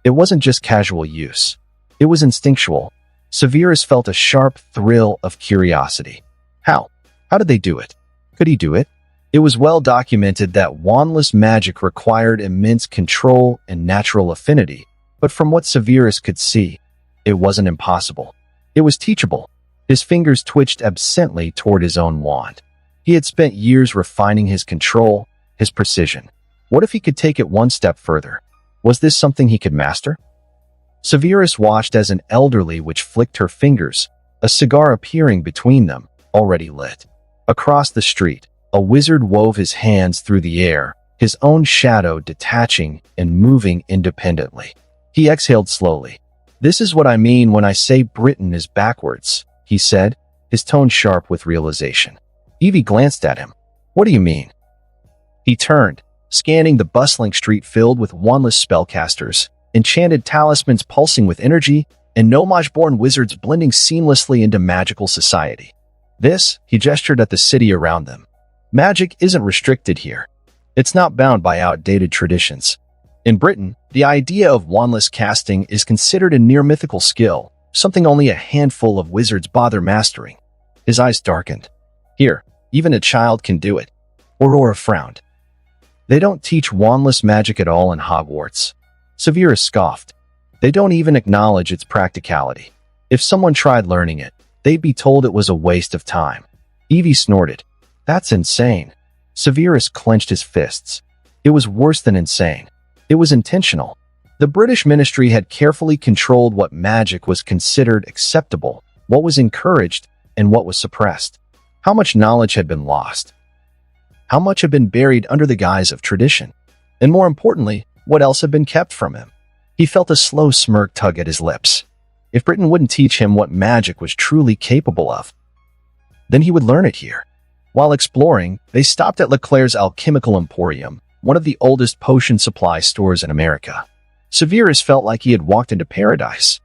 It wasn't just casual use. It was instinctual. Severus felt a sharp thrill of curiosity. How? How did they do it? Could he do it? It was well documented that wandless magic required immense control and natural affinity, but from what Severus could see, it wasn't impossible. It was teachable. His fingers twitched absently toward his own wand. He had spent years refining his control, his precision. What if he could take it one step further? Was this something he could master? Severus watched as an elderly witch flicked her fingers, a cigar appearing between them, already lit. Across the street, a wizard wove his hands through the air, his own shadow detaching and moving independently. He exhaled slowly. This is what I mean when I say Britain is backwards, he said, his tone sharp with realization. Evie glanced at him. What do you mean? He turned, scanning the bustling street filled with wandless spellcasters, enchanted talismans pulsing with energy, and nomage-born wizards blending seamlessly into magical society. He gestured at the city around them. Magic isn't restricted here. It's not bound by outdated traditions. In Britain, the idea of wandless casting is considered a near-mythical skill, something only a handful of wizards bother mastering. His eyes darkened. Here, even a child can do it. Aurora frowned. They don't teach wandless magic at all in Hogwarts. Severus scoffed. They don't even acknowledge its practicality. If someone tried learning it, they'd be told it was a waste of time. Evie snorted. That's insane. Severus clenched his fists. It was worse than insane. It was intentional. The British ministry had carefully controlled what magic was considered acceptable, what was encouraged, and what was suppressed. How much knowledge had been lost? How much had been buried under the guise of tradition? And more importantly, what else had been kept from him? He felt a slow smirk tug at his lips. If Britain wouldn't teach him what magic was truly capable of, then he would learn it here. While exploring, they stopped at Leclerc's Alchemical Emporium, one of the oldest potion supply stores in America. Severus felt like he had walked into paradise.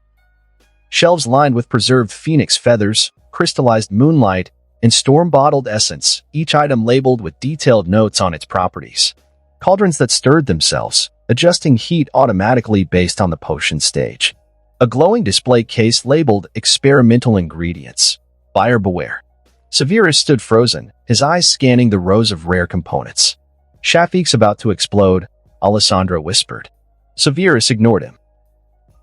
Shelves lined with preserved phoenix feathers, crystallized moonlight, and storm-bottled essence, each item labeled with detailed notes on its properties. Cauldrons that stirred themselves, adjusting heat automatically based on the potion stage. A glowing display case labeled experimental ingredients. Buyer beware. Severus stood frozen, his eyes scanning the rows of rare components. Shafiq's about to explode, Alessandra whispered. Severus ignored him.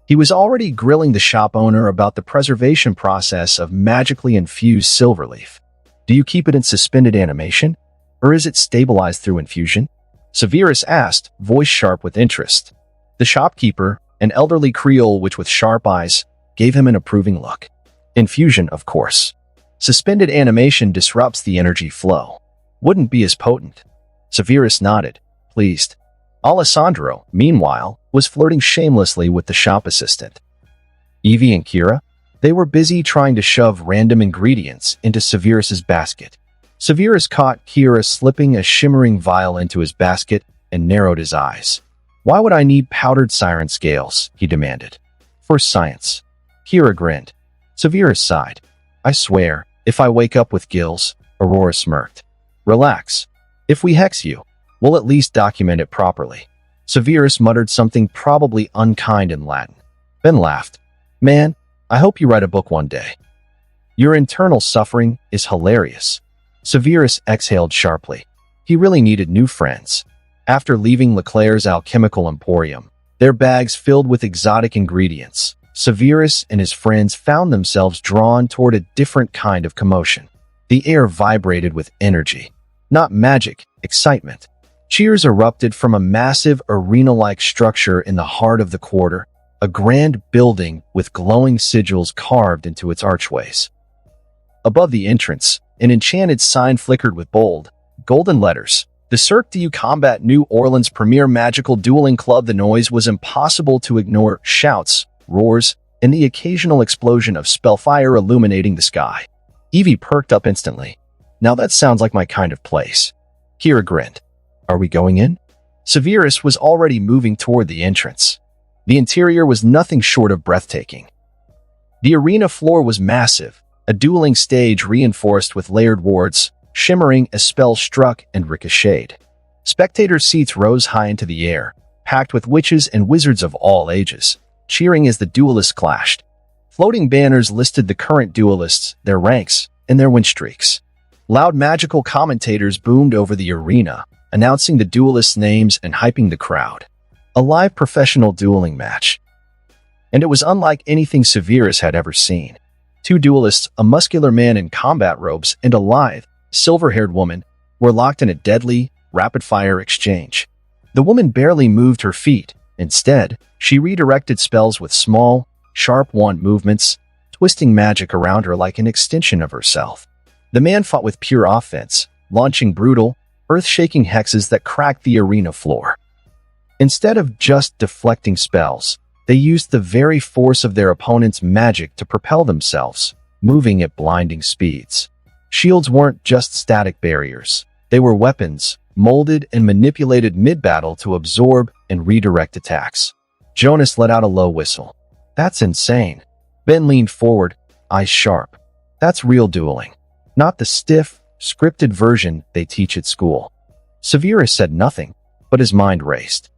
He was already grilling the shop owner about the preservation process of magically infused silverleaf. Do you keep it in suspended animation? Or is it stabilized through infusion? Severus asked, voice sharp with interest. The shopkeeper, an elderly Creole with sharp eyes, gave him an approving look. Infusion, of course. Suspended animation disrupts the energy flow. Wouldn't be as potent. Severus nodded, pleased. Alessandro, meanwhile, was flirting shamelessly with the shop assistant. Evie and Kira? They were busy trying to shove random ingredients into Severus's basket. Severus caught Kira slipping a shimmering vial into his basket and narrowed his eyes. Why would I need powdered siren scales? He demanded. For science. Kira grinned. Severus sighed. I swear, if I wake up with gills, Aurora smirked. Relax. If we hex you, we'll at least document it properly. Severus muttered something probably unkind in Latin, then laughed. Man, I hope you write a book one day. Your internal suffering is hilarious. Severus exhaled sharply. He really needed new friends. After leaving Leclerc's Alchemical Emporium, their bags filled with exotic ingredients, Severus and his friends found themselves drawn toward a different kind of commotion. The air vibrated with energy. Not magic, excitement. Cheers erupted from a massive arena-like structure in the heart of the quarter, a grand building with glowing sigils carved into its archways. Above the entrance, an enchanted sign flickered with bold, golden letters. The Cirque du Combat New Orleans premier magical dueling club. The noise was impossible to ignore. Shouts, roars, and the occasional explosion of spellfire illuminating the sky. Evie perked up instantly. Now that sounds like my kind of place. Kira grinned. Are we going in? Severus was already moving toward the entrance. The interior was nothing short of breathtaking. The arena floor was massive, a dueling stage reinforced with layered wards, shimmering as spells struck and ricocheted. Spectator seats rose high into the air, packed with witches and wizards of all ages, cheering as the duelists clashed. Floating banners listed the current duelists, their ranks, and their win streaks. Loud magical commentators boomed over the arena, announcing the duelists' names and hyping the crowd. A live professional dueling match. And it was unlike anything Severus had ever seen. Two duelists, a muscular man in combat robes and a lithe, silver-haired woman, were locked in a deadly, rapid-fire exchange. The woman barely moved her feet. Instead, she redirected spells with small, sharp wand movements, twisting magic around her like an extension of herself. The man fought with pure offense, launching brutal, earth-shaking hexes that cracked the arena floor. Instead of just deflecting spells, they used the very force of their opponent's magic to propel themselves, moving at blinding speeds. Shields weren't just static barriers. They were weapons, molded and manipulated mid-battle to absorb and redirect attacks. Jonas let out a low whistle. That's insane. Ben leaned forward, eyes sharp. That's real dueling. Not the stiff, scripted version they teach at school. Severus said nothing, but his mind raced.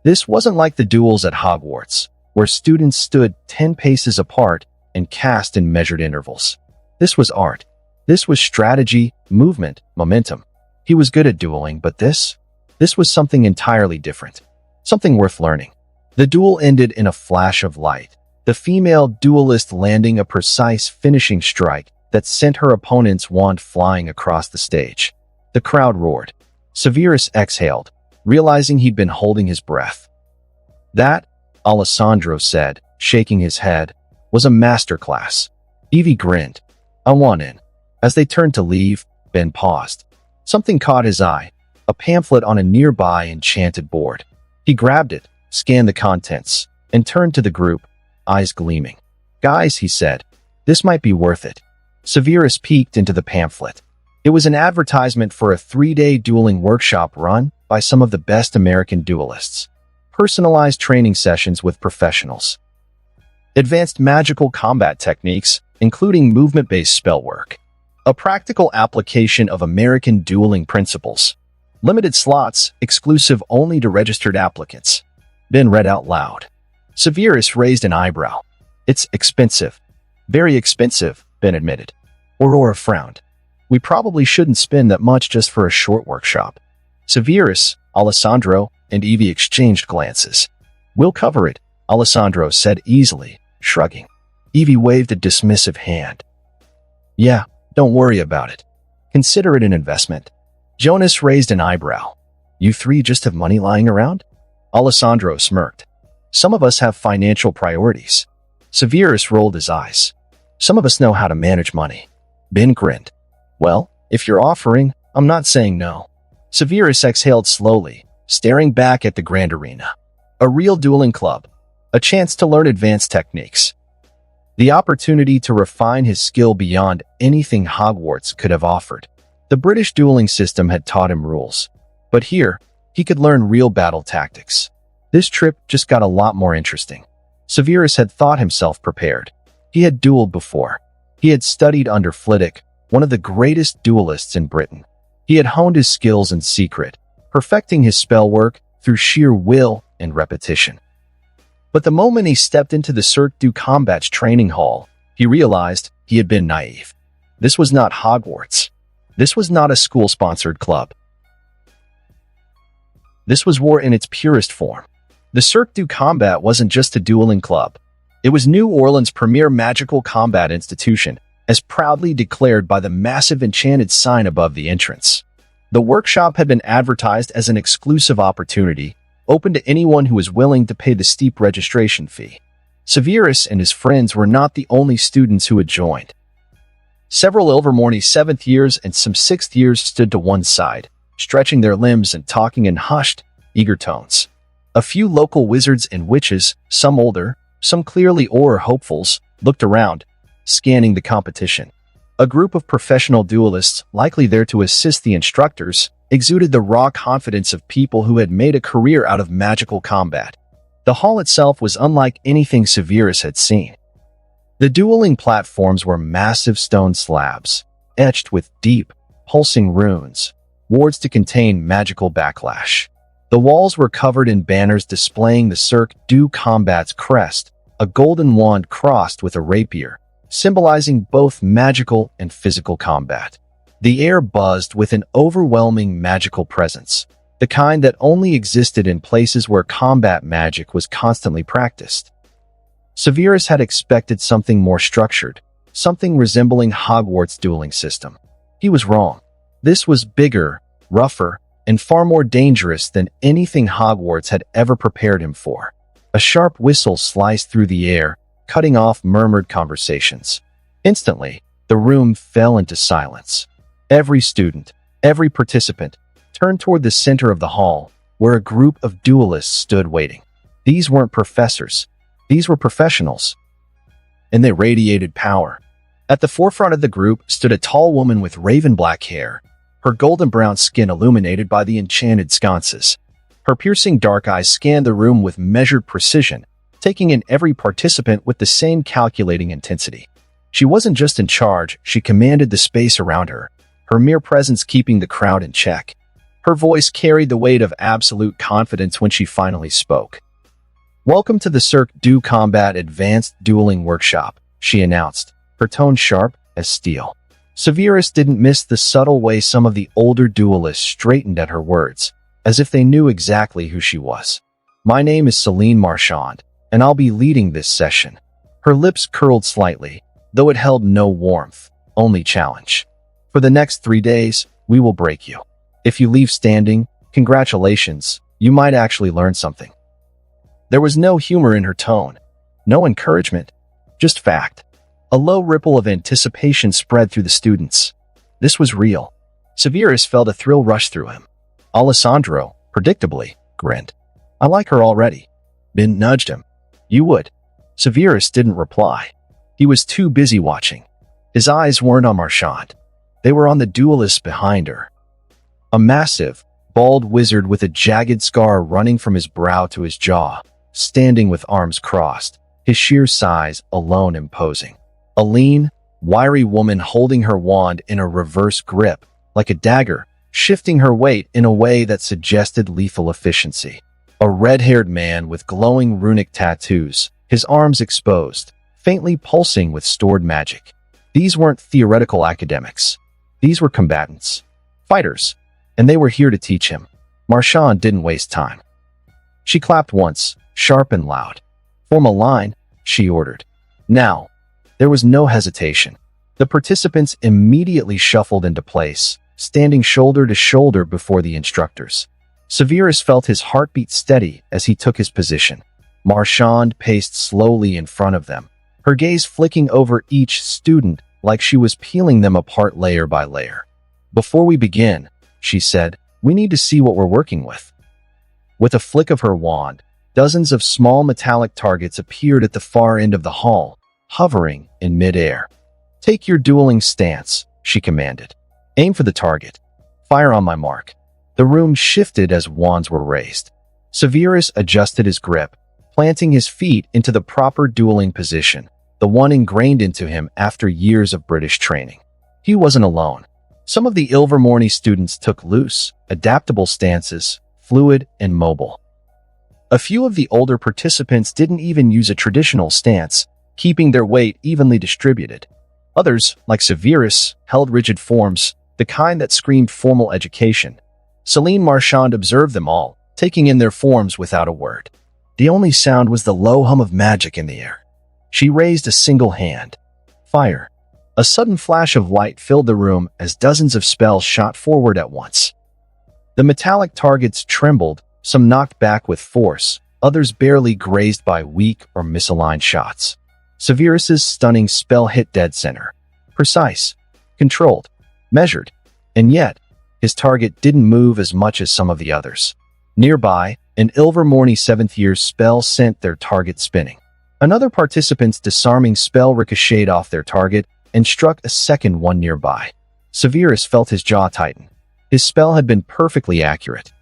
This wasn't like the duels at Hogwarts, where students stood 10 paces apart and cast in measured intervals. This was art. This was strategy, movement, momentum. He was good at dueling, but this was something entirely different. Something worth learning. The duel ended in a flash of light, the female duelist landing a precise finishing strike that sent her opponent's wand flying across the stage. The crowd roared. Severus exhaled, realizing he'd been holding his breath. That, Alessandro said, shaking his head, was a masterclass. Evie grinned. I want in. As they turned to leave, Ben paused. Something caught his eye, a pamphlet on a nearby enchanted board. He grabbed it, scanned the contents, and turned to the group, eyes gleaming. Guys, he said, this might be worth it. Severus peeked into the pamphlet. It was an advertisement for a 3-day dueling workshop run by some of the best American duelists. Personalized training sessions with professionals. Advanced magical combat techniques, including movement-based spell work. A practical application of American dueling principles. Limited slots, exclusive only to registered applicants. Ben read out loud. Severus raised an eyebrow. It's expensive. Very expensive, Ben admitted. Aurora frowned. We probably shouldn't spend that much just for a short workshop. Severus, Alessandro, and Evie exchanged glances. We'll cover it, Alessandro said easily, shrugging. Evie waved a dismissive hand. Yeah, don't worry about it. Consider it an investment. Jonas raised an eyebrow. You three just have money lying around? Alessandro smirked. Some of us have financial priorities. Severus rolled his eyes. Some of us know how to manage money. Ben grinned. Well, if you're offering, I'm not saying no. Severus exhaled slowly, staring back at the grand arena. A real dueling club. A chance to learn advanced techniques. The opportunity to refine his skill beyond anything Hogwarts could have offered. The British dueling system had taught him rules. But here, he could learn real battle tactics. This trip just got a lot more interesting. Severus had thought himself prepared. He had dueled before. He had studied under Flitwick, one of the greatest duelists in Britain. He had honed his skills in secret, perfecting his spell work through sheer will and repetition. But the moment he stepped into the Cirque du Combat's training hall, he realized he had been naive. This was not Hogwarts. This was not a school-sponsored club. This was war in its purest form. The Cirque du Combat wasn't just a dueling club. It was New Orleans' premier magical combat institution, as proudly declared by the massive enchanted sign above the entrance. The workshop had been advertised as an exclusive opportunity, open to anyone who was willing to pay the steep registration fee. Severus and his friends were not the only students who had joined. Several Ilvermorny 7th years and some 6th years stood to one side, stretching their limbs and talking in hushed, eager tones. A few local wizards and witches, some older, some clearly aura hopefuls, looked around, scanning the competition. A group of professional duelists, likely there to assist the instructors, exuded the raw confidence of people who had made a career out of magical combat. The hall itself was unlike anything Severus had seen. The dueling platforms were massive stone slabs, etched with deep, pulsing runes, wards to contain magical backlash. The walls were covered in banners displaying the Cirque du Combat's crest, a golden wand crossed with a rapier, symbolizing both magical and physical combat. The air buzzed with an overwhelming magical presence, the kind that only existed in places where combat magic was constantly practiced. Severus had expected something more structured, something resembling Hogwarts' dueling system. He was wrong. This was bigger, rougher, and far more dangerous than anything Hogwarts had ever prepared him for. A sharp whistle sliced through the air, cutting off murmured conversations. Instantly, the room fell into silence. Every student, every participant, turned toward the center of the hall, where a group of duelists stood waiting. These weren't professors. These were professionals. And they radiated power. At the forefront of the group stood a tall woman with raven black hair, her golden brown skin illuminated by the enchanted sconces. Her piercing dark eyes scanned the room with measured precision, taking in every participant with the same calculating intensity. She wasn't just in charge, she commanded the space around her, her mere presence keeping the crowd in check. Her voice carried the weight of absolute confidence when she finally spoke. "Welcome to the Cirque du Combat Advanced Dueling Workshop," she announced, her tone sharp as steel. Severus didn't miss the subtle way some of the older duelists straightened at her words, as if they knew exactly who she was. "My name is Celine Marchand, and I'll be leading this session." Her lips curled slightly, though it held no warmth, only challenge. "For the next 3 days, we will break you. If you leave standing, congratulations, you might actually learn something." There was no humor in her tone, no encouragement, just fact. A low ripple of anticipation spread through the students. This was real. Severus felt a thrill rush through him. Alessandro, predictably, grinned. "I like her already." Ben nudged him. "You would." Severus didn't reply. He was too busy watching. His eyes weren't on Marchand. They were on the duelists behind her. A massive, bald wizard with a jagged scar running from his brow to his jaw, standing with arms crossed, his sheer size alone imposing. A lean, wiry woman holding her wand in a reverse grip, like a dagger, shifting her weight in a way that suggested lethal efficiency. A red-haired man with glowing runic tattoos, his arms exposed, faintly pulsing with stored magic. These weren't theoretical academics. These were combatants. Fighters. And they were here to teach him. Marchand didn't waste time. She clapped once, sharp and loud. "Form a line," she ordered. Now. There was no hesitation. The participants immediately shuffled into place, standing shoulder to shoulder before the instructors. Severus felt his heartbeat steady as he took his position. Marchand paced slowly in front of them, her gaze flicking over each student like she was peeling them apart layer by layer. "Before we begin," she said, "we need to see what we're working with." With a flick of her wand, dozens of small metallic targets appeared at the far end of the hall, hovering in mid-air. "Take your dueling stance," she commanded. "Aim for the target. Fire on my mark." The room shifted as wands were raised. Severus adjusted his grip, planting his feet into the proper dueling position, the one ingrained into him after years of British training. He wasn't alone. Some of the Ilvermorny students took loose, adaptable stances, fluid and mobile. A few of the older participants didn't even use a traditional stance, keeping their weight evenly distributed. Others, like Severus, held rigid forms, the kind that screamed formal education. Celine Marchand observed them all, taking in their forms without a word. The only sound was the low hum of magic in the air. She raised a single hand. Fire. A sudden flash of light filled the room as dozens of spells shot forward at once. The metallic targets trembled, some knocked back with force, others barely grazed by weak or misaligned shots. Severus's stunning spell hit dead center. Precise, controlled, measured, and yet, his target didn't move as much as some of the others. Nearby, an Ilvermorny 7th year spell sent their target spinning. Another participant's disarming spell ricocheted off their target and struck a second one nearby. Severus felt his jaw tighten. His spell had been perfectly accurate,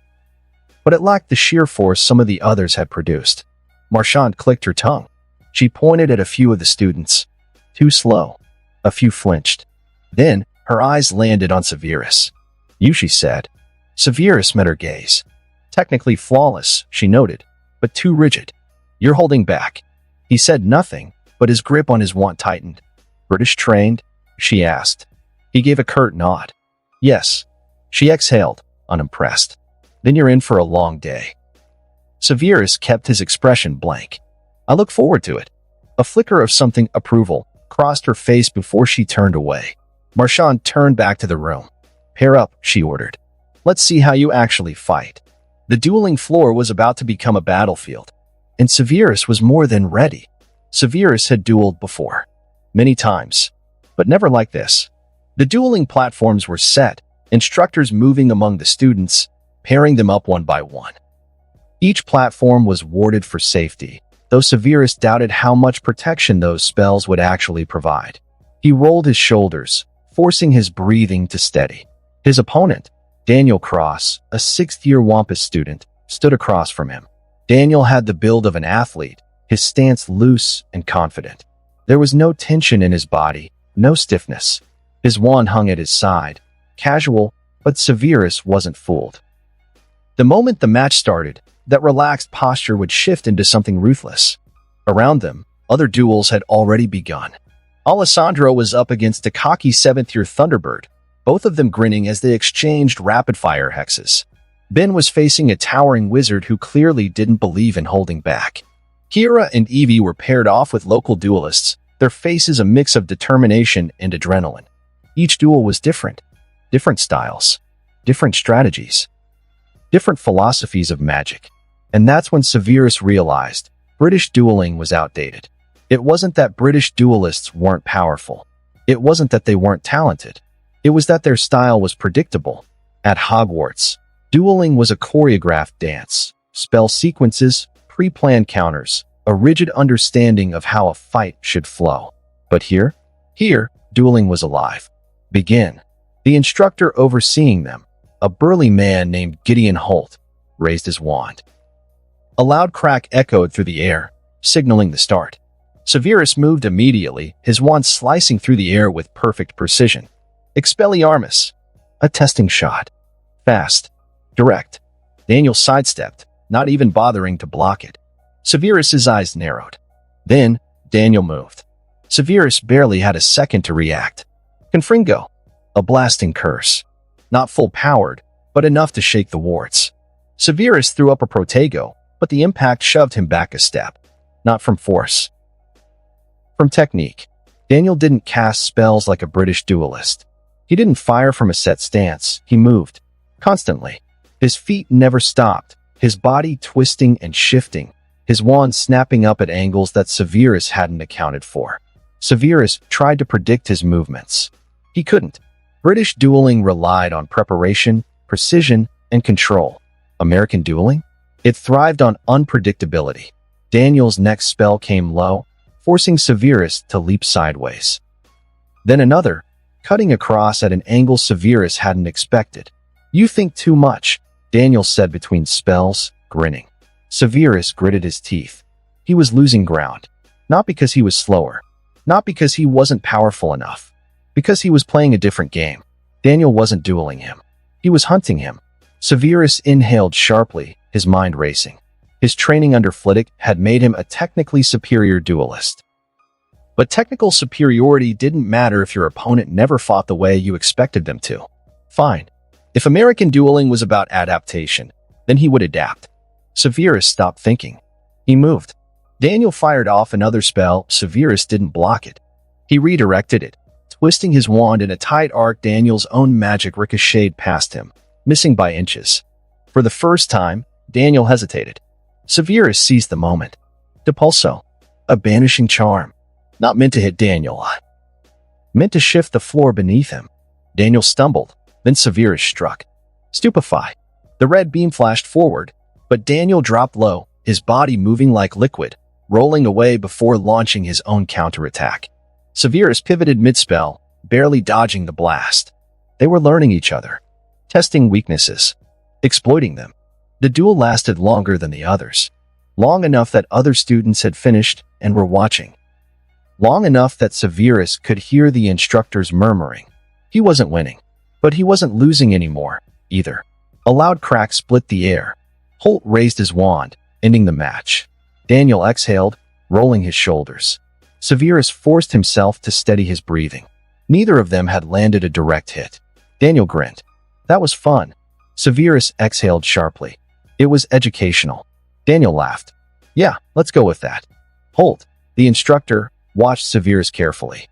but it lacked the sheer force some of the others had produced. Marchand clicked her tongue. She pointed at a few of the students. Too slow. A few flinched. Then, her eyes landed on Severus. "You," she said. Severus met her gaze. "Technically flawless," she noted, "but too rigid. You're holding back." He said nothing, but his grip on his wand tightened. "British trained?" she asked. He gave a curt nod. "Yes." She exhaled, unimpressed. "Then you're in for a long day." Severus kept his expression blank. "I look forward to it." A flicker of something approval crossed her face before she turned away. Marchand turned back to the room. "Pair up," she ordered. "Let's see how you actually fight." The dueling floor was about to become a battlefield, and Severus was more than ready. Severus had dueled before. Many times, but never like this. The dueling platforms were set, instructors moving among the students, pairing them up one by one. Each platform was warded for safety, though Severus doubted how much protection those spells would actually provide. He rolled his shoulders, forcing his breathing to steady. His opponent, Daniel Cross, a sixth-year Wampus student, stood across from him. Daniel had the build of an athlete, his stance loose and confident. There was no tension in his body, no stiffness. His wand hung at his side, casual, but Severus wasn't fooled. The moment the match started, that relaxed posture would shift into something ruthless. Around them, other duels had already begun. Alessandro was up against a cocky seventh-year Thunderbird, both of them grinning as they exchanged rapid-fire hexes. Ben was facing a towering wizard who clearly didn't believe in holding back. Kira and Evie were paired off with local duelists, their faces a mix of determination and adrenaline. Each duel was different. Different styles. Different strategies. Different philosophies of magic. And that's when Severus realized British dueling was outdated. It wasn't that British duelists weren't powerful. It wasn't that they weren't talented. It was that their style was predictable. At Hogwarts, dueling was a choreographed dance, spell sequences, pre-planned counters, a rigid understanding of how a fight should flow. But here, dueling was alive. Begin. The instructor overseeing them, a burly man named Gideon Holt, raised his wand. A loud crack echoed through the air, signaling the start. Severus moved immediately, his wand slicing through the air with perfect precision. Expelliarmus. A testing shot. Fast. Direct. Daniel sidestepped, not even bothering to block it. Severus's eyes narrowed. Then, Daniel moved. Severus barely had a second to react. Confringo. A blasting curse. Not full-powered, but enough to shake the wards. Severus threw up a protego, but the impact shoved him back a step. Not from force. From technique. Daniel didn't cast spells like a British duelist. He didn't fire from a set stance, he moved. Constantly. His feet never stopped, his body twisting and shifting, his wand snapping up at angles that Severus hadn't accounted for. Severus tried to predict his movements. He couldn't. British dueling relied on preparation, precision, and control. American dueling? It thrived on unpredictability. Daniel's next spell came low, forcing Severus to leap sideways. Then another, cutting across at an angle Severus hadn't expected. You think too much, Daniel said between spells, grinning. Severus gritted his teeth. He was losing ground. Not because he was slower. Not because he wasn't powerful enough. Because he was playing a different game. Daniel wasn't dueling him. He was hunting him. Severus inhaled sharply, his mind racing. His training under Flitwick had made him a technically superior duelist. But technical superiority didn't matter if your opponent never fought the way you expected them to. Fine. If American dueling was about adaptation, then he would adapt. Severus stopped thinking. He moved. Daniel fired off another spell. Severus didn't block it. He redirected it. Twisting his wand in a tight arc, Daniel's own magic ricocheted past him, missing by inches. For the first time, Daniel hesitated. Severus seized the moment. Depulso. A banishing charm. Not meant to hit Daniel. Meant to shift the floor beneath him. Daniel stumbled. Then Severus struck. Stupefy. The red beam flashed forward, but Daniel dropped low, his body moving like liquid, rolling away before launching his own counterattack. Severus pivoted mid-spell, barely dodging the blast. They were learning each other, testing weaknesses, exploiting them. The duel lasted longer than the others. Long enough that other students had finished and were watching. Long enough that Severus could hear the instructors murmuring. He wasn't winning. But he wasn't losing anymore, either. A loud crack split the air. Holt raised his wand, ending the match. Daniel exhaled, rolling his shoulders. Severus forced himself to steady his breathing. Neither of them had landed a direct hit. Daniel grinned. That was fun. Severus exhaled sharply. It was educational. Daniel laughed. Yeah, let's go with that. Holt, the instructor, watched Severus carefully.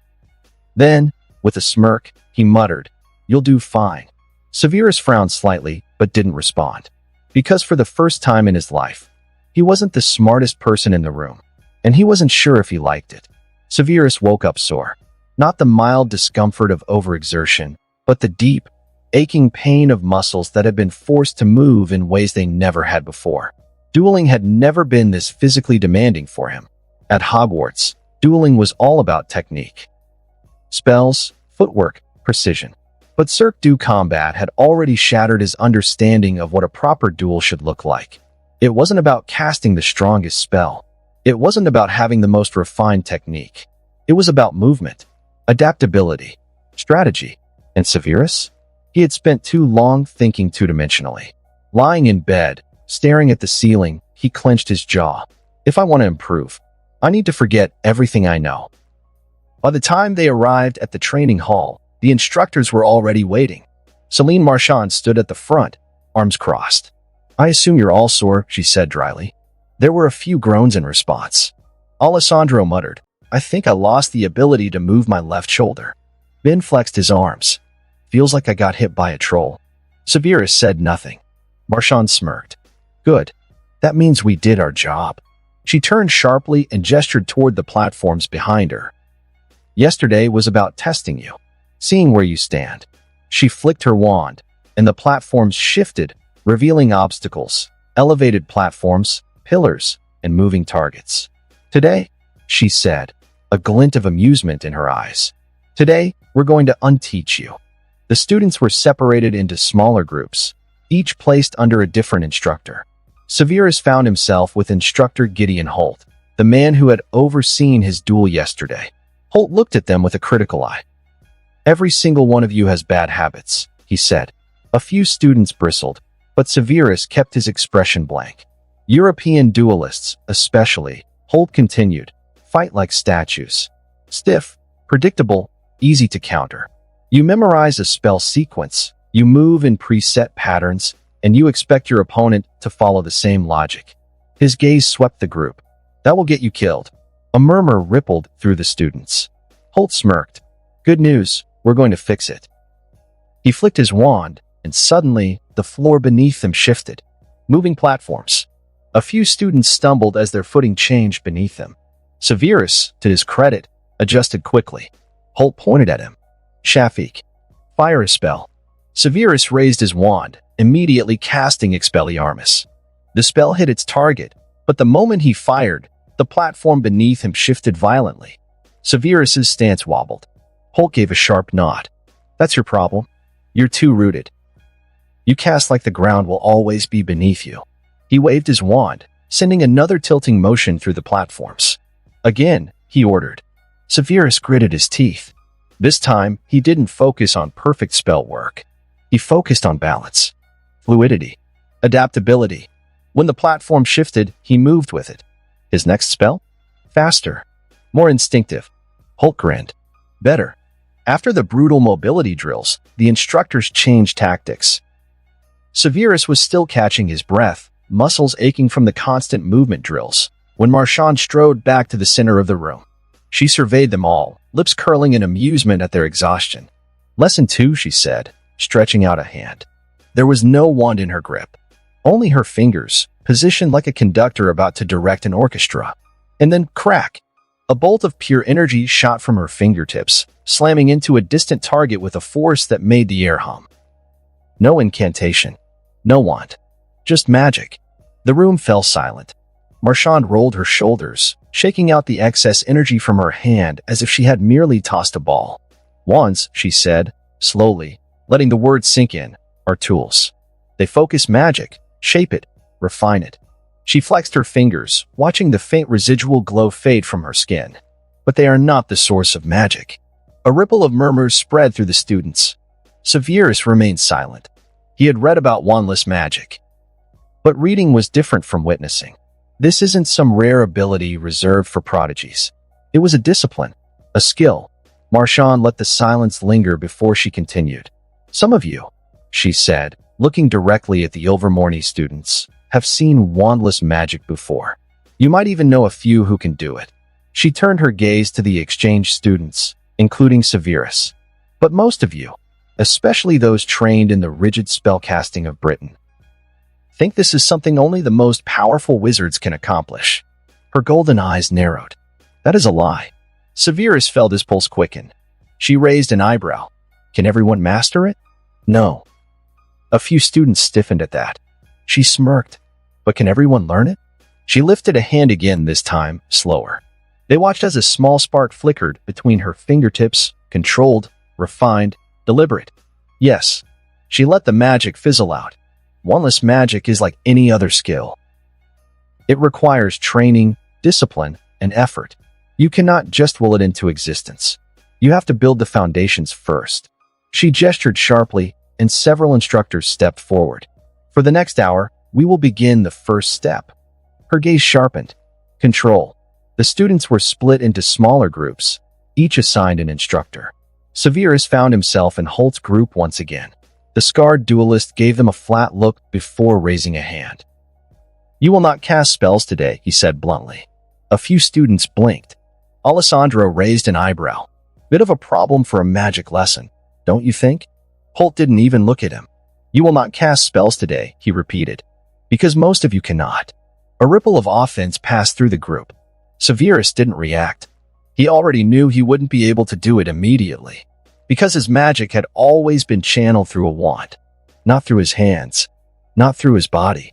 Then, with a smirk, he muttered, "You'll do fine." Severus frowned slightly, but didn't respond. Because for the first time in his life, he wasn't the smartest person in the room, and he wasn't sure if he liked it. Severus woke up sore. Not the mild discomfort of overexertion, but the deep, aching pain of muscles that had been forced to move in ways they never had before. Dueling had never been this physically demanding for him. At Hogwarts, dueling was all about technique. Spells, footwork, precision. But Cirque du Combat had already shattered his understanding of what a proper duel should look like. It wasn't about casting the strongest spell. It wasn't about having the most refined technique. It was about movement, adaptability, strategy. And Severus? He had spent too long thinking two-dimensionally. Lying in bed, staring at the ceiling, he clenched his jaw. If I want to improve, I need to forget everything I know. By the time they arrived at the training hall, the instructors were already waiting. Celine Marchand stood at the front, arms crossed. "I assume you're all sore," she said dryly. There were a few groans in response. Alessandro muttered, "I think I lost the ability to move my left shoulder." Ben flexed his arms. "Feels like I got hit by a troll." Severus said nothing. Marchand smirked. "Good. That means we did our job." She turned sharply and gestured toward the platforms behind her. "Yesterday was about testing you, seeing where you stand." She flicked her wand, and the platforms shifted, revealing obstacles, elevated platforms, pillars, and moving targets. "Today," she said, a glint of amusement in her eyes. "Today, we're going to unteach you." The students were separated into smaller groups, each placed under a different instructor. Severus found himself with instructor Gideon Holt, the man who had overseen his duel yesterday. Holt looked at them with a critical eye. "Every single one of you has bad habits," he said. A few students bristled, but Severus kept his expression blank. "European duelists, especially," Holt continued, "fight like statues. Stiff, predictable, easy to counter. You memorize a spell sequence, you move in preset patterns, and you expect your opponent to follow the same logic." His gaze swept the group. "That will get you killed." A murmur rippled through the students. Holt smirked. "Good news, we're going to fix it." He flicked his wand, and suddenly, the floor beneath them shifted. Moving platforms. A few students stumbled as their footing changed beneath them. Severus, to his credit, adjusted quickly. Holt pointed at him. "Shafiq, fire a spell." Severus raised his wand, immediately casting Expelliarmus. The spell hit its target, but the moment he fired, the platform beneath him shifted violently. Severus's stance wobbled. Holt gave a sharp nod. "That's your problem. You're too rooted. You cast like the ground will always be beneath you." He waved his wand, sending another tilting motion through the platforms. "Again," he ordered. Severus gritted his teeth. This time, he didn't focus on perfect spell work. He focused on balance, fluidity, adaptability. When the platform shifted, he moved with it. His next spell? Faster, more instinctive. Holt grinned. Better. After the brutal mobility drills, the instructors changed tactics. Severus was still catching his breath, muscles aching from the constant movement drills, when Marchand strode back to the center of the room. She surveyed them all, lips curling in amusement at their exhaustion. "Lesson 2, she said, stretching out a hand. There was no wand in her grip, only her fingers, positioned like a conductor about to direct an orchestra. And then crack! A bolt of pure energy shot from her fingertips, slamming into a distant target with a force that made the air hum. No incantation, no wand, just magic. The room fell silent. Marchand rolled her shoulders, shaking out the excess energy from her hand as if she had merely tossed a ball. "Wands," she said, slowly, letting the words sink in, "are tools. They focus magic, shape it, refine it." She flexed her fingers, watching the faint residual glow fade from her skin. "But they are not the source of magic." A ripple of murmurs spread through the students. Severus remained silent. He had read about wandless magic. But reading was different from witnessing. This isn't some rare ability reserved for prodigies. It was a discipline, a skill. Marchand let the silence linger before she continued. "Some of you," she said, looking directly at the Ilvermorny students, "have seen wandless magic before. You might even know a few who can do it." She turned her gaze to the exchange students, including Severus. "But most of you, especially those trained in the rigid spellcasting of Britain, think this is something only the most powerful wizards can accomplish." Her golden eyes narrowed. "That is a lie." Severus felt his pulse quicken. She raised an eyebrow. "Can everyone master it?" "No." A few students stiffened at that. She smirked. "But can everyone learn it?" She lifted a hand again, this time, slower. They watched as a small spark flickered between her fingertips, controlled, refined, deliberate. Yes. She let the magic fizzle out. Wandless magic is like any other skill. It requires training, discipline, and effort. You cannot just will it into existence. You have to build the foundations first. She gestured sharply, and several instructors stepped forward. For the next hour, we will begin the first step. Her gaze sharpened. Control. The students were split into smaller groups, each assigned an instructor. Severus found himself in Holt's group once again. The scarred duelist gave them a flat look before raising a hand. "You will not cast spells today," he said bluntly. A few students blinked. Alessandro raised an eyebrow. Bit of a problem for a magic lesson, don't you think? Holt didn't even look at him. "You will not cast spells today," he repeated. "Because most of you cannot." A ripple of offense passed through the group. Severus didn't react. He already knew he wouldn't be able to do it immediately, because his magic had always been channeled through a wand, not through his hands, not through his body.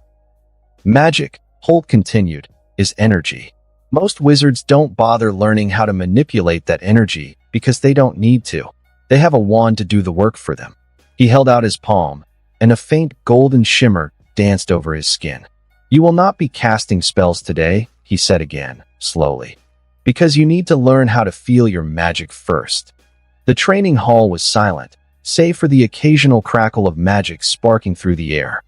Magic, Holt continued, is energy. Most wizards don't bother learning how to manipulate that energy because they don't need to. They have a wand to do the work for them. He held out his palm, and a faint golden shimmer danced over his skin. "You will not be casting spells today," he said again, slowly, "because you need to learn how to feel your magic first." The training hall was silent, save for the occasional crackle of magic sparking through the air.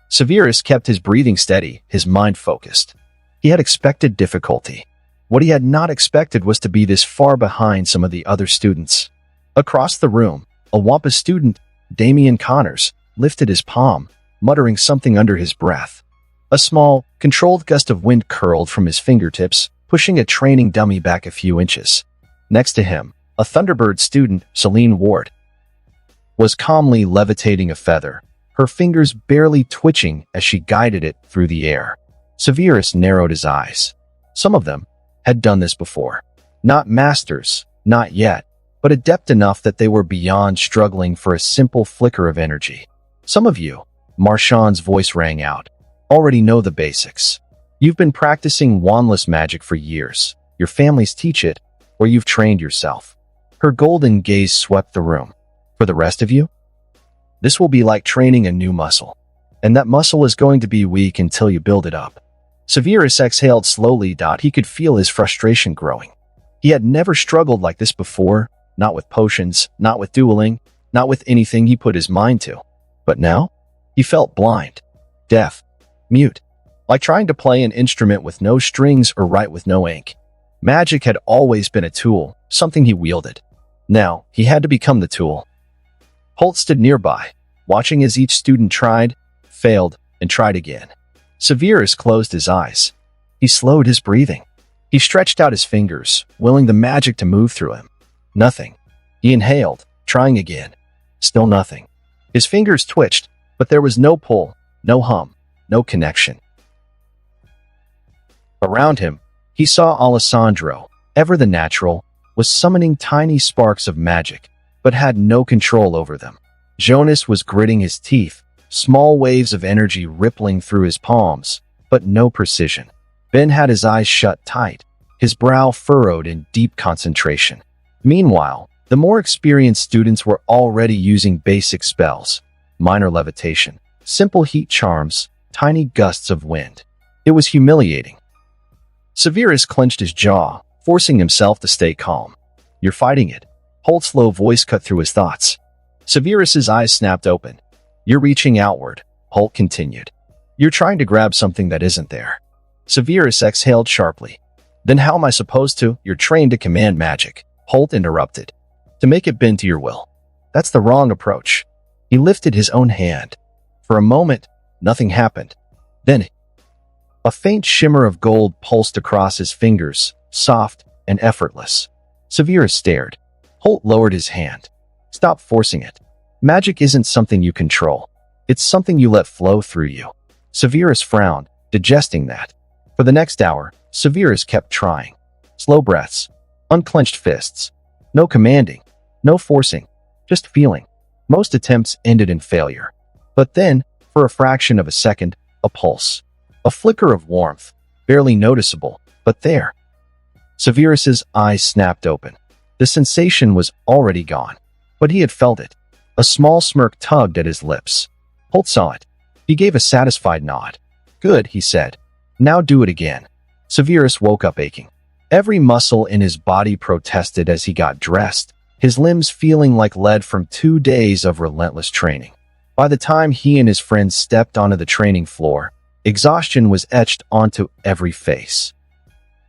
Severus kept his breathing steady, his mind focused. He had expected difficulty. What he had not expected was to be this far behind some of the other students. Across the room, a Wampa student, Damian Connors, lifted his palm, muttering something under his breath. A small, controlled gust of wind curled from his fingertips, pushing a training dummy back a few inches. Next to him, a Thunderbird student, Celine Ward, was calmly levitating a feather, her fingers barely twitching as she guided it through the air. Severus narrowed his eyes. Some of them had done this before. Not masters, not yet, but adept enough that they were beyond struggling for a simple flicker of energy. "Some of you," Marchand's voice rang out, "already know the basics. You've been practicing wandless magic for years. Your families teach it, or you've trained yourself." Her golden gaze swept the room. "For the rest of you, this will be like training a new muscle. And that muscle is going to be weak until you build it up." Severus exhaled slowly. He could feel his frustration growing. He had never struggled like this before, not with potions, not with dueling, not with anything he put his mind to. But now, he felt blind, deaf, mute, like trying to play an instrument with no strings or write with no ink. Magic had always been a tool, something he wielded. Now, he had to become the tool. Holt stood nearby, watching as each student tried, failed, and tried again. Severus closed his eyes. He slowed his breathing. He stretched out his fingers, willing the magic to move through him. Nothing. He inhaled, trying again. Still nothing. His fingers twitched, but there was no pull, no hum, no connection. Around him, he saw Alessandro, ever the natural, was summoning tiny sparks of magic, but had no control over them. Jonas was gritting his teeth, small waves of energy rippling through his palms, but no precision. Ben had his eyes shut tight, his brow furrowed in deep concentration. Meanwhile, the more experienced students were already using basic spells, minor levitation, simple heat charms, tiny gusts of wind. It was humiliating. Severus clenched his jaw, forcing himself to stay calm. "You're fighting it." Holt's low voice cut through his thoughts. Severus's eyes snapped open. "You're reaching outward," Holt continued. "You're trying to grab something that isn't there." Severus exhaled sharply. "Then how am I supposed to?" "You're trained to command magic," Holt interrupted. "To make it bend to your will. That's the wrong approach." He lifted his own hand. For a moment, nothing happened. Then, a faint shimmer of gold pulsed across his fingers, soft and effortless. Severus stared. Holt lowered his hand. "Stop forcing it. Magic isn't something you control. It's something you let flow through you." Severus frowned, digesting that. For the next hour, Severus kept trying. Slow breaths, unclenched fists. No commanding, no forcing, just feeling. Most attempts ended in failure. But then, for a fraction of a second, a pulse. A flicker of warmth, barely noticeable, but there. Severus's eyes snapped open. The sensation was already gone, but he had felt it. A small smirk tugged at his lips. Holt saw it. He gave a satisfied nod. Good, he said. Now do it again. Severus woke up aching. Every muscle in his body protested as he got dressed, his limbs feeling like lead from 2 days of relentless training. By the time he and his friends stepped onto the training floor, exhaustion was etched onto every face.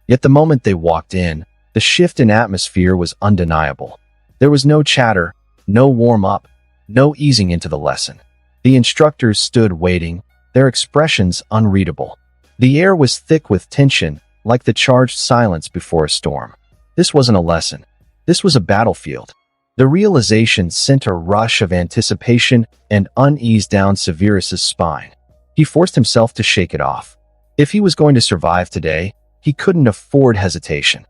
Yet the moment they walked in, the shift in atmosphere was undeniable. There was no chatter, no warm-up, no easing into the lesson. The instructors stood waiting, their expressions unreadable. The air was thick with tension, like the charged silence before a storm. This wasn't a lesson. This was a battlefield. The realization sent a rush of anticipation and unease down Severus's spine. He forced himself to shake it off. If he was going to survive today, he couldn't afford hesitation.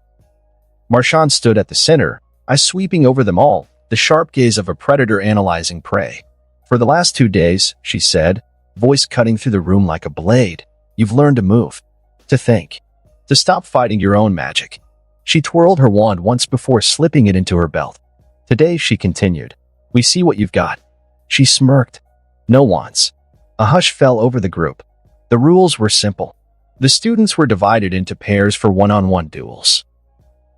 Marchand stood at the center, eyes sweeping over them all, the sharp gaze of a predator analyzing prey. For the last 2 days, she said, voice cutting through the room like a blade, you've learned to move, to think, to stop fighting your own magic. She twirled her wand once before slipping it into her belt. Today, she continued, we see what you've got. She smirked. No wands. A hush fell over the group. The rules were simple. The students were divided into pairs for one-on-one duels.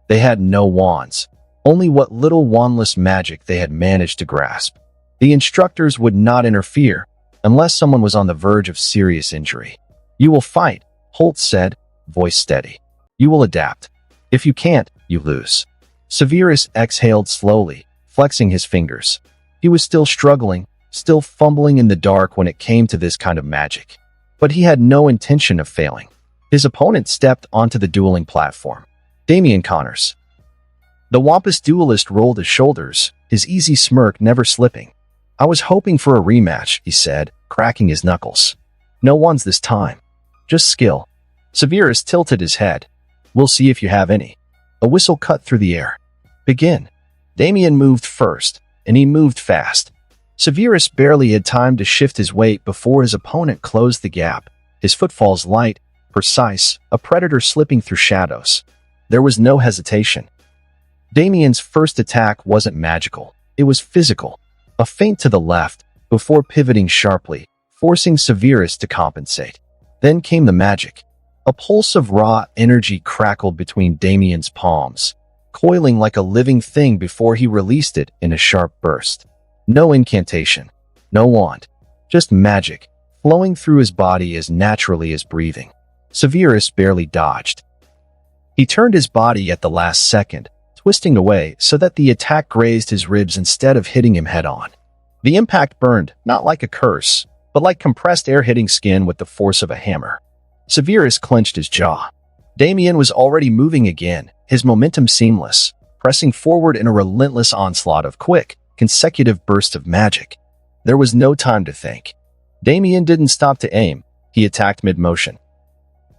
They had no wands, only what little wandless magic they had managed to grasp. The instructors would not interfere unless someone was on the verge of serious injury. You will fight, Holt said, voice steady. You will adapt. If you can't, you lose. Severus exhaled slowly, flexing his fingers. He was still struggling, still fumbling in the dark when it came to this kind of magic. But he had no intention of failing. His opponent stepped onto the dueling platform. Damien Connors. The wampus duelist rolled his shoulders, his easy smirk never slipping. I was hoping for a rematch, he said, cracking his knuckles. No one's this time. Just skill. Severus tilted his head. We'll see if you have any. A whistle cut through the air. Begin. Damien moved first, and he moved fast. Severus barely had time to shift his weight before his opponent closed the gap, his footfalls light, precise, a predator slipping through shadows. There was no hesitation. Damien's first attack wasn't magical, it was physical. A feint to the left, before pivoting sharply, forcing Severus to compensate. Then came the magic. A pulse of raw energy crackled between Damien's palms, coiling like a living thing before he released it in a sharp burst. No incantation, no wand, just magic, flowing through his body as naturally as breathing. Severus barely dodged. He turned his body at the last second, twisting away so that the attack grazed his ribs instead of hitting him head-on. The impact burned, not like a curse, but like compressed air hitting skin with the force of a hammer. Severus clenched his jaw. Damien was already moving again, his momentum seamless, pressing forward in a relentless onslaught of quick, consecutive bursts of magic. There was no time to think. Damien didn't stop to aim, he attacked mid-motion.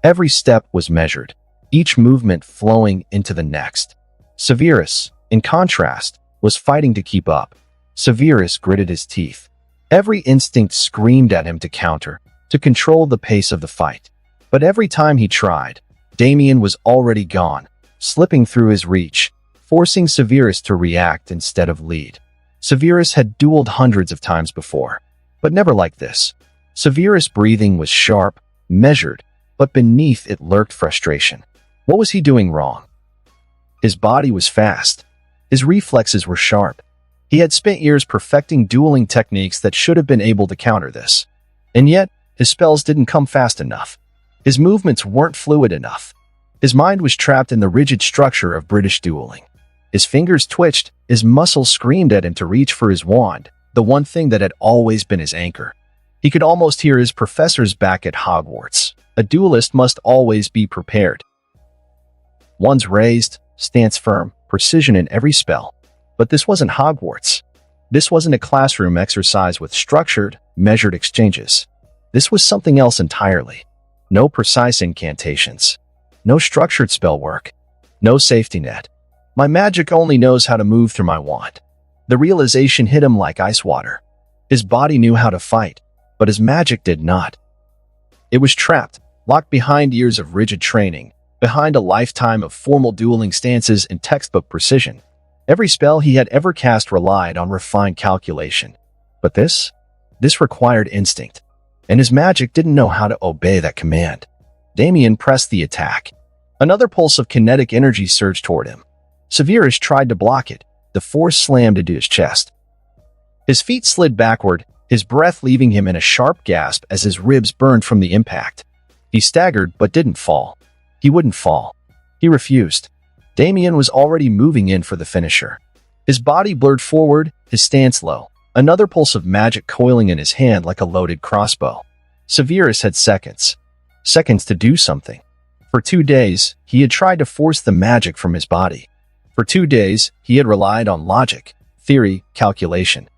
Every step was measured, each movement flowing into the next. Severus, in contrast, was fighting to keep up. Severus gritted his teeth. Every instinct screamed at him to counter, to control the pace of the fight. But every time he tried, Damien was already gone, slipping through his reach, forcing Severus to react instead of lead. Severus had dueled hundreds of times before, but never like this. Severus' breathing was sharp, measured, but beneath it lurked frustration. What was he doing wrong? His body was fast. His reflexes were sharp. He had spent years perfecting dueling techniques that should have been able to counter this. And yet, his spells didn't come fast enough. His movements weren't fluid enough. His mind was trapped in the rigid structure of British dueling. His fingers twitched, his muscles screamed at him to reach for his wand, the one thing that had always been his anchor. He could almost hear his professors back at Hogwarts. A duelist must always be prepared. Wands raised, stance firm, precision in every spell. But this wasn't Hogwarts. This wasn't a classroom exercise with structured, measured exchanges. This was something else entirely. No precise incantations. No structured spell work. No safety net. My magic only knows how to move through my wand. The realization hit him like ice water. His body knew how to fight, but his magic did not. It was trapped, locked behind years of rigid training, behind a lifetime of formal dueling stances and textbook precision. Every spell he had ever cast relied on refined calculation. But this required instinct, and his magic didn't know how to obey that command. Damien pressed the attack. Another pulse of kinetic energy surged toward him. Severus tried to block it. The force slammed into his chest. His feet slid backward, his breath leaving him in a sharp gasp as his ribs burned from the impact. He staggered but didn't fall. He wouldn't fall. He refused. Damien was already moving in for the finisher. His body blurred forward, his stance low, another pulse of magic coiling in his hand like a loaded crossbow. Severus had seconds. Seconds to do something. For 2 days, he had tried to force the magic from his body. For 2 days, he had relied on logic, theory, calculation.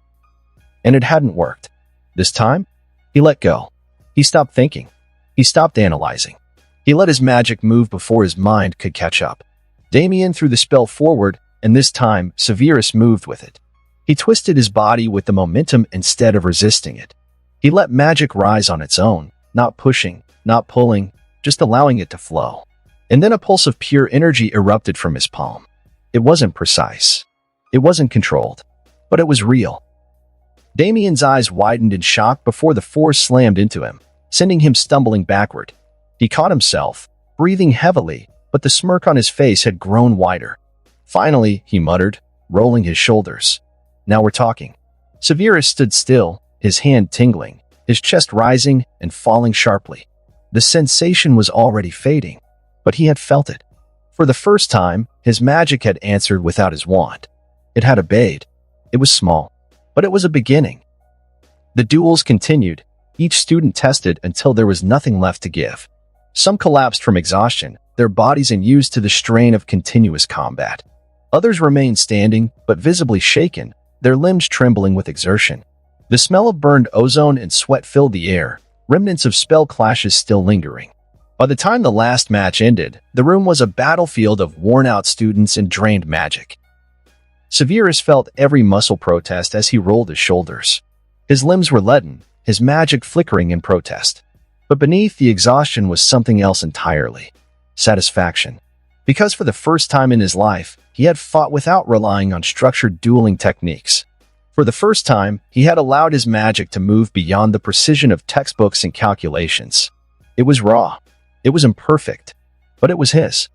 And it hadn't worked. This time, he let go. He stopped thinking. He stopped analyzing. He let his magic move before his mind could catch up. Damien threw the spell forward, and this time, Severus moved with it. He twisted his body with the momentum instead of resisting it. He let magic rise on its own, not pushing, not pulling, just allowing it to flow. And then a pulse of pure energy erupted from his palm. It wasn't precise. It wasn't controlled. But it was real. Damien's eyes widened in shock before the force slammed into him, sending him stumbling backward. He caught himself, breathing heavily, but the smirk on his face had grown wider. Finally, he muttered, rolling his shoulders. Now we're talking. Severus stood still, his hand tingling, his chest rising and falling sharply. The sensation was already fading, but he had felt it. For the first time, his magic had answered without his wand. It had obeyed. It was small, but it was a beginning. The duels continued. Each student tested until there was nothing left to give. Some collapsed from exhaustion, their bodies unused to the strain of continuous combat. Others remained standing, but visibly shaken, their limbs trembling with exertion. The smell of burned ozone and sweat filled the air, remnants of spell clashes still lingering. By the time the last match ended, the room was a battlefield of worn-out students and drained magic. Severus felt every muscle protest as he rolled his shoulders. His limbs were leaden, his magic flickering in protest. But beneath the exhaustion was something else entirely. Satisfaction. Because for the first time in his life, he had fought without relying on structured dueling techniques. For the first time, he had allowed his magic to move beyond the precision of textbooks and calculations. It was raw. It was imperfect. But it was his.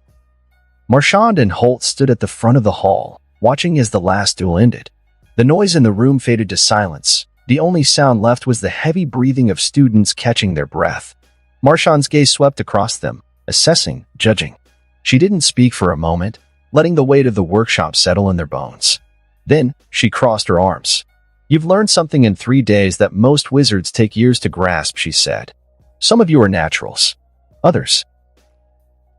Marchand and Holt stood at the front of the hall, watching as the last duel ended. The noise in the room faded to silence. The only sound left was the heavy breathing of students catching their breath. Marchand's gaze swept across them, assessing, judging. She didn't speak for a moment, letting the weight of the workshop settle in their bones. Then, she crossed her arms. "You've learned something in 3 days that most wizards take years to grasp," she said. "Some of you are naturals. Others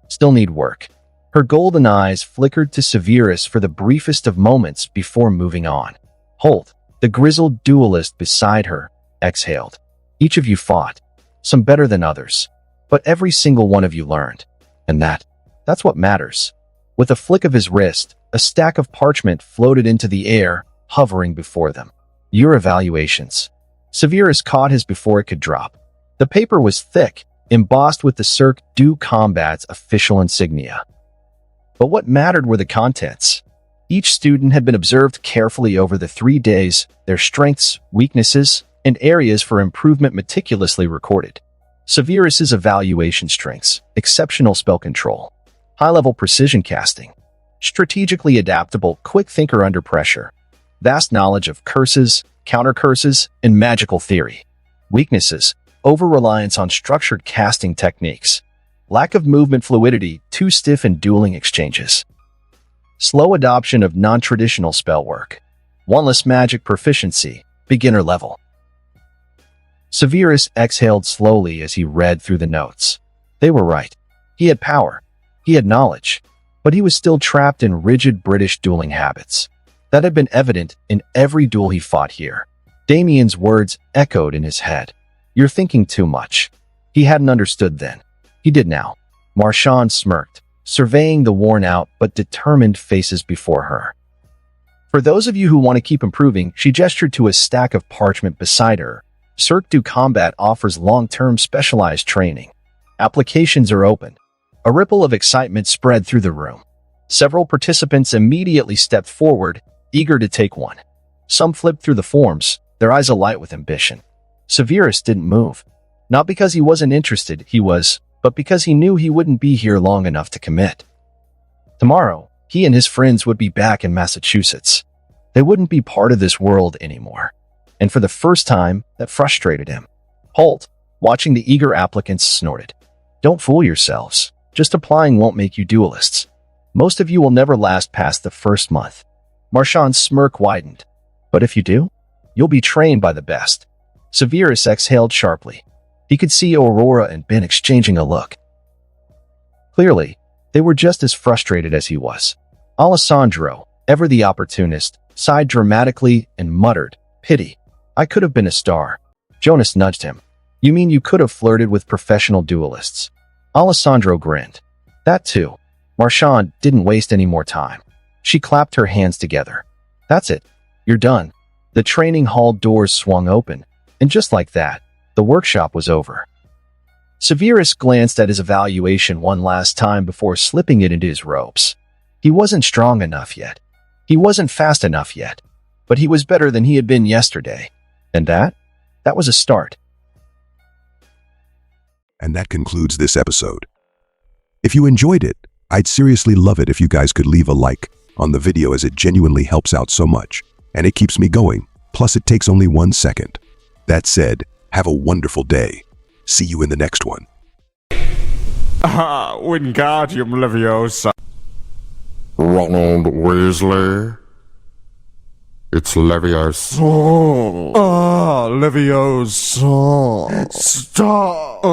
still need work." Her golden eyes flickered to Severus for the briefest of moments before moving on. Holt, the grizzled duelist beside her, exhaled. "Each of you fought, some better than others, but every single one of you learned. And that's what matters." With a flick of his wrist, a stack of parchment floated into the air, hovering before them. "Your evaluations." Severus caught his before it could drop. The paper was thick, embossed with the Cirque du Combat's official insignia. But what mattered were the contents. Each student had been observed carefully over the 3 days, their strengths, weaknesses, and areas for improvement meticulously recorded. Severus's evaluation strengths: exceptional spell control, high-level precision casting, strategically adaptable, quick thinker under pressure, vast knowledge of curses, counter-curses, and magical theory. Weaknesses: over-reliance on structured casting techniques, lack of movement fluidity, too stiff in dueling exchanges, slow adoption of non-traditional spellwork, wandless magic proficiency, beginner level. Severus exhaled slowly as he read through the notes. They were right. He had power. He had knowledge. But he was still trapped in rigid British dueling habits. That had been evident in every duel he fought here. Damien's words echoed in his head. "You're thinking too much." He hadn't understood then. He did now. Marchand smirked, surveying the worn-out but determined faces before her. "For those of you who want to keep improving," she gestured to a stack of parchment beside her, "Cirque du Combat offers long-term specialized training. Applications are open." A ripple of excitement spread through the room. Several participants immediately stepped forward, eager to take one. Some flipped through the forms, their eyes alight with ambition. Severus didn't move. Not because he wasn't interested, but because he knew he wouldn't be here long enough to commit. Tomorrow, he and his friends would be back in Massachusetts. They wouldn't be part of this world anymore. And for the first time, that frustrated him. Holt, watching the eager applicants, snorted. Don't fool yourselves. Just applying won't make you duelists. Most of you will never last past the first month. Marchand's smirk widened. But if you do, you'll be trained by the best. Severus exhaled sharply. He could see Aurora and Ben exchanging a look. Clearly, they were just as frustrated as he was. Alessandro, ever the opportunist, sighed dramatically and muttered, "Pity. I could have been a star." Jonas nudged him. "You mean you could have flirted with professional duelists?" Alessandro grinned. "That too." Marchand didn't waste any more time. She clapped her hands together. "That's it. You're done." The training hall doors swung open, and just like that, the workshop was over. Severus glanced at his evaluation one last time before slipping it into his robes. He wasn't strong enough yet. He wasn't fast enough yet. But he was better than he had been yesterday. And that was a start. And that concludes this episode. If you enjoyed it, I'd seriously love it if you guys could leave a like on the video, as it genuinely helps out so much. And it keeps me going. Plus, it takes only 1 second. That said, have a wonderful day. See you in the next one. Wingardium Leviosa. Ronald Weasley. It's Leviosa. Leviosa. Stop.